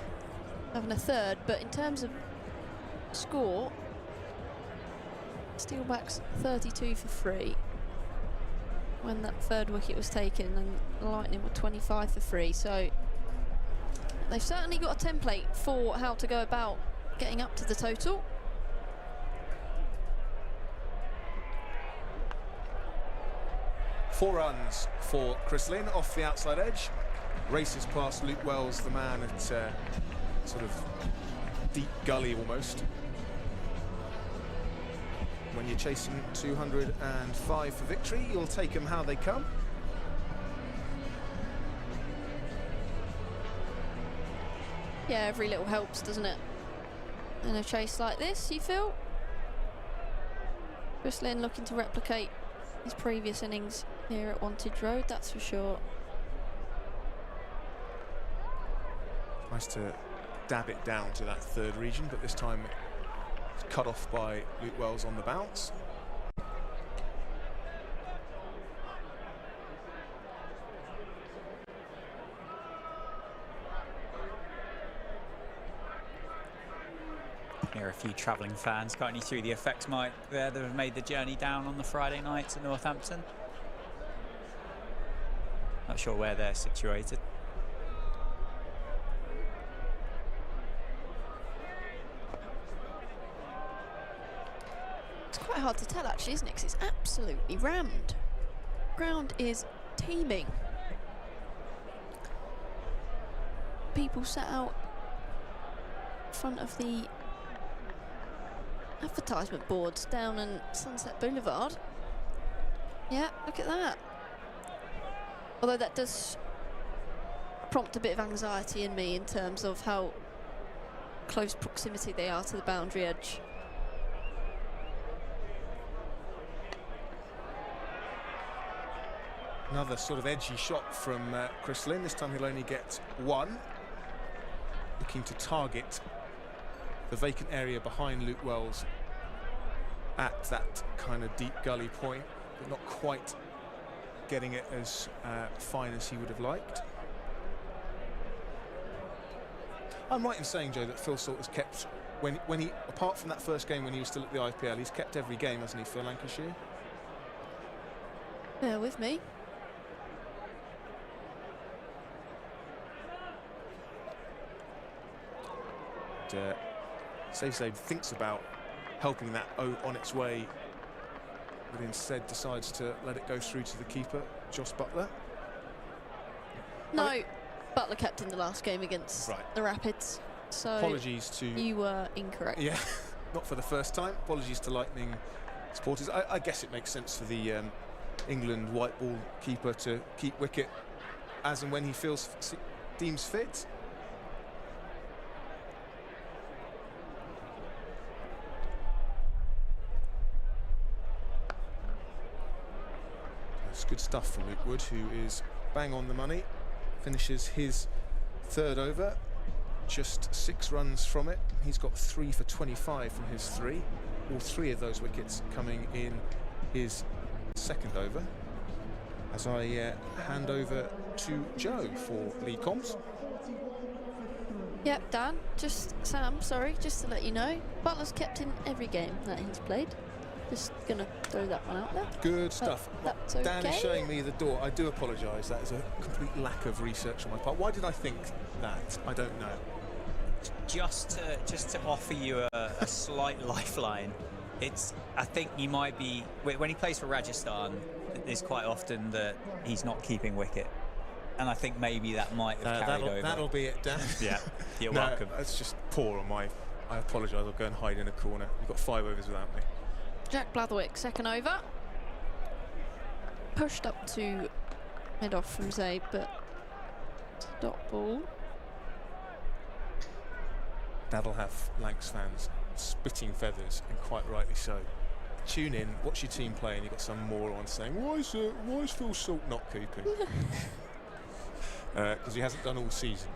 having a third. But in terms of score, Steelbacks 32 for 3 when that third wicket was taken, and Lightning were 25 for 3. So they've certainly got a template for how to go about getting up to the total. Four runs for Chris Lynn off the outside edge. Races past Luke Wells, the man at sort of deep gully almost. When you're chasing 205 for victory, you'll take them how they come. Yeah, every little helps, doesn't it? In a chase like this, you feel? Chris Lynn looking to replicate his previous innings here at Wantage Road, that's for sure. Tries to dab it down to that third region, but this time it's cut off by Luke Wells on the bounce. There are a few travelling fans currently through the effects mic there that have made the journey down on the Friday night to Northampton. Not sure where they're situated. It's quite hard to tell actually, isn't it? 'Cause it's absolutely rammed. Ground is teeming. People sat out in front of the advertisement boards down on Sunset Boulevard. Yeah, look at that. Although that does prompt a bit of anxiety in me in terms of how close proximity they are to the boundary edge. Another sort of edgy shot from Chris Lynn. This time he'll only get one. Looking to target the vacant area behind Luke Wells at that kind of deep gully point, but not quite getting it as fine as he would have liked. I'm right in saying, Joe, that Phil Salt has kept, when he, apart from that first game when he was still at the IPL, he's kept every game, hasn't he, for Lancashire? Bear with me. Save thinks about helping that on its way, but instead decides to let it go through to the keeper, Joss Butler. No, Butler kept in the last game against the Rapids. So apologies to you were incorrect. Yeah, not for the first time. Apologies to Lightning supporters. I guess it makes sense for the England white ball keeper to keep wicket as and when he deems fit. That's good stuff from Luke Wood, who is bang on the money. Finishes his third over, just 6 runs from it. He's got 3 for 25 from his 3. All 3 of those wickets coming in his second over. As I hand over to Joe for lead comms. Yep, Dan. Sam, sorry, just to let you know, Butler's kept in every game that he's played. Just gonna throw that one out there. Good stuff. That's okay. Dan is showing me the door. I do apologise. That is a complete lack of research on my part. Why did I think that? I don't know. Just to offer you a slight lifeline, I think you might be, when he plays for Rajasthan, it's quite often that he's not keeping wicket, and I think maybe that might have carried over. That'll be it, Dan. Yeah, you're welcome. That's just poor on my. I apologise. I'll go and hide in a corner. You've got 5 overs without me. Jack Blatherwick, second over. Pushed up to mid off from Zabe, but dot ball. That'll have Lancs fans spitting feathers, and quite rightly so. Tune in, watch your team play, and you've got some moron saying, why is Phil Salt not keeping? Because he hasn't done all season.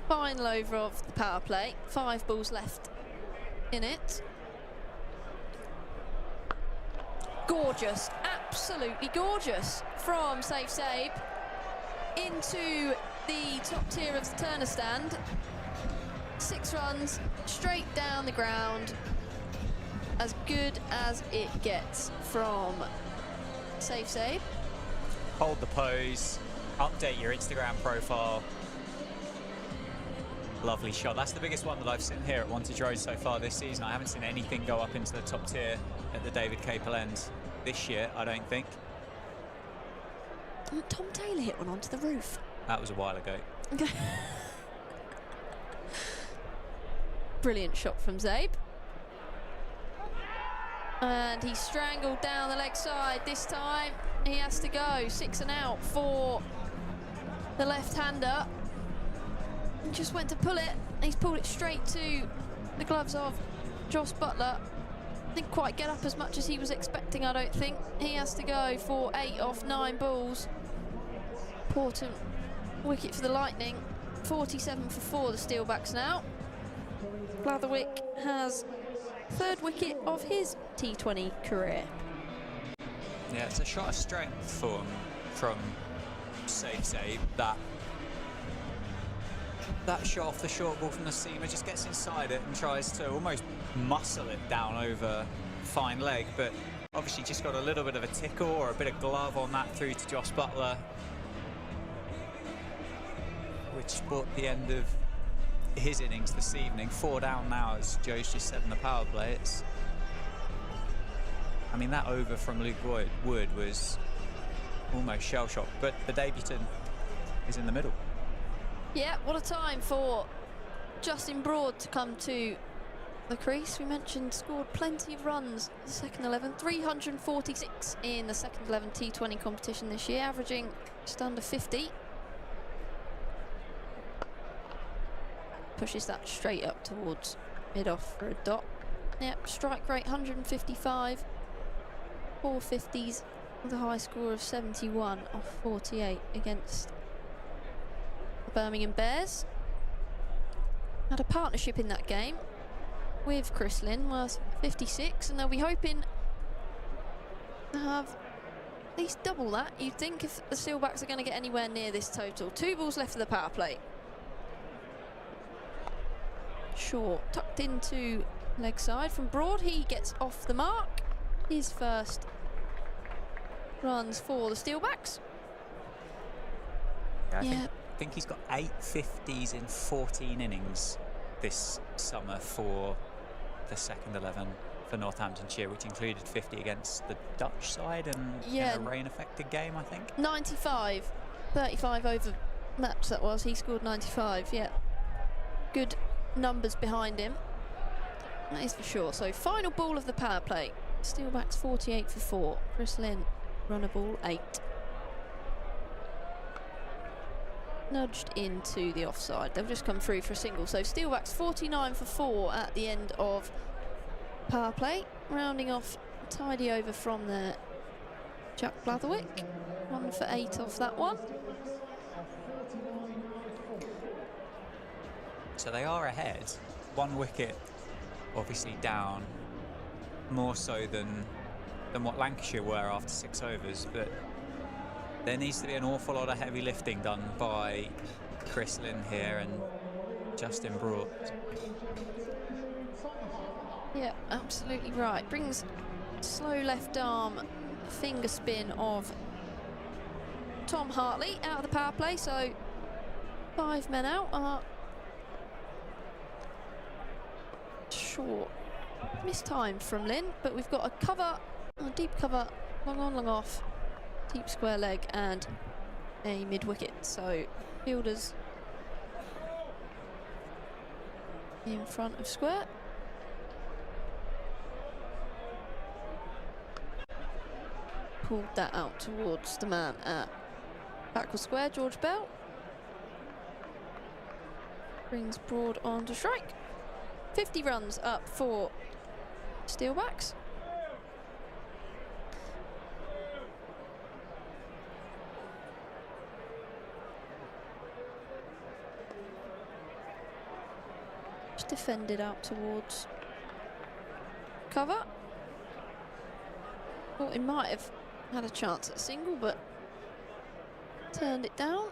Final over of the power play. 5 balls left in it. Gorgeous, absolutely gorgeous from Sabe into the top tier of the Turner stand. 6 runs straight down the ground. As good as it gets from Sabe. Hold the pose, update your Instagram profile. Lovely shot. That's the biggest one that I've seen here at Wantage Road so far this season. I haven't seen anything go up into the top tier at the David Capel end this year, I don't think. Tom Taylor hit one onto the roof. That was a while ago. Brilliant shot from Zabe. And he strangled down the leg side. This time he has to go. 6 and out for the left-hander. And just went to pull it. He's pulled it straight to the gloves of Josh Buttler. Didn't quite get up as much as he was expecting, I don't think. He has to go for 8 off 9 balls. Important wicket for the Lightning. 47 for 4, the Steelbacks now. Blatherwick has 3rd wicket of his T20 career. Yeah, it's a shot of strength for him from safe. That shot off the short ball from the seamer just gets inside it and tries to almost muscle it down over fine leg, but obviously just got a little bit of a tickle or a bit of glove on that through to Josh Buttler, which brought the end of his innings this evening. 4 down now, as Joe's just said in the power play. I mean, that over from Luke Wood was almost shell-shock, but the debutant is in the middle. Yeah, what a time for Justin Broad to come to the crease. We mentioned scored plenty of runs in the second 11, 346 in the second 11 T20 competition this year, averaging just under 50. Pushes that straight up towards mid-off for a dot. Yep, strike rate 155, 450s with a high score of 71 off 48 against the Birmingham Bears. Had a partnership in that game with Chris Lynn, worth 56, and they'll be hoping to have at least double that, you'd think, if the Steelbacks are going to get anywhere near this total. 2 balls left of the power play. Short, tucked into leg side from Broad. He gets off the mark. His first runs for the Steelbacks. Yeah, I think he's got 8 50s in 14 innings this summer for the second 11 for Northamptonshire, which included 50 against the Dutch side and in a rain-affected game, I think. 95, 35 over match that was. He scored 95, yeah. Good numbers behind him, that is for sure. So final ball of the power play. Steelbacks 48 for 4. Chris Lynn, runner ball 8. Nudged into the offside. They'll just come through for a single. So Steelbacks 49 for 4 at the end of power play. Rounding off a tidy over from there, Jack Blatherwick. 1 for 8 off that one. So they are ahead. 1 wicket obviously down, more so than what Lancashire were after 6 overs, but there needs to be an awful lot of heavy lifting done by Chris Lynn here and Justin Broad. Yeah, absolutely right. Brings slow left arm finger spin of Tom Hartley out of the power play, so 5 men out are short. Missed time from Lynn, but we've got a cover, a deep cover, long on, long off, deep square leg and a mid-wicket. So fielders in front of square. Pulled that out towards the man at backward square, George Bell. Brings Broad on to strike. 50 runs up for Steelbacks. Just defended out towards cover. Thought he might have had a chance at a single, but turned it down.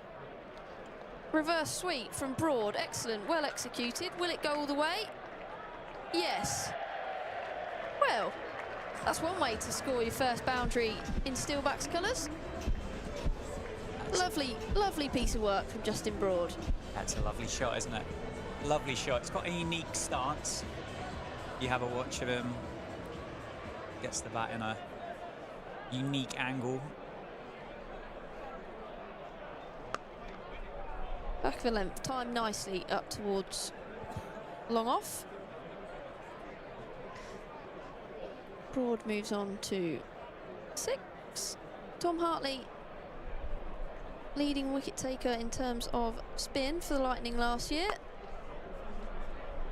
Reverse sweep from Broad, excellent, well executed. Will it go all the way? Yes. Well, that's one way to score your first boundary in Steelbacks colours. Lovely, lovely piece of work from Justin Broad. That's a lovely shot, isn't it? Lovely shot. It's got a unique stance. You have a watch of him. Gets the bat in a unique angle. Back of the length, timed nicely up towards long off. Broad moves on to 6. Tom Hartley leading wicket taker in terms of spin for the Lightning last year.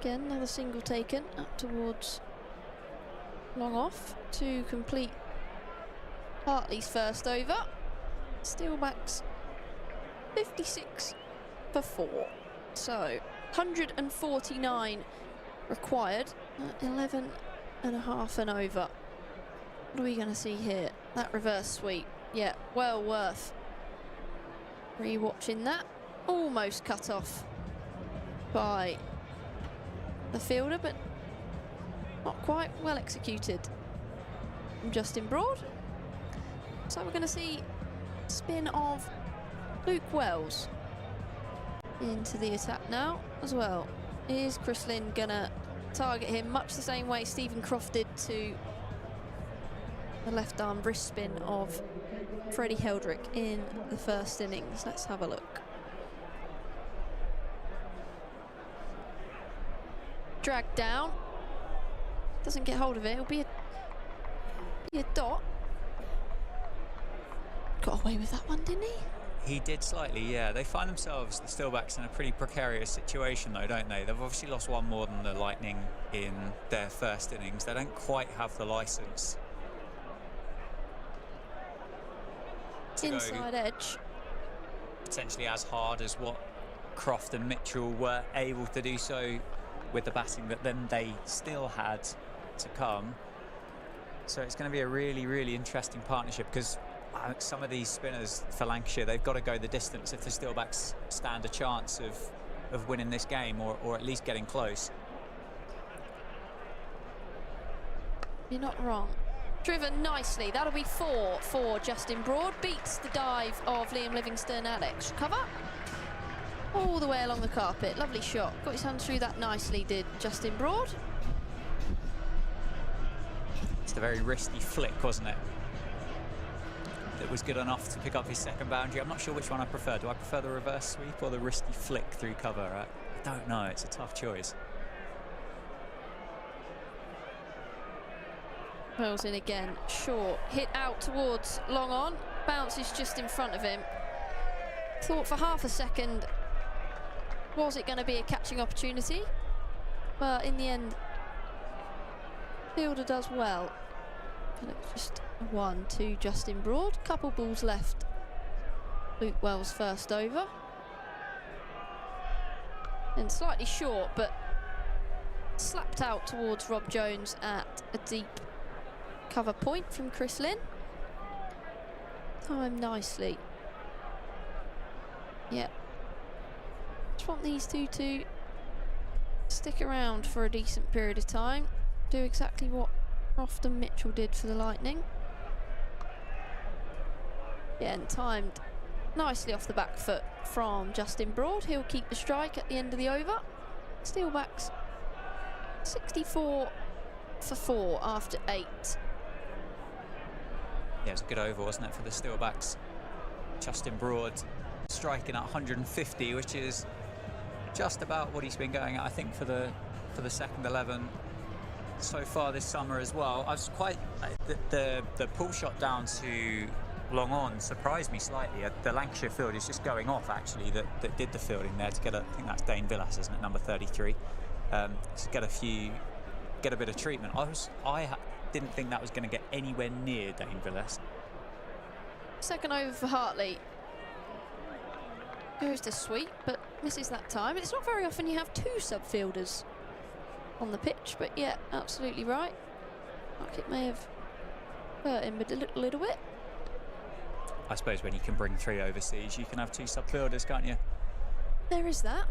Again, another single taken up towards long off to complete Hartley's first over. Steelbacks 56 for 4. So 149 required, 11 and a half and over. What are we going to see here? That reverse sweep. Yeah, well worth re-watching that. Almost cut off by the fielder, but not quite. Well executed from Justin Broad. So we're going to see spin of Luke Wells into the attack now as well. Is Chris Lynn going to target him much the same way Stephen Croft did to the left arm wrist spin of Freddie Heldrick in the first innings? Let's have a look. Dragged down. Doesn't get hold of it. It'll be a dot. Got away with that one, didn't he? He did slightly, yeah. They find themselves, the Steelbacks, in a pretty precarious situation, though, don't they? They've obviously lost one more than the Lightning in their first innings. They don't quite have the licence to inside go edge. Potentially as hard as what Croft and Mitchell were able to do so with the batting that then they still had to come. So it's going to be a really, really interesting partnership, because some of these spinners for Lancashire, they've got to go the distance if the Steelbacks stand a chance of winning this game, or at least getting close. You're not wrong. Driven nicely. That'll be 4 for Justin Broad. Beats the dive of Liam Livingstone at extra cover. All the way along the carpet. Lovely shot. Got his hands through that nicely, did Justin Broad. It's a very wristy flick, wasn't it? That was good enough to pick up his second boundary. I'm not sure which one I prefer. Do I prefer the reverse sweep or the wristy flick through cover? I don't know. It's a tough choice. Wells in again. Short. Hit out towards long on. Bounces just in front of him. Thought for half a second, was it going to be a catching opportunity? But in the end, fielder does well. And it's just a 1 to Justin Broad. Couple balls left. Luke Wells first over. And slightly short, but slapped out towards Rob Jones at a deep cover point from Chris Lynn. Timed nicely. Yeah. Just want these two to stick around for a decent period of time. Do exactly what Croft and Mitchell did for the Lightning. Yeah, and timed nicely off the back foot from Justin Broad. He'll keep the strike at the end of the over. Steelbacks 64 for 4 after 8. Yeah, it was a good over, wasn't it, for the Steelbacks? Justin Broad striking at 150, which is just about what he's been going at, I think, for the second 11 so far this summer as well. I was quite the pull shot down to long on surprised me slightly. The Lancashire field is just going off, actually, that did the fielding there to get I think that's Dane Villas, isn't it, number 33, to get a bit of treatment. I didn't think that was going to get anywhere near Dane Villas. Second over for Hartley. Goes to sweep, but misses that time. It's not very often you have 2 subfielders on the pitch, but yeah, absolutely right. Like, it may have hurt him a little bit. I suppose when you can bring 3 overseas, you can have 2 subfielders, can't you? There is that.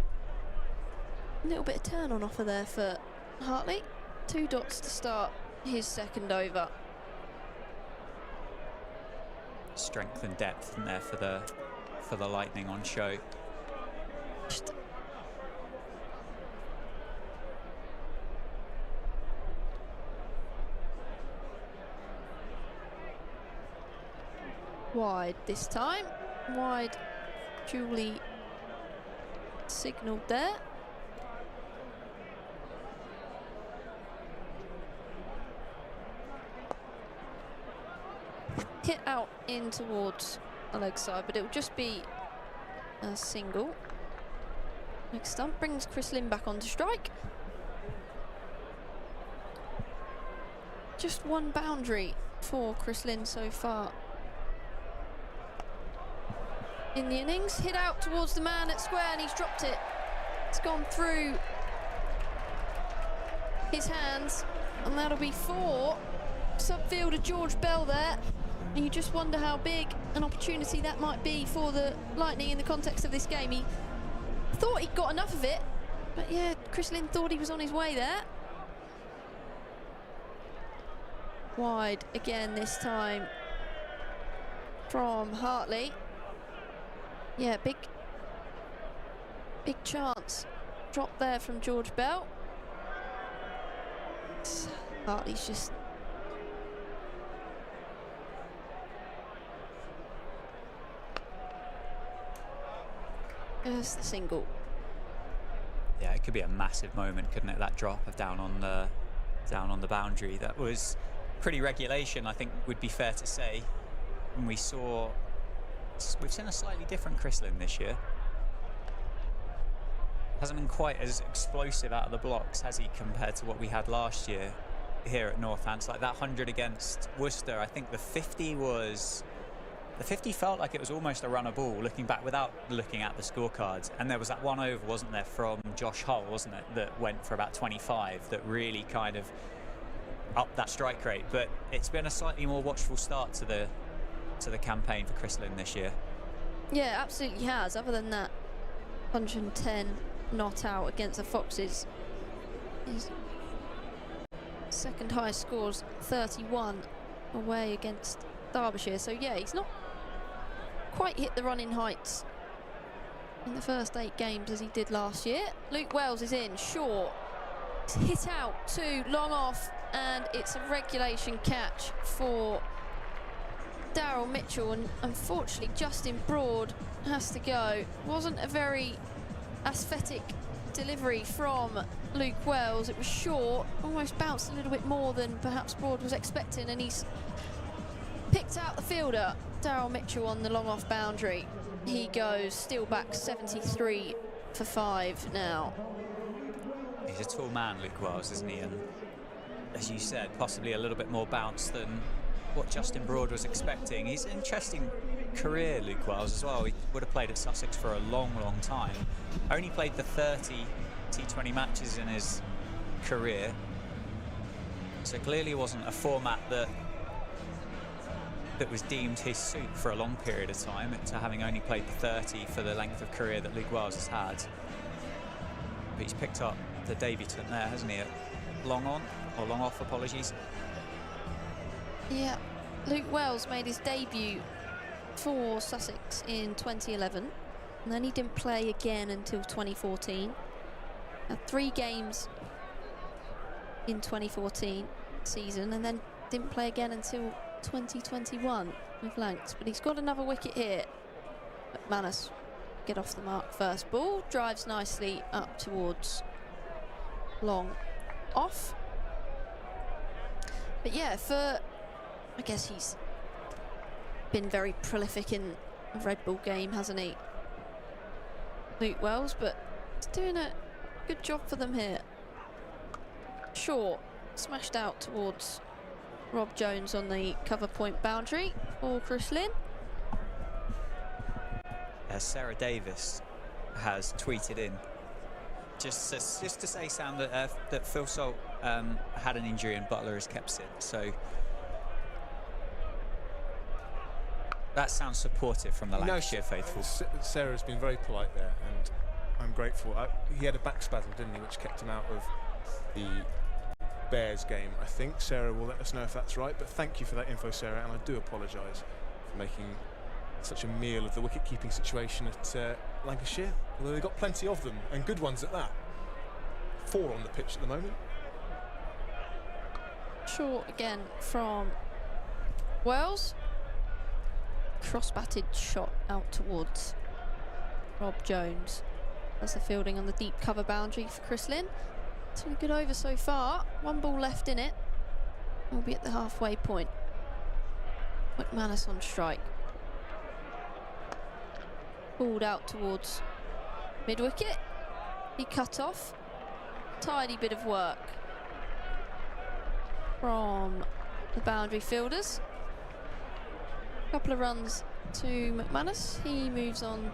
A little bit of turn on offer there for Hartley. 2 dots to start his second over. Strength and depth in there for the Lightning on show. Wide this time. Wide, duly signalled there. Hit out in towards the leg side, but it will just be a single. Next stump brings Chris Lynn back onto strike. Just one boundary for Chris Lynn so far in the innings. Hit out towards the man at square and he's dropped it. It's gone through his hands and that'll be 4. Subfielder George Bell there. And you just wonder how big an opportunity that might be for the Lightning in the context of this game. He thought he'd got enough of it, but yeah, Chris Lynn thought he was on his way there. Wide again this time from Hartley. Yeah, big chance drop there from George Bell. Hartley's just there's the single. Yeah, it could be a massive moment, couldn't it? That drop of down on the boundary. That was pretty regulation, I think would be fair to say. And we've seen a slightly different Chris Lynn this year. Hasn't been quite as explosive out of the blocks, has he, compared to what we had last year here at Northants. Like that 100 against Worcester, I think the 50 felt like it was almost a runner ball, looking back without looking at the scorecards. And there was that one over, wasn't there, from Josh Hull, wasn't it, that went for about 25, that really kind of upped that strike rate. But it's been a slightly more watchful start to the campaign for Chris Lynn this year. Yeah, absolutely has. Other than that 110 not out against the Foxes, his second highest scores 31 away against Derbyshire. So yeah, he's not quite hit the running heights in the first 8 games as he did last year. Luke Wells is in, short, it's hit out to long off, and it's a regulation catch for Daryl Mitchell, and unfortunately Justin Broad has to go. Wasn't a very aesthetic delivery from Luke Wells. It was short, almost bounced a little bit more than perhaps Broad was expecting, and he's picked out the fielder, Daryl Mitchell, on the long off boundary. He goes Steelbacks 73 for 5 now. He's a tall man, Luke Wells, isn't he? And as you said, possibly a little bit more bounce than what Justin Broad was expecting. He's an interesting career, Luke Wells, as well. He would have played at Sussex for a long time. Only played the 30 T20 matches in his career. So clearly wasn't a format that was deemed his suit for a long period of time, to having only played the 30 for the length of career that Luke Wells has had. But he's picked up the debutant there, hasn't he, at long on, or long off, apologies. Yeah, Luke Wells made his debut for Sussex in 2011, and then he didn't play again until 2014. Had 3 games in 2014 season, and then didn't play again until 2021 with Lancs. But he's got another wicket here. McManus get off the mark first. Ball drives nicely up towards long off. But yeah, I guess he's been very prolific in the Red Bull game, hasn't he, Luke Wells? But he's doing a good job for them here. Short, smashed out towards Rob Jones on the cover point boundary for Chris Lynn. Sarah Davis has tweeted in just to say, Sam, that Phil Salt had an injury and Butler has kept sit. So that sounds supportive from the Lancashire faithful. Sarah's been very polite there, and I'm grateful. He had a back spasm, didn't he, which kept him out of the Bears game, I think. Sarah will let us know if that's right, but thank you for that info, Sarah, and I do apologise for making such a meal of the wicket-keeping situation at Lancashire, although they've got plenty of them, and good ones at that. 4 on the pitch at the moment. Short again from Wells. Cross-batted shot out towards Rob Jones. That's the fielding on the deep cover boundary for Chris Lynn. 2 good over so far. 1 ball left in it. We'll be at the halfway point. McManus on strike. Pulled out towards mid-wicket. He cut off. Tidy bit of work from the boundary fielders. Couple of runs to McManus. He moves on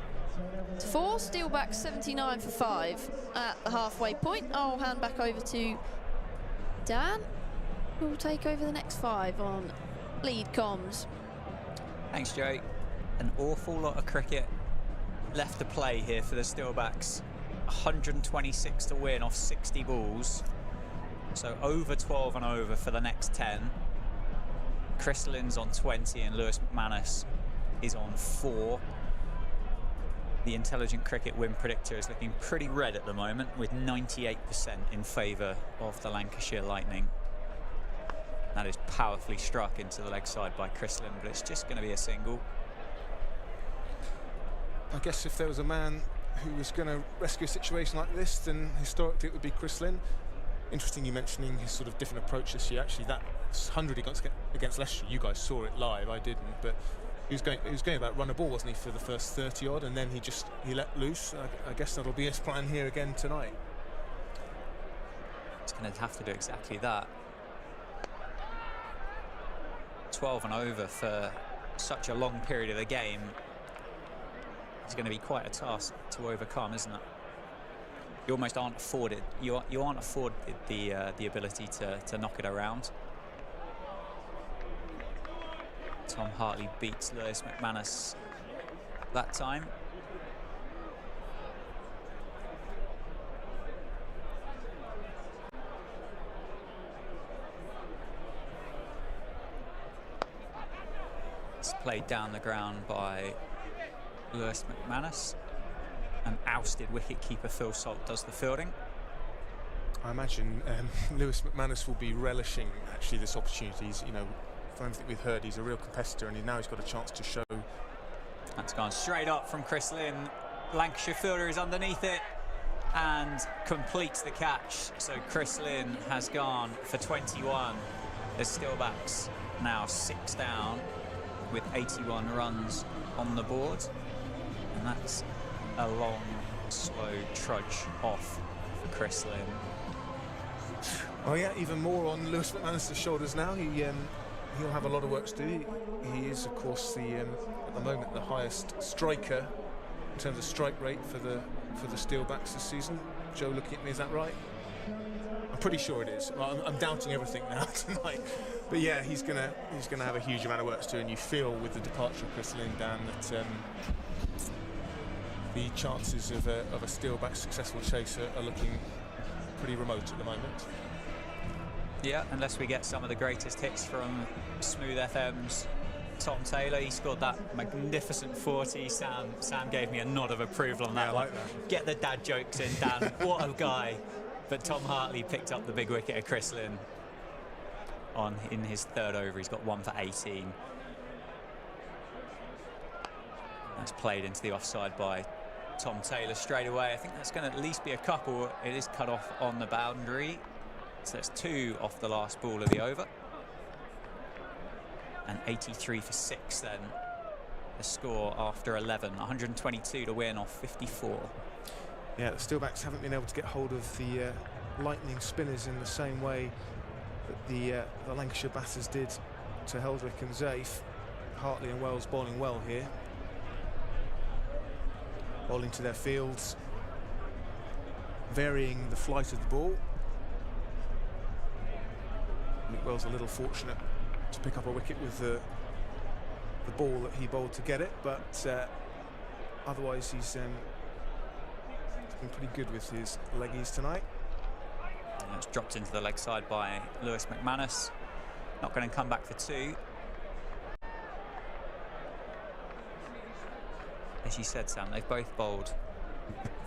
to 4. Steelbacks 79 for 5 at the halfway point. I'll hand back over to Dan, who will take over the next 5 on lead comms. Thanks, Joe. An awful lot of cricket left to play here for the Steelbacks. 126 to win off 60 balls. So over 12 and over for the next 10. Chris Lynn's on 20 and Lewis McManus is on 4. The Intelligent Cricket win predictor is looking pretty red at the moment, with 98% in favour of the Lancashire Lightning. That is powerfully struck into the leg side by Chris Lynn, but it's just going to be a single. I guess if there was a man who was going to rescue a situation like this, then historically it would be Chris Lynn. Interesting you mentioning his sort of different approach this year. Actually, that 100 he got against Leicester, you guys saw it live, I didn't, but he was going about run a ball, wasn't he, for the first 30 odd, and then he let loose. I guess that'll be his plan here again tonight. He's going to have to do exactly that. 12 and over for such a long period of the game is going to be quite a task to overcome, isn't it? You almost aren't afforded. You aren't afforded the ability to knock it around. Tom Hartley beats Lewis McManus that time. It's played down the ground by Lewis McManus. And ousted wicket-keeper Phil Salt does the fielding. I imagine Lewis McManus will be relishing actually this opportunity. He's, you know, from everything we've heard, he's a real competitor, and now he's got a chance to show. That's gone straight up from Chris Lynn. Lancashire fielder is underneath it and completes the catch. So Chris Lynn has gone for 21. The Steelbacks now 6 down with 81 runs on the board, and that's a long, slow trudge off for Chris Lynn. Oh yeah, even more on Lewis McManus' shoulders now. He'll have a lot of work to do. He is, of course, at the moment the highest striker in terms of strike rate for the Steelbacks this season. Joe, looking at me, is that right? I'm pretty sure it is. Well, I'm doubting everything now tonight. But yeah, he's gonna have a huge amount of work to do, and you feel with the departure of Chris Lynn, Dan, that the chances of a Steelback successful chase are looking pretty remote at the moment. Yeah, unless we get some of the greatest hits from Smooth FM's Tom Taylor. He scored that magnificent 40. Sam gave me a nod of approval on that. I like that. Get the dad jokes in, Dan. What a guy. But Tom Hartley picked up the big wicket of Chris Lynn in his 3rd over. He's got 1 for 18. That's played into the offside by Tom Taylor straight away. I think that's going to at least be a couple. It is cut off on the boundary. So it's 2 off the last ball of the over. And 83 for 6 then. The score after 11. 122 to win off 54. Yeah, the Steelbacks haven't been able to get hold of the lightning spinners in the same way that the Lancashire batters did to Heldrick and Zaif. Hartley and Wells bowling well here. Bowling to their fields, varying the flight of the ball. Nick Wells a little fortunate to pick up a wicket with the ball that he bowled to get it, but otherwise he's been pretty good with his leggies tonight. And it's dropped into the leg side by Lewis McManus. Not going to come back for 2. As you said, Sam, they've both bowled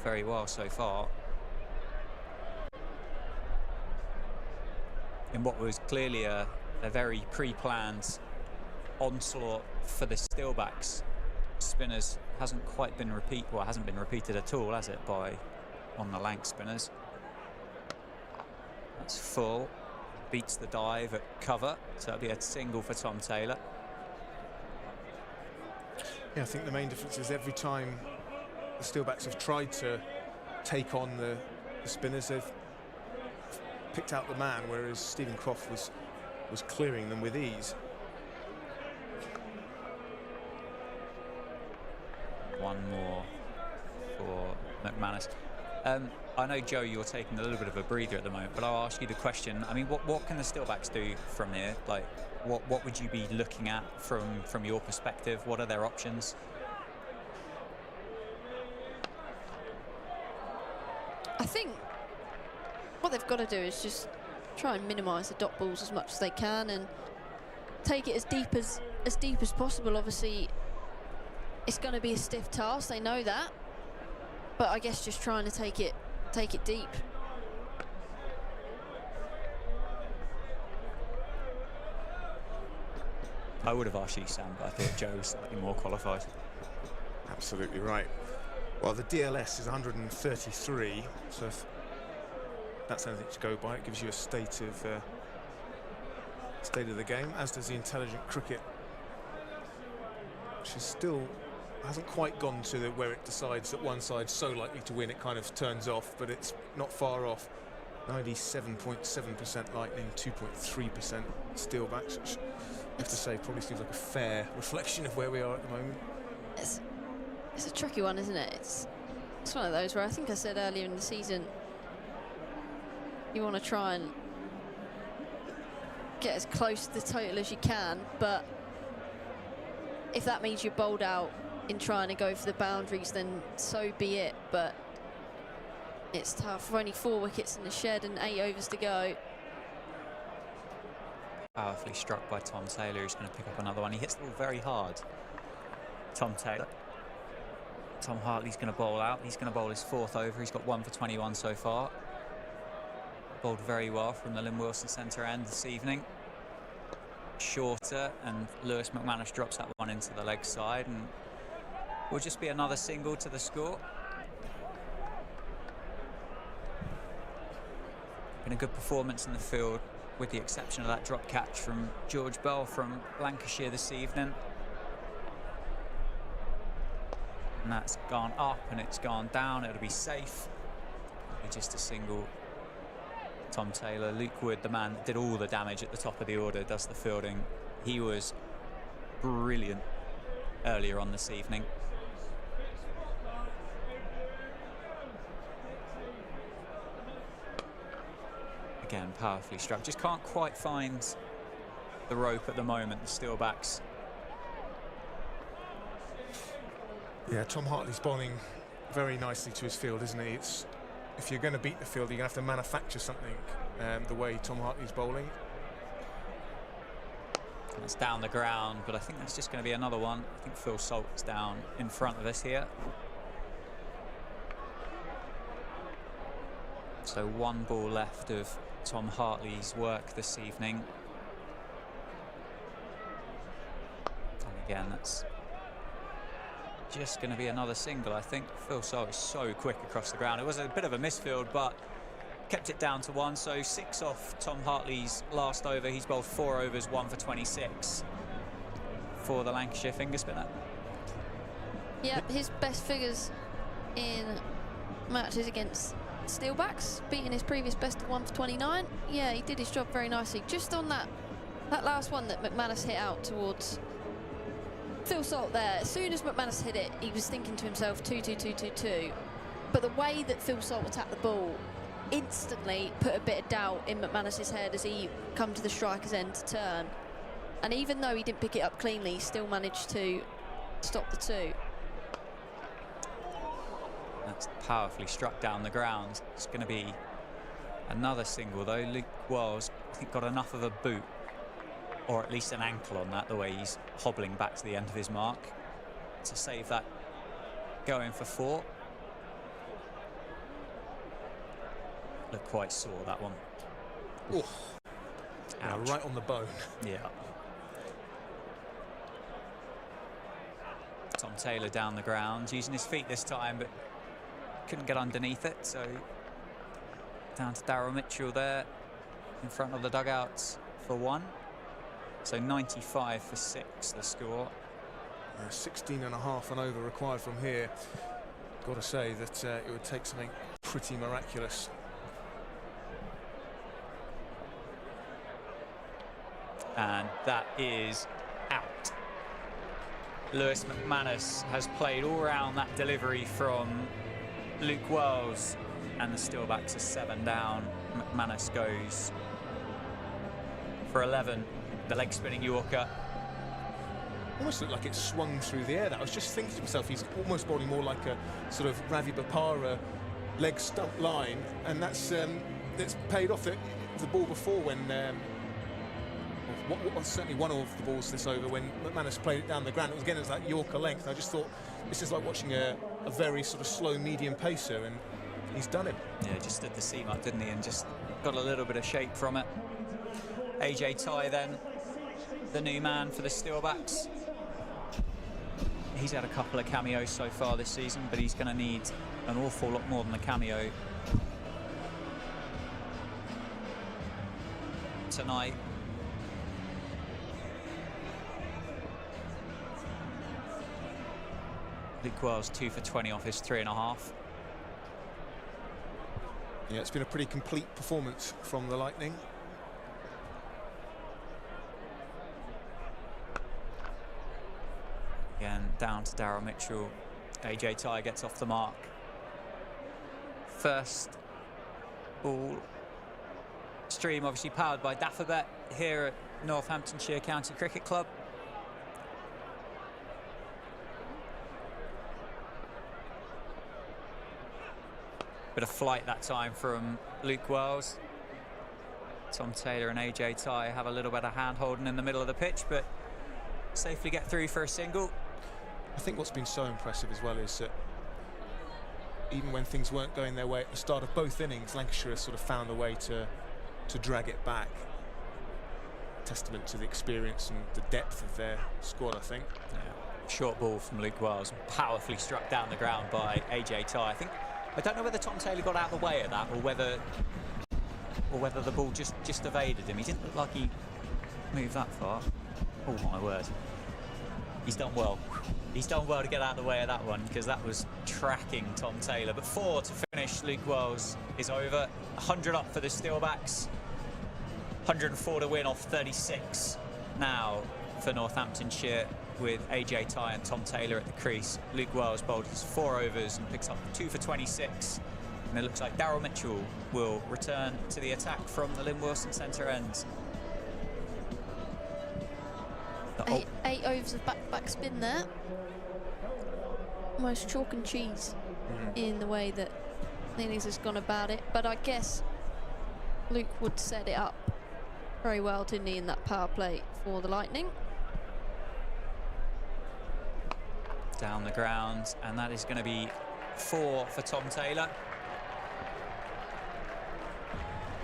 very well so far. In what was clearly a very pre-planned onslaught for the Steelbacks. Spinners hasn't been repeated at all, has it, on the Lanc spinners. That's full. Beats the dive at cover, so it'll be a single for Tom Taylor. Yeah, I think the main difference is every time the Steelbacks have tried to take on the spinners. They've picked out the man, whereas Stephen Croft was clearing them with ease. One more for McManus. I know, Joe, you're taking a little bit of a breather at the moment, but I'll ask you the question. I mean, what can the Steelbacks do from here? Like, what would you be looking at from your perspective? What are their options? I think what they've got to do is just try and minimise the dot balls as much as they can and take it as deep as possible. Obviously, it's going to be a stiff task. They know that, but I guess just trying to take it deep. I would have asked you, Sam, but I thought Joe was slightly more qualified. Absolutely right. Well, the DLS is 133, so if that's anything to go by, it gives you a state of the game, as does the intelligent cricket, which is still hasn't quite gone to where it decides that one side's so likely to win it kind of turns off, but it's not far off. 97.7% Lightning, 2.3% Steelbacks, which I have to say probably seems like a fair reflection of where we are at the moment. It's a tricky one, isn't it? It's one of those where I think I said earlier in the season you want to try and get as close to the total as you can, but if that means you're bowled out in trying to go for the boundaries, then so be it. But it's tough. Only 4 wickets in the shed and 8 overs to go. Powerfully struck by Tom Taylor, who's going to pick up another one. He hits the ball very hard. Tom Taylor. Tom Hartley's going to bowl out. He's going to bowl his 4th over. He's got 1 for 21 so far. Bowled very well from the Lynn Wilson centre end this evening. Shorter, and Lewis McManus drops that one into the leg side, and will just be another single to the score. Been a good performance in the field, with the exception of that drop catch from George Bell from Lancashire this evening. And that's gone up and it's gone down. It'll be safe. It'll be just a single. Tom Taylor, Luke Wood, the man that did all the damage at the top of the order, does the fielding. He was brilliant earlier on this evening. Again, powerfully struck. Just can't quite find the rope at the moment, the Steelbacks. Yeah, Tom Hartley's bowling very nicely to his field, isn't he? If you're going to beat the field, you're going to have to manufacture something the way Tom Hartley's bowling. That's down the ground, but I think that's just going to be another one. I think Phil Salt's down in front of us here. So 1 ball left of Tom Hartley's work this evening. And again, that's just going to be another single. I think Phil Salt is so quick across the ground. It was a bit of a misfield, but kept it down to 1. So 6 off Tom Hartley's last over. He's bowled 4 overs, 1 for 26 for the Lancashire finger spinner. Yeah, his best figures in matches against Steelbacks, beating his previous best of 1 for 29. Yeah, he did his job very nicely. Just on that last one that McManus hit out towards Phil Salt there, as soon as McManus hit it, he was thinking to himself 2-2-2-2-2. But the way that Phil Salt attacked the ball instantly put a bit of doubt in McManus's head as he come to the striker's end to turn. And even though he didn't pick it up cleanly, he still managed to stop the 2. That's powerfully struck down the ground. It's going to be another single though. Luke Wells, I think, got enough of a boot, or at least an ankle on that, the way he's hobbling back to the end of his mark, to save that going for 4. Looked quite sore, that one. Oh, yeah, right on the bone. Yeah. Tom Taylor down the ground, using his feet this time, but couldn't get underneath it, so down to Daryl Mitchell there in front of the dugouts for 1. So 95 for 6 the score. 16.5 and over required from here. Got to say that it would take something pretty miraculous. And that is out. Lewis McManus has played all around that delivery from Luke Wells, and the Steelbacks are 7 down. McManus goes for 11. The leg spinning Yorker. Almost looked like it swung through the air. That I was just thinking to myself, he's almost bowling more like a sort of Ravi Bopara leg stump line, and that's paid off. The ball before when certainly one of the balls this over when McManus played it down the ground. It was that Yorker length. I just thought this is like watching a very sort of slow medium pacer, and he's done it. Yeah, just did the seam up, didn't he, and just got a little bit of shape from it. AJ Tye then, the new man for the Steelbacks. He's had a couple of cameos so far this season, but he's going to need an awful lot more than a cameo tonight. Luke Wells 2 for 20 off his 3.5. Yeah, it's been a pretty complete performance from the Lightning. Again, down to Daryl Mitchell. AJ Tye gets off the mark. First ball. Stream obviously powered by Daffabet here at Northamptonshire County Cricket Club. Bit of flight that time from Luke Wells. Tom Taylor and AJ Tye have a little bit of hand holding in the middle of the pitch, but safely get through for a single. I think what's been so impressive as well is that even when things weren't going their way at the start of both innings, Lancashire has sort of found a way to drag it back. Testament to the experience and the depth of their squad, I think. Yeah. Short ball from Luke Wells, powerfully struck down the ground by AJ Tye. I don't know whether Tom Taylor got out of the way of that, or whether the ball just evaded him. He didn't look like he moved that far. Oh my word! He's done well. He's done well to get out of the way of that one, because that was tracking Tom Taylor. But 4 to finish. Luke Wells is over. 100 up for the Steelbacks. 104 to win off 36 now for Northamptonshire, with AJ Tye and Tom Taylor at the crease. Luke Wells bowled his 4 overs and picks up 2 for 26. And it looks like Daryl Mitchell will return to the attack from the Lynn Wilson centre end. Eight overs of back-to-back spin there. Almost chalk and cheese in the way that Innings has gone about it. But I guess Luke would set it up very well, didn't he, in that power play for the Lightning. Down the ground, and that is going to be 4 for Tom Taylor.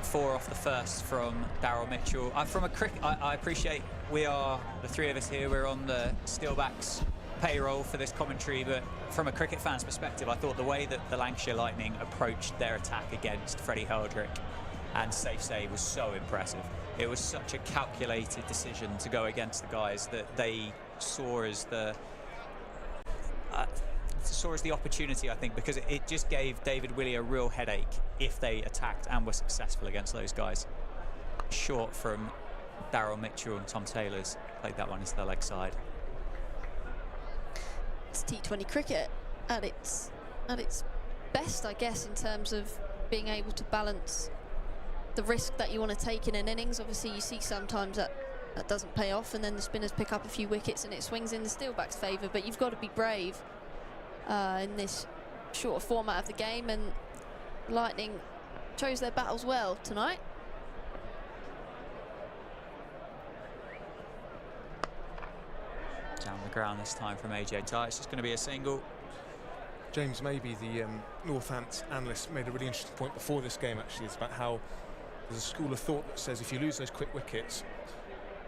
4 off the first from Daryl Mitchell. I appreciate we are, the 3 of us here, we're on the Steelbacks payroll for this commentary, but from a cricket fan's perspective, I thought the way that the Lancashire Lightning approached their attack against Freddie Heldrick and Safe Save was so impressive. It was such a calculated decision to go against the guys that they saw as the opportunity, I think, because it just gave David Willey a real headache if they attacked and were successful against those guys. Short from Daryl Mitchell, and Tom Taylor's played that one into the leg side. It's T20 cricket at its best, I guess, in terms of being able to balance the risk that you want to take in an innings. Obviously, you see sometimes that doesn't pay off, and then the spinners pick up a few wickets and it swings in the Steelbacks' favour. But you've got to be brave in this shorter format of the game, and Lightning chose their battles well tonight. Down the ground this time from AJ Tye. It's just going to be a single. James, maybe the Northants analyst made a really interesting point before this game, actually. It's about how there's a school of thought that says if you lose those quick wickets,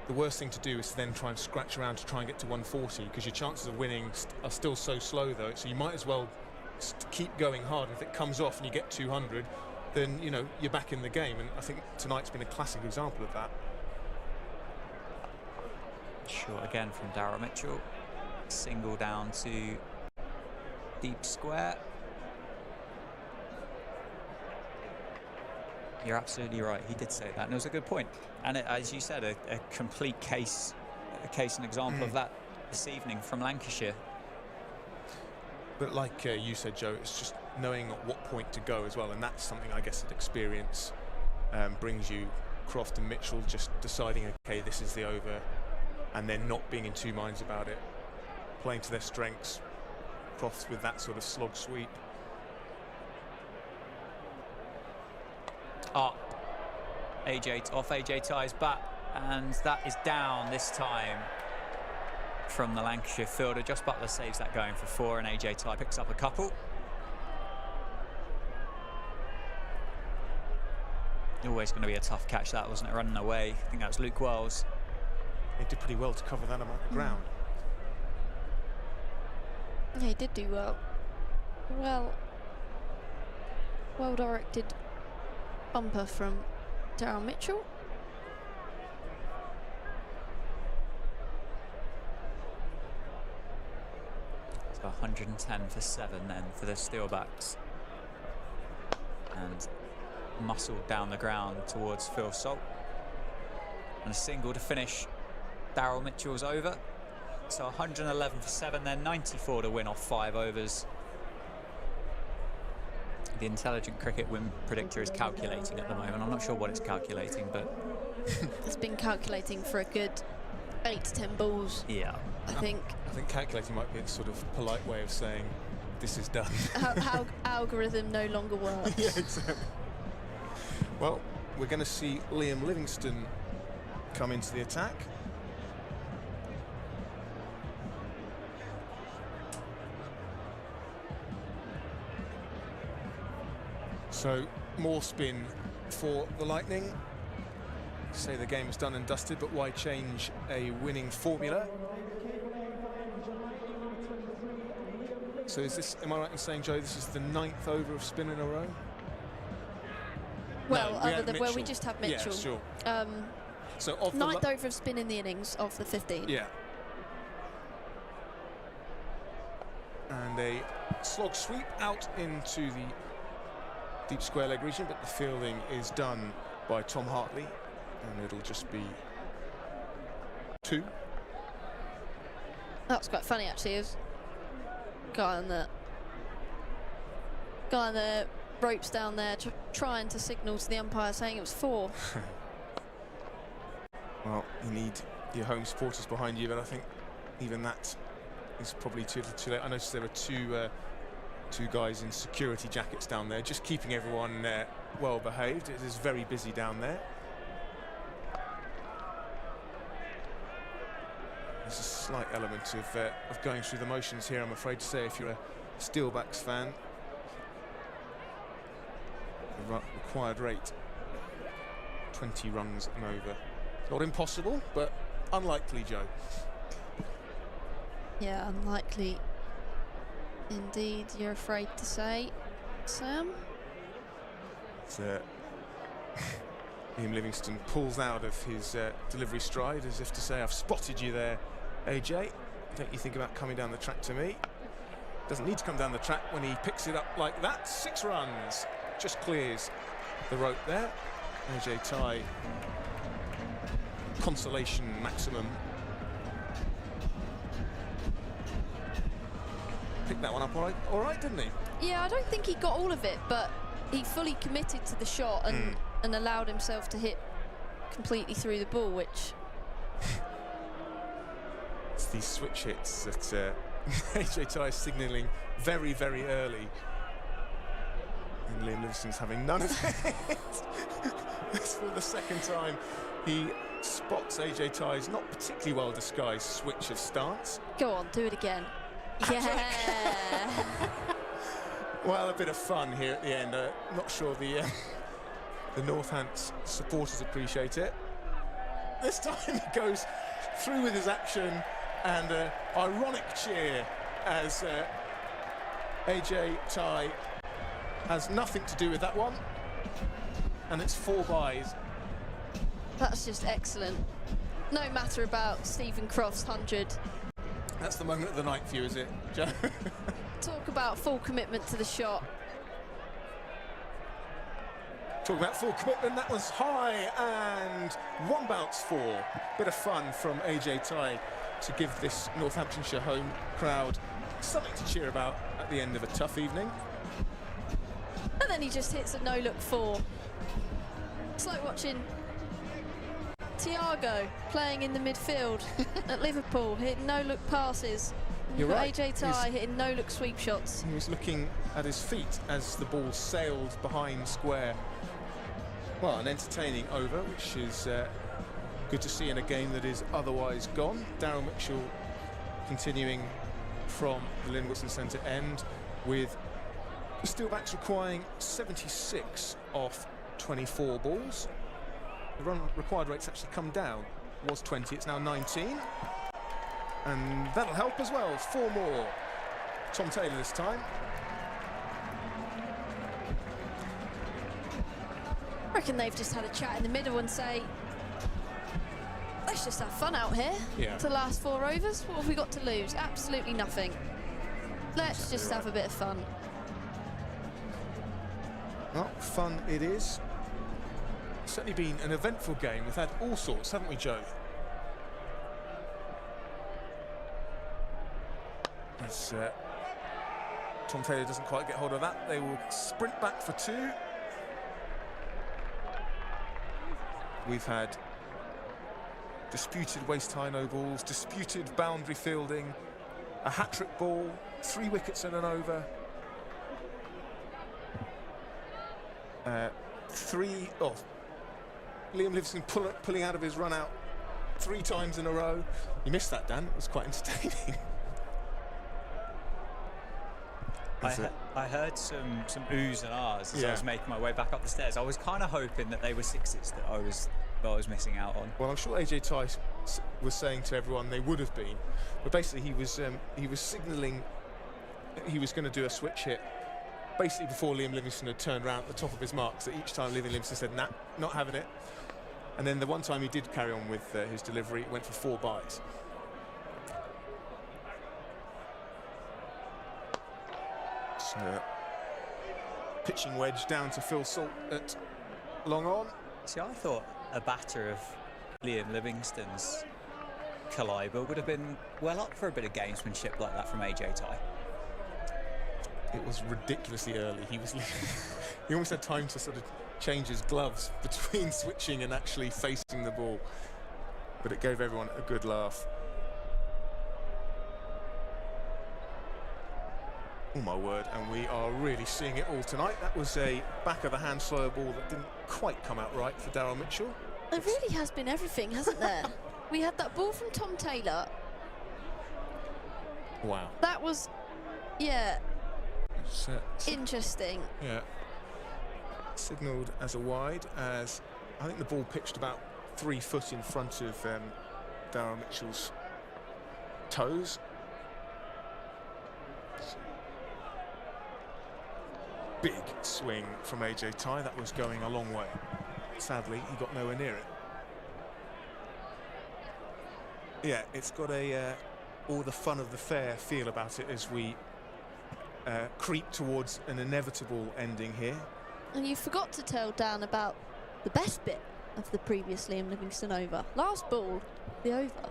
the worst thing to do is to then try and scratch around to try and get to 140, because your chances of winning are still so slow, though. So you might as well keep going hard. And if it comes off and you get 200, then, you know, you're back in the game. And I think tonight's been a classic example of that. Short again from Daryl Mitchell. Single down to deep square. You're absolutely right. He did say that, and it was a good point. And as you said, a complete case and example of that this evening from Lancashire. But like you said, Joe, it's just knowing at what point to go as well, and that's something I guess that experience brings you. Croft and Mitchell just deciding, okay, this is the over, and then not being in two minds about it, playing to their strengths. Croft with that sort of slog sweep. Up. Off AJ Ty's bat, and that is down this time from the Lancashire fielder. Just Butler saves that going for 4, and AJ Ty picks up a couple. Always going to be a tough catch, that, wasn't it? Running away. I think that was Luke Wells. He did pretty well to cover that amount of ground. Yeah, he did do well. Well directed bumper from Daryl Mitchell. So 110 for 7 then for the Steelbacks. And muscled down the ground towards Phil Salt. And a single to finish Daryl Mitchell's over. So 111 for 7 then, 94 to win off 5 overs. The intelligent cricket win predictor is calculating at the moment. I'm not sure what it's calculating, but it's been calculating for a good 8 to 10 balls. Yeah, I think calculating might be a sort of polite way of saying this is done. how algorithm no longer works. Yeah, exactly. Well, we're going to see Liam Livingston come into the attack. So more spin for the Lightning. Say the game is done and dusted, but why change a winning formula? So is this, am I right in saying, Joe, this is the 9th over of spin in a row? Well, no, we just have Mitchell. Yeah, sure. So of 9th over of spin in the innings of the 15. Yeah. And a slog sweep out into the deep square leg region, but the fielding is done by Tom Hartley, and it'll just be 2. That was quite funny, actually. It was guy on the ropes down there trying to signal to the umpire saying it was 4. Well, you need your home supporters behind you, but I think even that is probably too late. I noticed there are two guys in security jackets down there, just keeping everyone well behaved. It is very busy down there. There's a slight element of going through the motions here, I'm afraid to say, if you're a Steelbacks fan. The required rate, 20 runs and over. Not impossible, but unlikely, Joe. Yeah, unlikely indeed, you're afraid to say, Sam. Liam Livingston pulls out of his delivery stride as if to say, I've spotted you there, AJ. Don't you think about coming down the track to me? Doesn't need to come down the track when he picks it up like that. 6 runs. Just clears the rope there. AJ Ty, consolation maximum. Picked that one up all right, didn't he? Yeah, I don't think he got all of it, but he fully committed to the shot and allowed himself to hit completely through the ball, which... It's these switch hits that AJ Ty is signalling very, very early. And Liam Livingston's having none of it. That's for the second time he spots AJ Ty's not particularly well disguised switch of stance. Go on, do it again. Yeah. Well, a bit of fun here at the end. Not sure the Northants supporters appreciate it. This time he goes through with his action, and ironic cheer as AJ Ty has nothing to do with that one, and it's 4 byes. That's just excellent. No matter about Stephen Croft's 100. That's the moment of the night for you, is it, Joe? Talk about full commitment to the shot. Talking about full commitment, that was high, and one bounce for. Bit of fun from AJ Ty to give this Northamptonshire home crowd something to cheer about at the end of a tough evening. And then he just hits a no-look 4. It's like watching Thiago playing in the midfield at Liverpool, hitting no-look passes. You're right. AJ Ty hitting no-look sweep shots. He was looking at his feet as the ball sailed behind square. Well, an entertaining over, which is good to see in a game that is otherwise gone. Daryl Mitchell continuing from the Lynn Whitson Centre end, with the Steelbacks requiring 76 off 24 balls. The run required rate's actually come down. It was 20, it's now 19. And that'll help as well. 4 more. Tom Taylor this time. I reckon they've just had a chat in the middle and say, let's just have fun out here. Yeah. For the last 4 overs, what have we got to lose? Absolutely nothing. Let's just have a bit of fun. Well, fun it is. Certainly been an eventful game. We've had all sorts, haven't we, Joe? As Tom Taylor doesn't quite get hold of that, they will sprint back for 2. We've had disputed waist-high no balls, disputed boundary fielding, a hat-trick ball, 3 wickets and an over. Liam Livingston pulling out of his run-out 3 times in a row. You missed that, Dan. It was quite entertaining. I heard some oohs and ahs as I was making my way back up the stairs. I was kind of hoping that they were 6s that I was missing out on. Well, I'm sure AJ Tice was saying to everyone they would have been, but basically he was signalling he was going to do a switch hit basically before Liam Livingston had turned around at the top of his marks. That each time Liam Livingston said, "Nah, not having it," and then the one time he did carry on with his delivery, it went for 4 byes. So, pitching wedge down to Phil Salt at long on. See, I thought a batter of Liam Livingston's calibre would have been well up for a bit of gamesmanship like that from AJ Ty. It was ridiculously early. He almost had time to sort of change his gloves between switching and actually facing the ball, but it gave everyone a good laugh. Oh my word, and we are really seeing it all tonight. That was a back of the hand slower ball that didn't quite come out right for Daryl Mitchell. There really has been everything, hasn't there? We had that ball from Tom Taylor. Wow. That was, yeah, interesting. Interesting. Yeah. Signalled as a wide, as I think the ball pitched about 3 foot in front of Daryl Mitchell's toes. Big swing from AJ Ty. That was going a long way. Sadly, he got nowhere near it. Yeah, it's got a all the fun of the fair feel about it as we creep towards an inevitable ending here. And you forgot to tell Dan about the best bit of the previous Liam Livingston over. Last ball, the over.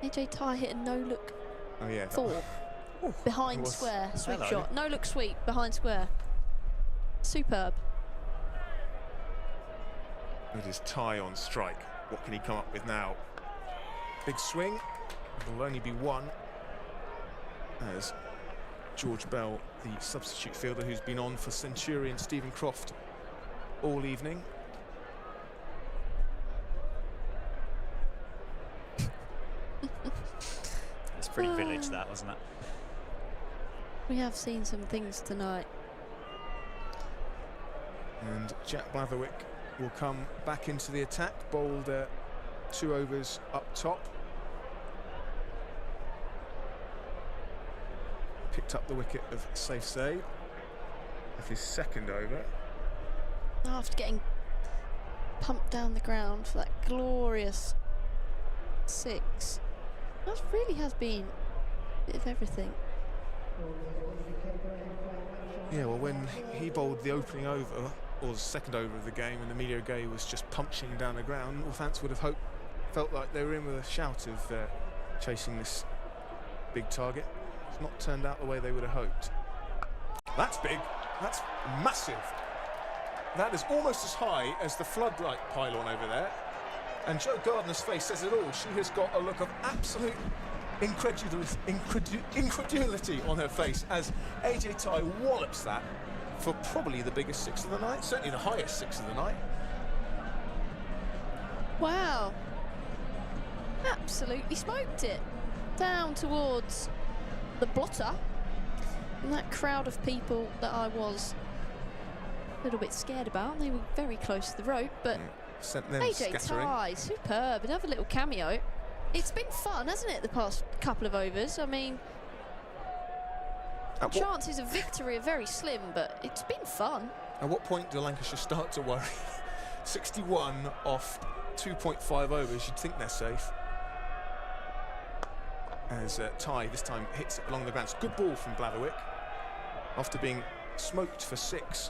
AJ Ty hit a no-look 4 behind square sweep shot. No-look sweep behind square. Superb. It is Ty on strike. What can he come up with now? Big swing. It'll only be 1. As George Bell, the substitute fielder who's been on for Centurion Stephen Croft all evening. It's pretty village, that, wasn't it? We have seen some things tonight. And Jack Blatherwick will come back into the attack, bowled 2 overs up top. Picked up the wicket of safe save of his 2nd over. After getting pumped down the ground for that glorious 6. That really has been a bit of everything. Yeah, well, when he bowled the opening over, or the second over of the game, and Emilio Gay was just punching down the ground, all fans would have felt like they were in with a shout of chasing this big target. It's not turned out the way they would have hoped. That's big. That's massive. That is almost as high as the floodlight pylon over there. And Jo Gardner's face says it all. She has got a look of absolute incredulity on her face as AJ Tai wallops that for probably the biggest six of the night, certainly the highest six of the night. Wow. Absolutely smoked it. Down towards the blotter. And that crowd of people that I was a little bit scared about. They were very close to the rope, but sent them AJ scattering. Tai, superb. Another little cameo. It's been fun, hasn't it, the past couple of overs? I mean, chances of victory are very slim, but it's been fun. At what point do Lancashire start to worry? 61 off 2.5 overs, you'd think they're safe. As Tai this time hits it along the ground. Good ball from Blatherwick after being smoked for 6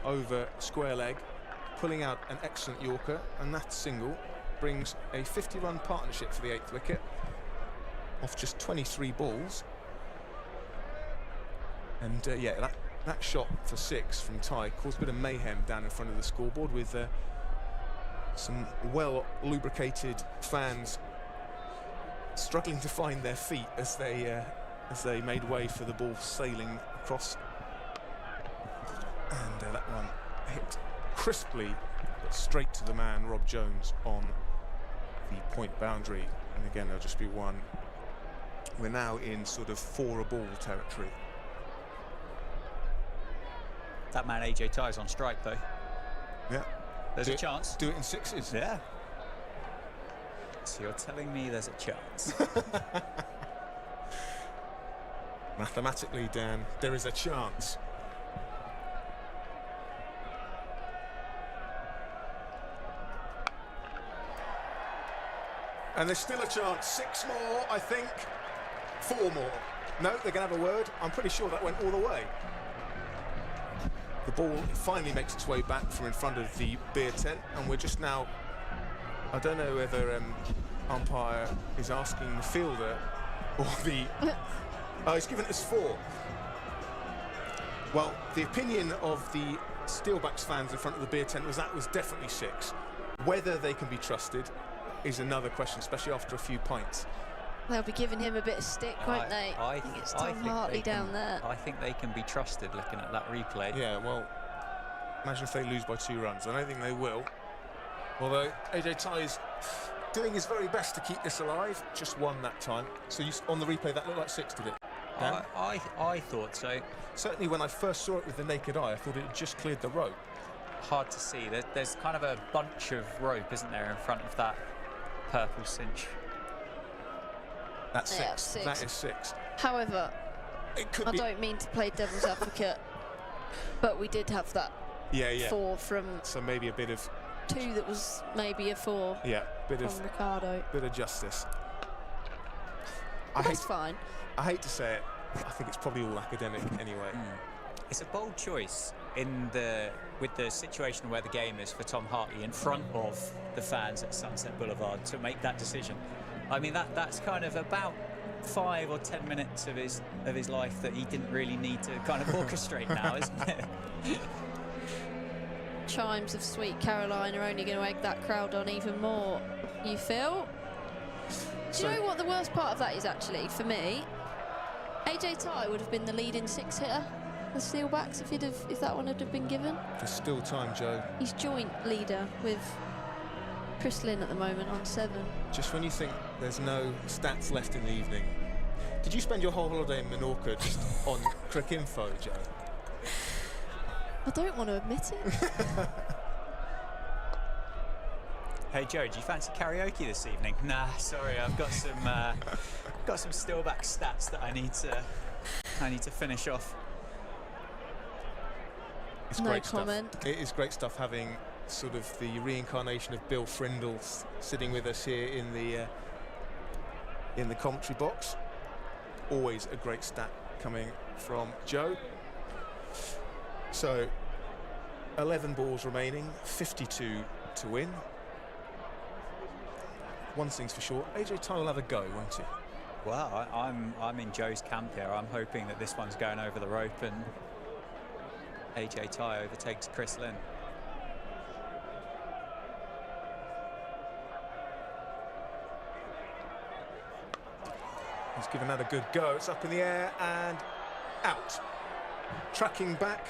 over square leg, pulling out an excellent Yorker, and that single brings a 50-run partnership for the 8th wicket off just 23 balls. And yeah, that shot for 6 from Tai caused a bit of mayhem down in front of the scoreboard, with some well-lubricated fans struggling to find their feet as they made way for the ball sailing across. And that one hit crisply, but straight to the man, Rob Jones, on the point boundary. And again, there'll just be one. We're now in sort of 4-a-ball territory. That man AJ Tai is on strike, though. Yeah. There's a chance. Do it in 6s. Yeah. So you're telling me there's a chance? Mathematically, Dan, there is a chance. And there's still a chance. 6 more, I think. 4 more. No, they're going to have a word. I'm pretty sure that went all the way. The ball finally makes its way back from in front of the beer tent, and we're just now... I don't know whether umpire is asking the fielder or the... Oh, he's given us 4. Well, the opinion of the Steelbacks fans in front of the beer tent was that was definitely 6. Whether they can be trusted is another question, especially after a few pints. They'll be giving him a bit of stick, won't they? I think it's Tom Hartley down there. I think they can be trusted looking at that replay. Yeah, well, imagine if they lose by 2 runs. I don't think they will. Although AJ Tai is doing his very best to keep this alive. Just 1 that time. So on the replay, that looked like 6, did it? I thought so. Certainly when I first saw it with the naked eye, I thought it had just cleared the rope. Hard to see. There's kind of a bunch of rope, isn't there, in front of that purple cinch. That's 6. Yeah, 6. That is 6. However, I don't mean to play devil's advocate, but we did have that 4 from... So maybe a bit of... 2 that was maybe a 4 bit from of Ricardo. Bit of justice. That's fine. I hate to say it, I think it's probably all academic anyway. It's a bold choice with the situation where the game is for Tom Hartley in front of the fans at Sunset Boulevard to make that decision. I mean, that's kind of about 5 or 10 minutes of his life that he didn't really need to kind of orchestrate now, isn't it? Chimes of Sweet Caroline are only going to egg that crowd on even more, you feel? Do you know what the worst part of that is, actually, for me? AJ Tai would have been the leading 6 hitter, the Steelbacks, if that one had been given. There's still time, Joe. He's joint leader with Chris Lynn at the moment on 7. Just when you think there's no stats left in the evening. Did you spend your whole holiday in Menorca just on Cricinfo, Joe? I don't want to admit it. Hey Joe, do you fancy karaoke this evening? Nah, sorry, I've got some Steelback stats that I need to finish off. It's no great comment. Stuff. It is great stuff having sort of the reincarnation of Bill Frindle sitting with us here in the commentary box. Always a great stat coming from Joe. So 11 balls remaining, 52 to win. One thing's for sure, AJ Ty will have a go, won't he? Well, I'm in Joe's camp here. I'm hoping that this one's going over the rope and AJ Ty overtakes Chris Lynn. He's given that a good go. It's up in the air and out. Tracking back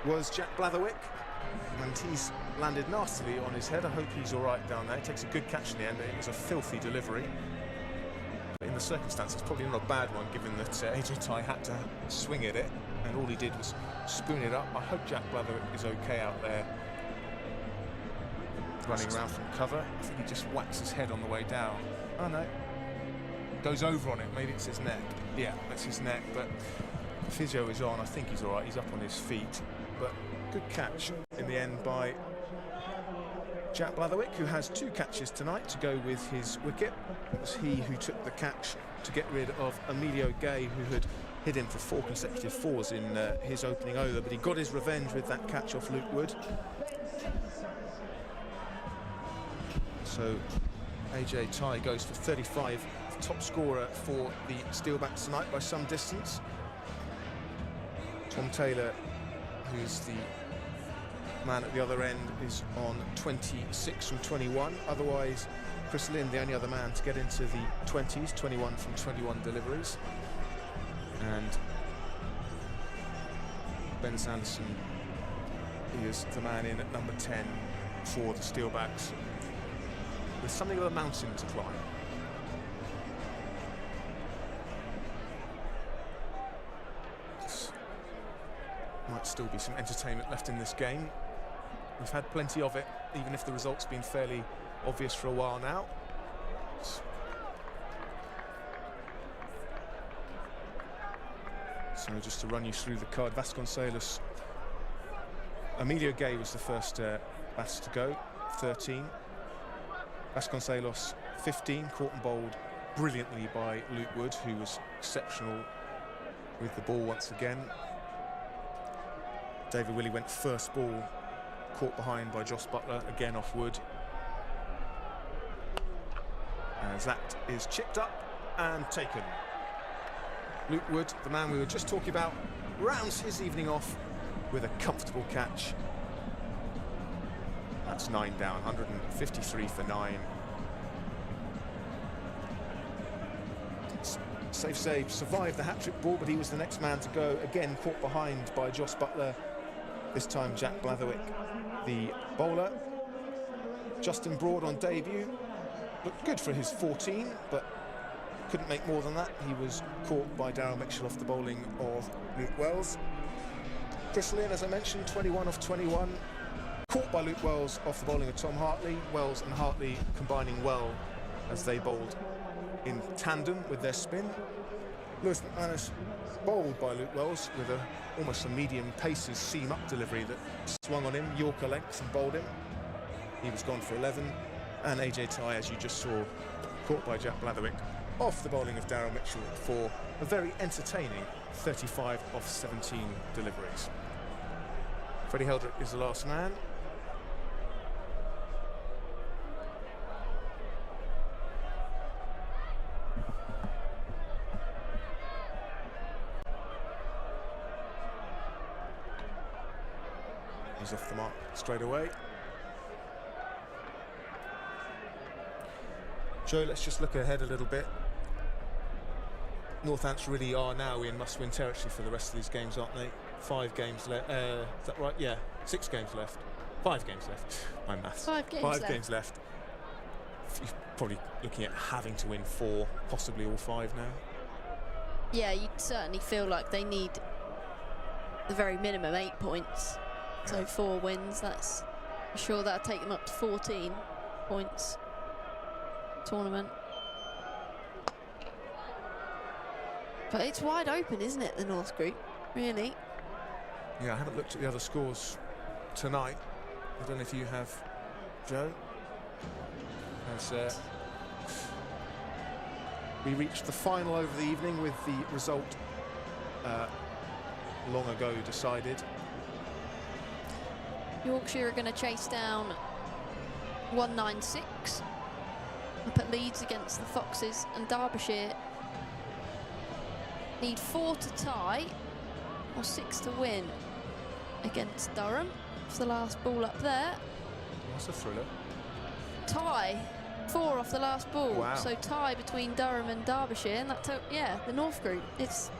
was Jack Blatherwick, and he's landed nastily on his head. I hope he's all right down there. He takes a good catch in the end. It was a filthy delivery. But in the circumstances, probably not a bad one, given that AJ Ty had to swing at it, and all he did was spoon it up. I hope Jack Blatherwick is okay out there, running around from cover. I think he just whacks his head on the way down. Oh no. Goes over on it, maybe it's his neck. Yeah, that's his neck, but the physio is on. I think he's all right, he's up on his feet. But good catch in the end by Jack Blatherwick, who has 2 catches tonight to go with his wicket. It was he who took the catch to get rid of Emilio Gay, who had hit him for 4 consecutive fours in his opening over, but he got his revenge with that catch off Luke Wood. So AJ Ty goes for 35. Top scorer for the Steelbacks tonight by some distance. Tom Taylor, who's the man at the other end, is on 26 from 21. Otherwise, Chris Lynn, the only other man to get into the 20s, 21 from 21 deliveries. And Ben Sanderson is the man in at number 10 for the Steelbacks, with something of a mountain to climb. Might still be some entertainment left in this game. We've had plenty of it, even if the result's been fairly obvious for a while now. So just to run you through the card, Vasconcelos. Emilio Gay was the first batter to go, 13. Vasconcelos, 15, caught and bowled brilliantly by Luke Wood, who was exceptional with the ball once again. David Willey went first ball, caught behind by Joss Buttler, again off Wood. As that is chipped up and taken. Luke Wood, the man we were just talking about, rounds his evening off with a comfortable catch. That's 9 down, 153 for 9. Safe save, survived the hat-trick ball, but he was the next man to go. Again, caught behind by Joss Buttler. This time Jack Blatherwick, the bowler. Justin Broad on debut. Looked good for his 14, but couldn't make more than that. He was caught by Daryl Mitchell off the bowling of Luke Wells. Chris Lynn, as I mentioned, 21 off 21. Caught by Luke Wells off the bowling of Tom Hartley. Wells and Hartley combining well as they bowled in tandem with their spin. Lewis McManus bowled by Luke Wells with almost a medium paces seam up delivery that swung on him, Yorker length, and bowled him. He was gone for 11. And AJ Ty, as you just saw, caught by Jack Blatherwick off the bowling of Daryl Mitchell for a very entertaining 35 off 17 deliveries. Freddie Heldrick is the last man. He's off the mark straight away. Joe, let's just look ahead a little bit. Northants really are now in must-win territory for the rest of these games, aren't they? 5 games left. Is that right? Yeah, 6 games left. 5 games left. My maths. 5 games Five left. games left. You're probably looking at having to win 4, possibly all 5 now. Yeah, you'd certainly feel like they need the very minimum 8 points. So 4 wins, that's for sure. That'll take them up to 14 points tournament. But it's wide open, isn't it, the North Group, really? Yeah, I haven't looked at the other scores tonight. I don't know if you have, Joe. As we reached the final over the evening with the result long ago decided. Yorkshire are going to chase down 196 up at Leeds against the Foxes, and Derbyshire need 4 to tie or 6 to win against Durham. It's the last ball up there. That's a thriller. Tie 4 off the last ball. Wow. So tie between Durham and Derbyshire, and that yeah, the North Group. It's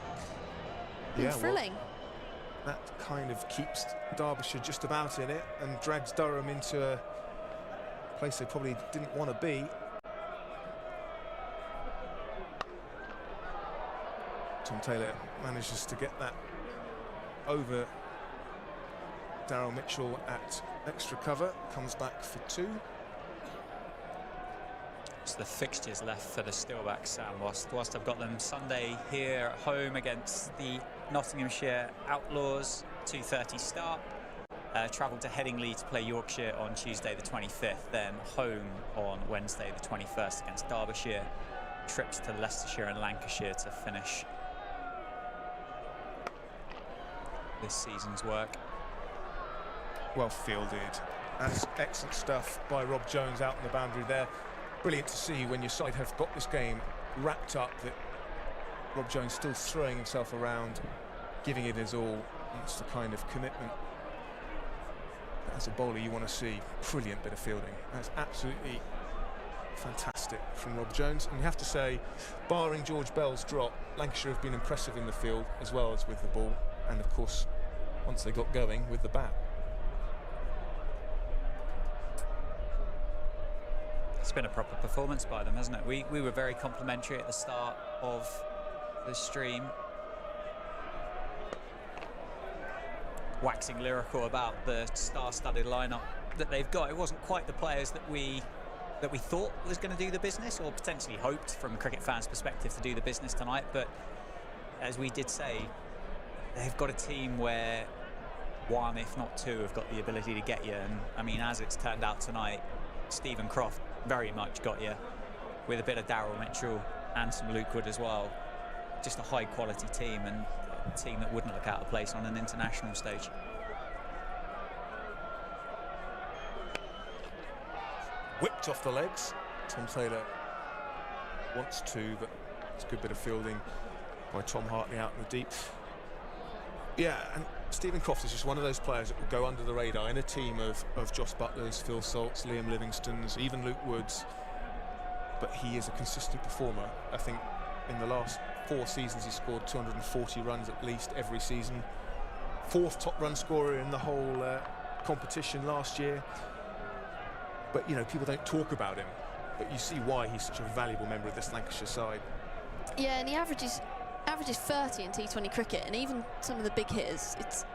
been thrilling. Well, that kind of keeps Derbyshire just about in it and drags Durham into a place they probably didn't want to be. Tom Taylor manages to get that over Daryl Mitchell at extra cover, comes back for 2. So the fixtures left for the Steelbacks, Sam, whilst I've got them: Sunday here at home against the Nottinghamshire Outlaws, 2:30 start. Travel to Headingley to play Yorkshire on Tuesday the 25th, then home on Wednesday the 21st against Derbyshire. Trips to Leicestershire and Lancashire to finish this season's work. Well fielded. That's excellent stuff by Rob Jones out on the boundary there. Brilliant to see when your side have got this game wrapped up that Rob Jones still throwing himself around, giving it his all. That's the kind of commitment as a bowler you want to see. Brilliant bit of fielding. That's absolutely fantastic from Rob Jones. And you have to say, barring George Bell's drop, Lancashire have been impressive in the field as well as with the ball, and of course once they got going with the bat. It's been a proper performance by them, hasn't it? We were very complimentary at the start of the stream, waxing lyrical about the star-studded lineup that they've got. It wasn't quite the players that we thought was going to do the business, or potentially hoped from a cricket fan's perspective to do the business tonight, but as we did say, they've got a team where 1 if not 2 have got the ability to get you. And I mean, as it's turned out tonight, Stephen Croft very much got you, with a bit of Daryl Mitchell and some Luke Wood as well. Just a high quality team, and a team that wouldn't look out of place on an international stage. Whipped off the legs. Tom Taylor wants to, but it's a good bit of fielding by Tom Hartley out in the deep. Yeah, and Stephen Croft is just one of those players that will go under the radar in a team of Joss Butlers, Phil Salts, Liam Livingstons, even Luke Woods. But he is a consistent performer. I think in the last 4 seasons he scored 240 runs at least every season. 4th top run scorer in the whole competition last year. But you know, people don't talk about him, but you see why he's such a valuable member of this Lancashire side. Yeah, and he averages 30 in T20 cricket, and even some of the big hitters, it's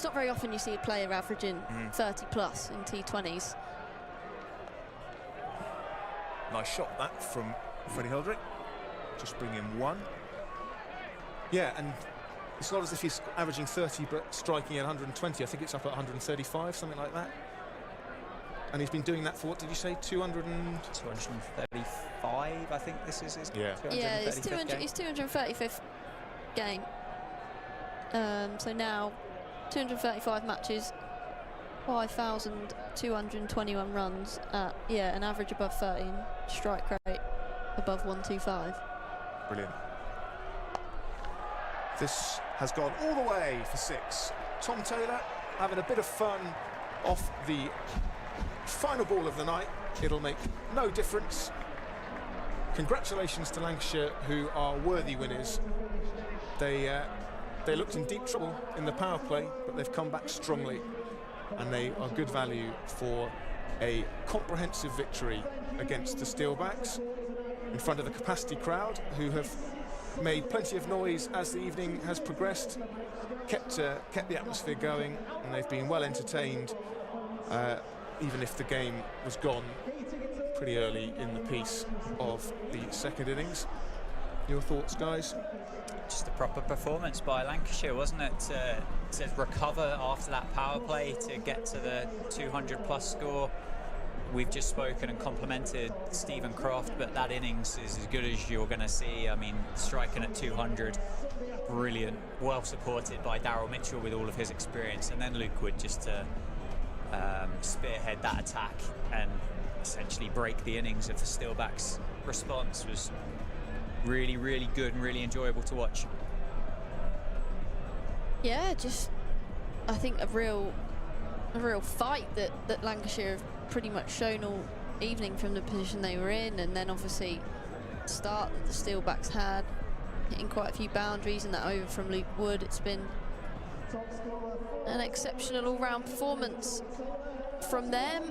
not very often you see a player averaging 30 plus in T20s. Nice shot that from Freddie Holdrick. Just bring in 1. Yeah, and it's not as if he's averaging 30 but striking at 120. I think it's up at 135, something like that. And he's been doing that for, what did you say, 235, I think this is his. Yeah, yeah, it's 235th game. So now 235 matches, 5,221 runs at, yeah, an average above 30 and strike rate above 125. Brilliant. This has gone all the way for 6. Tom Taylor having a bit of fun off the final ball of the night. It'll make no difference. Congratulations to Lancashire, who are worthy winners. They looked in deep trouble in the power play, but they've come back strongly, and they are good value for a comprehensive victory against the Steelbacks in front of the capacity crowd, who have made plenty of noise as the evening has progressed, kept the atmosphere going, and they've been well entertained, even if the game was gone pretty early in the piece of the second innings. Your thoughts, guys? Just a proper performance by Lancashire, wasn't it? To recover after that power play, to get to the 200 plus score. We've just spoken and complimented Stephen Croft, but that innings is as good as you're going to see. I mean, striking at 200, brilliant, well supported by Daryl Mitchell with all of his experience, and then Luke Wood just to spearhead that attack and essentially break the innings of the Steelbacks' response was really, really good and really enjoyable to watch. Yeah, just I think a real fight that Lancashire have pretty much shown all evening from the position they were in, and then obviously the start that the Steelbacks had, hitting quite a few boundaries and that over from Luke Wood. It's been an exceptional all-round performance from them,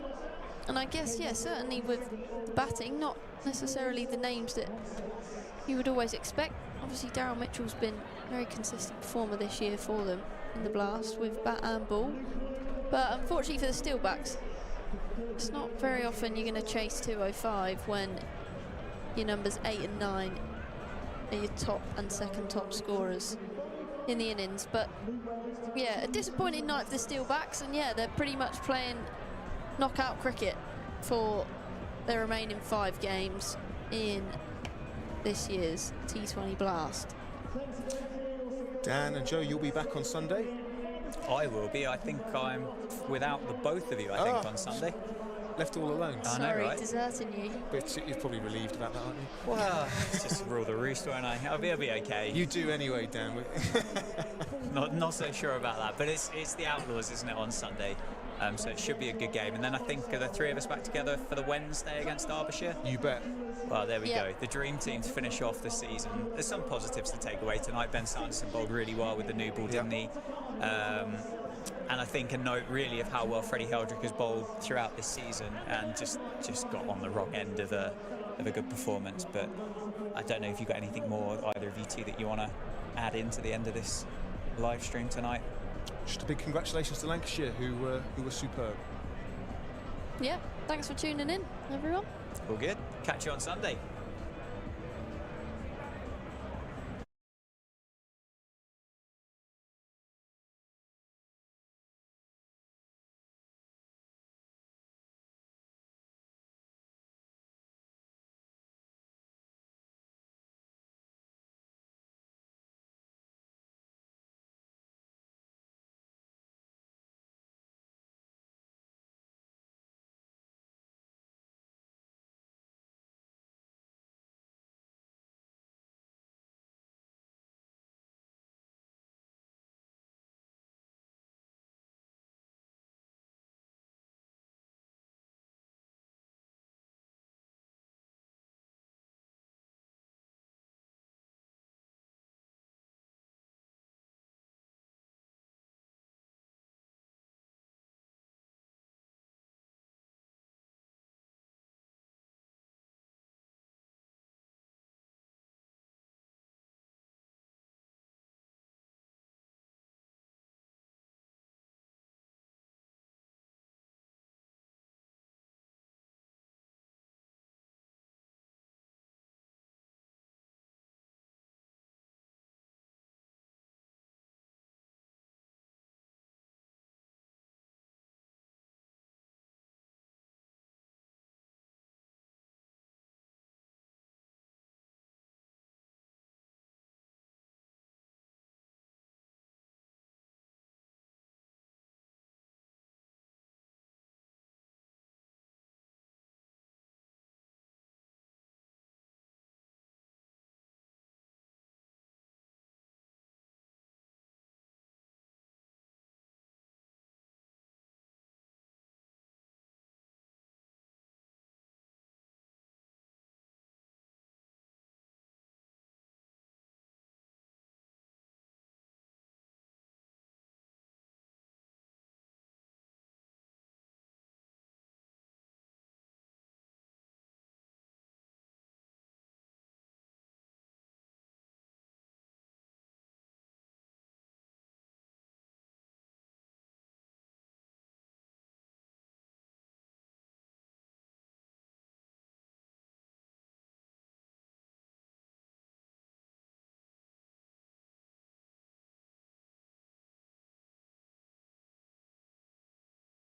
and I guess, yeah, certainly with the batting, not necessarily the names that you would always expect. Obviously Daryl Mitchell's been a very consistent performer this year for them in the Blast with bat and ball, but unfortunately for the Steelbacks, it's not very often you're going to chase 205 when your numbers 8 and 9 are your top and second top scorers in the innings. But yeah, a disappointing night for the Steelbacks, and yeah, they're pretty much playing knockout cricket for their remaining 5 games in this year's T20 Blast. Dan and Joe, you'll be back on Sunday? I will be. I think I'm without the both of you, I think, on Sunday. Left all alone. I know, Sorry, right? deserting you. But you're probably relieved about that, aren't you? Well, it's just rule the roost, won't I? I'll be okay. You do anyway, Dan. Not so sure about that, but it's the Outlaws, isn't it, on Sunday? So it should be a good game. And then I think, are the 3 of us back together for the Wednesday against Derbyshire? You bet. Well, there we go. The dream team to finish off the season. There's some positives to take away tonight. Ben Sanderson bowled really well with the new ball, didn't he? And I think a note really of how well Freddie Heldrick has bowled throughout this season, and just got on the wrong end of a good performance. But I don't know if you've got anything more, either of you two, that you want to add into the end of this live stream tonight. Just a big congratulations to Lancashire, who were superb. Yeah, thanks for tuning in, everyone. All good. Catch you on Sunday.